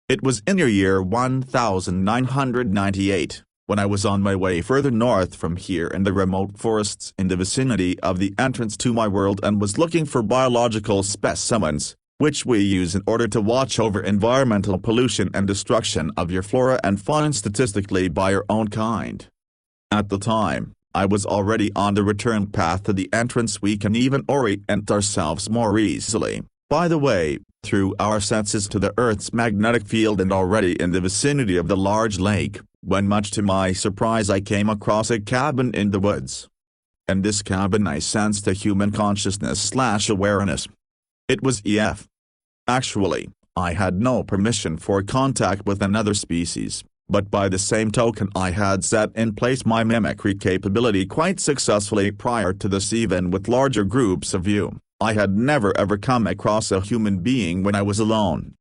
Speaker 1: It was in your year 1998, when I was on my way further north from here in the remote forests in the vicinity of the entrance to my world and was looking for biological specimens, which we use in order to watch over environmental pollution and destruction of your flora and fauna statistically by your own kind. At the time, I was already on the return path to the entrance. We can even orient ourselves more easily, by the way, through our senses to the Earth's magnetic field, and already in the vicinity of the large lake, when much to my surprise I came across a cabin in the woods. In this cabin I sensed a human consciousness/awareness. It was EF. Actually, I had no permission for contact with another species, but by the same token I had set in place my mimicry capability quite successfully prior to this. Even with larger groups of you, I had never ever come across a human being when I was alone.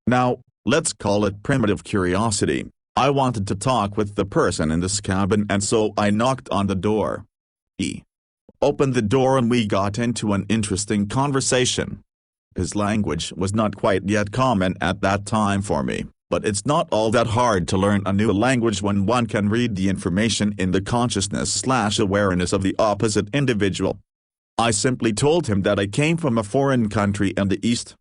Speaker 1: Now, let's call it primitive curiosity. I wanted to talk with the person in this cabin, and so I knocked on the door. He opened the door and we got into an interesting conversation. His language was not quite yet common at that time for me, but it's not all that hard to learn a new language when one can read the information in the consciousness/awareness of the opposite individual. I simply told him that I came from a foreign country in the East.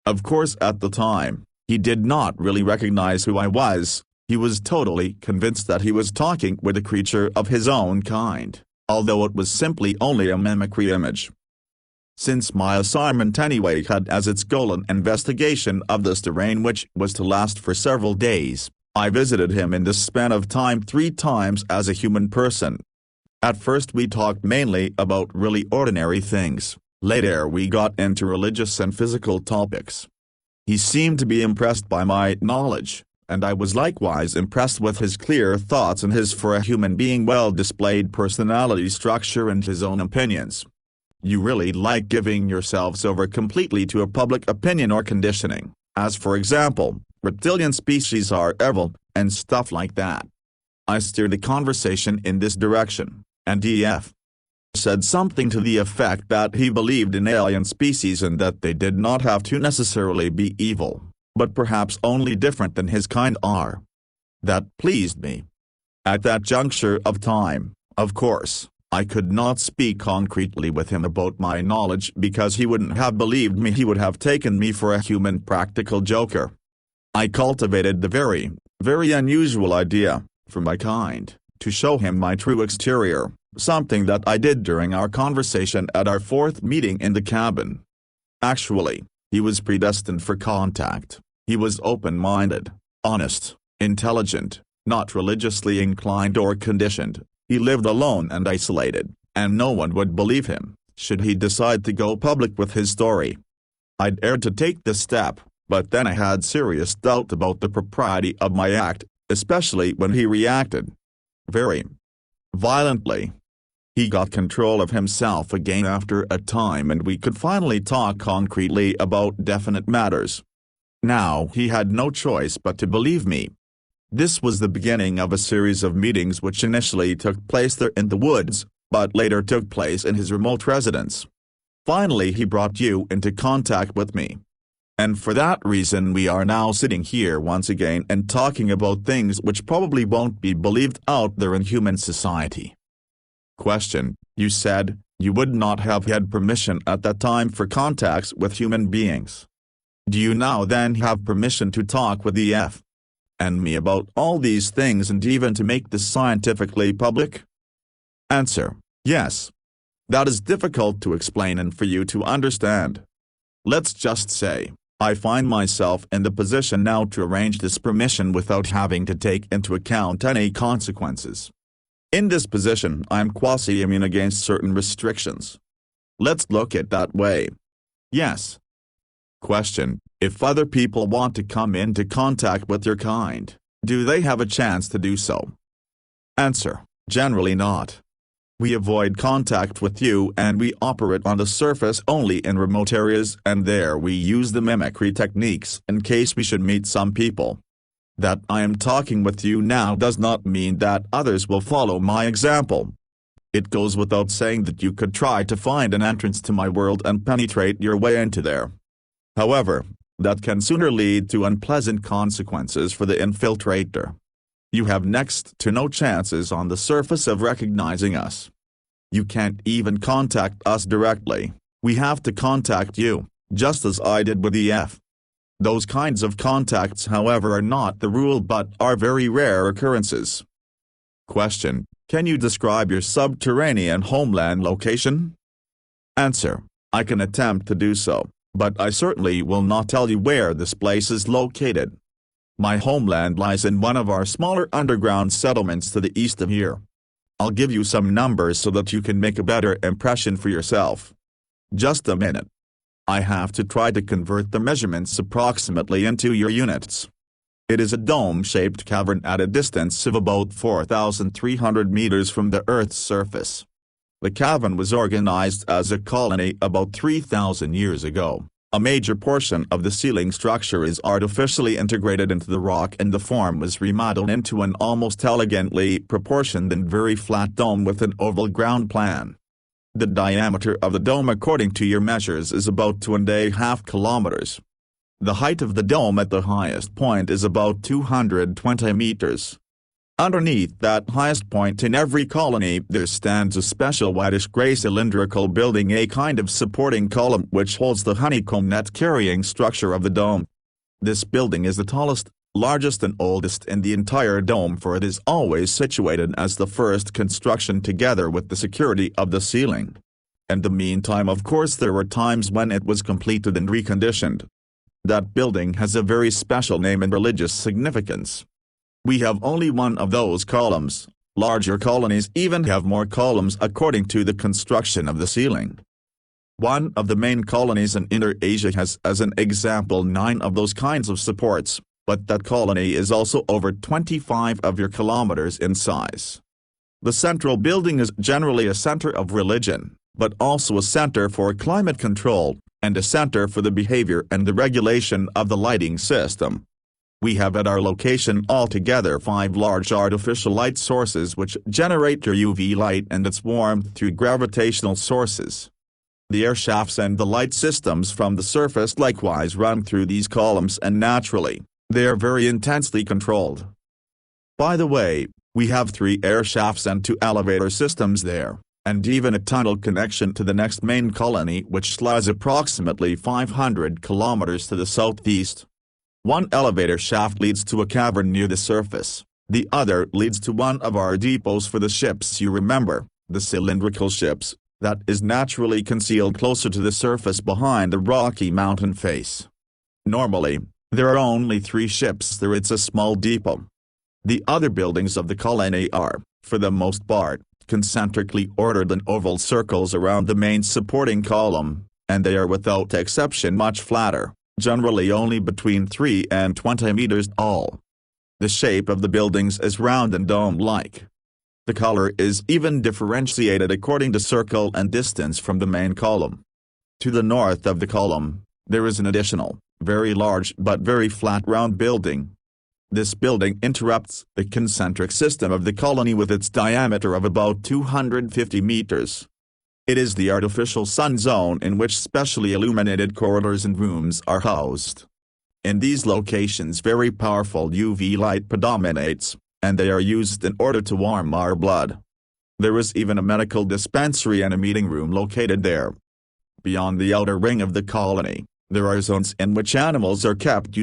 Speaker 1: Of course, at the time, he did not really recognize who I was. He was totally convinced that he was talking with a creature of his own kind, although it was simply only a mimicry image. Since my assignment anyway had as its goal an investigation of this terrain which was to last for several days, I visited him in this span of time 3 times as a human person. At first we talked mainly about really ordinary things, later we got into religious and physical topics. He seemed to be impressed by my knowledge, and I was likewise impressed with his clear thoughts and his for a human being well-displayed personality structure and his own opinions. You really like giving yourselves over completely to a public opinion or conditioning, as for example, reptilian species are evil, and stuff like that. I steered the conversation in this direction, and EF said something to the effect that he believed in alien species and that they did not have to necessarily be evil, but perhaps only different than his kind are. That pleased me. At that juncture of time, of course, I could not speak concretely with him about my knowledge because he wouldn't have believed me. He would have taken me for a human practical joker. I cultivated the very, very unusual idea, for my kind, to show him my true exterior, something that I did during our conversation at our 4th meeting in the cabin. Actually, he was predestined for contact. He was open-minded, honest, intelligent, not religiously inclined or conditioned. He lived alone and isolated, and no one would believe him, should he decide to go public with his story. I dared to take this step, but then I had serious doubt about the propriety of my act, especially when he reacted very violently. He got control of himself again after a time and we could finally talk concretely about definite matters. Now he had no choice but to believe me. This was the beginning of a series of meetings which initially took place there in the woods, but later took place in his remote residence. Finally he brought you into contact with me. And for that reason we are now sitting here once again and talking about things which probably won't be believed out there in human society. Question: you said you would not have had permission at that time for contacts with human beings. Do you now then have permission to talk with EF and me about all these things and even to make this scientifically public? Answer: yes. That is difficult to explain and for you to understand. Let's just say, I find myself in the position now to arrange this permission without having to take into account any consequences. In this position I am quasi-immune against certain restrictions. Let's look at that way. Yes. Question: if other people want to come into contact with your kind, Do they have a chance to do so? Answer: generally not. We avoid contact with you and we operate on the surface only in remote areas, and there we use the mimicry techniques in case we should meet some people. That I am talking with you now does not mean that others will follow my example. It goes without saying that you could try to find an entrance to my world and penetrate your way into there. However, that can sooner lead to unpleasant consequences for the infiltrator. You have next to no chances on the surface of recognizing us. You can't even contact us directly, we have to contact you, just as I did with EF. Those kinds of contacts, however, are not the rule but are very rare occurrences. Question: can you describe your subterranean homeland location? Answer: I can attempt to do so, but I certainly will not tell you where this place is located. My homeland lies in one of our smaller underground settlements to the east of here. I'll give you some numbers so that you can make a better impression for yourself. Just a minute. I have to try to convert the measurements approximately into your units. It is a dome-shaped cavern at a distance of about 4,300 meters from the Earth's surface. The cavern was organized as a colony about 3,000 years ago. A major portion of the ceiling structure is artificially integrated into the rock and the form was remodeled into an almost elegantly proportioned and very flat dome with an oval ground plan. The diameter of the dome according to your measures is about 2.5 kilometers. The height of the dome at the highest point is about 220 meters. Underneath that highest point in every colony there stands a special whitish-gray cylindrical building, a kind of supporting column which holds the honeycomb net carrying structure of the dome. This building is the tallest, largest and oldest in the entire dome, for it is always situated as the first construction together with the security of the ceiling. In the meantime, of course, there were times when it was completed and reconditioned. That building has a very special name and religious significance. We have only one of those columns. Larger colonies even have more columns according to the construction of the ceiling. One of the main colonies in Inner Asia has as an example 9 of those kinds of supports, but that colony is also over 25 of your kilometers in size. The central building is generally a center of religion, but also a center for climate control, and a center for the behavior and the regulation of the lighting system. We have at our location altogether 5 large artificial light sources which generate your UV light and its warmth through gravitational sources. The air shafts and the light systems from the surface likewise run through these columns, and naturally, they are very intensely controlled. By the way, we have 3 air shafts and 2 elevator systems there, and even a tunnel connection to the next main colony which lies approximately 500 kilometers to the southeast. One elevator shaft leads to a cavern near the surface, the other leads to one of our depots for the ships, you remember, the cylindrical ships, that is naturally concealed closer to the surface behind the rocky mountain face. Normally, there are only 3 ships there. It's a small depot. The other buildings of the colony are, for the most part, concentrically ordered in oval circles around the main supporting column, and they are without exception much flatter, generally only between 3 and 20 meters tall. The shape of the buildings is round and dome-like. The color is even differentiated according to circle and distance from the main column. To the north of the column, there is an additional, very large but very flat round building. This building interrupts the concentric system of the colony with its diameter of about 250 meters. It is the artificial sun zone in which specially illuminated corridors and rooms are housed. In these locations very powerful UV light predominates, and they are used in order to warm our blood. There is even a medical dispensary and a meeting room located there. Beyond the outer ring of the colony, there are zones in which animals are kept.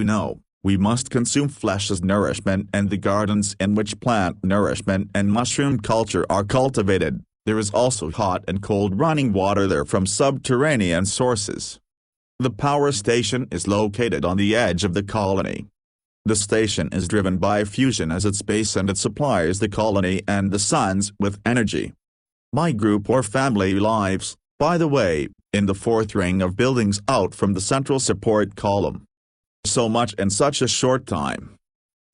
Speaker 1: We must consume flesh as nourishment, and the gardens in which plant nourishment and mushroom culture are cultivated. There is also hot and cold running water there from subterranean sources. The power station is located on the edge of the colony. The station is driven by fusion as its base, and it supplies the colony and the suns with energy. My group or family lives, by the way, in the 4th ring of buildings out from the central support column. So much in such a short time.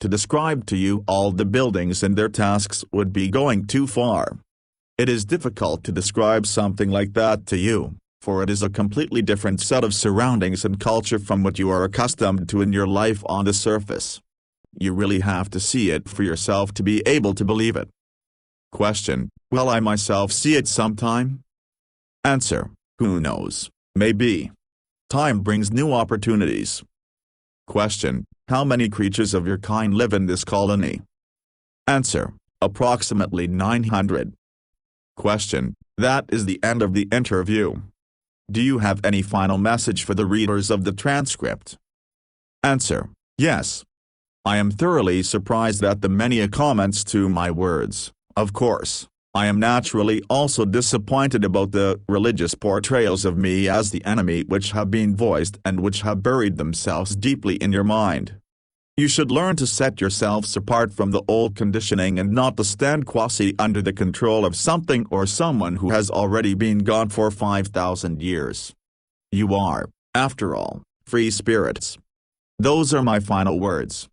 Speaker 1: To describe to you all the buildings and their tasks would be going too far. It is difficult to describe something like that to you, for it is a completely different set of surroundings and culture from what you are accustomed to in your life on the surface. You really have to see it for yourself to be able to believe it. Question: will I myself see it sometime? Answer: who knows, maybe. Time brings new opportunities. Question: how many creatures of your kind live in this colony? Answer: approximately 900. Question: that is the end of the interview. Do you have any final message for the readers of the transcript? Answer: yes. I am thoroughly surprised at the many comments to my words. Of course, I am naturally also disappointed about the religious portrayals of me as the enemy which have been voiced and which have buried themselves deeply in your mind. You should learn to set yourselves apart from the old conditioning and not to stand quasi under the control of something or someone who has already been gone for 5,000 years. You are, after all, free spirits. Those are my final words.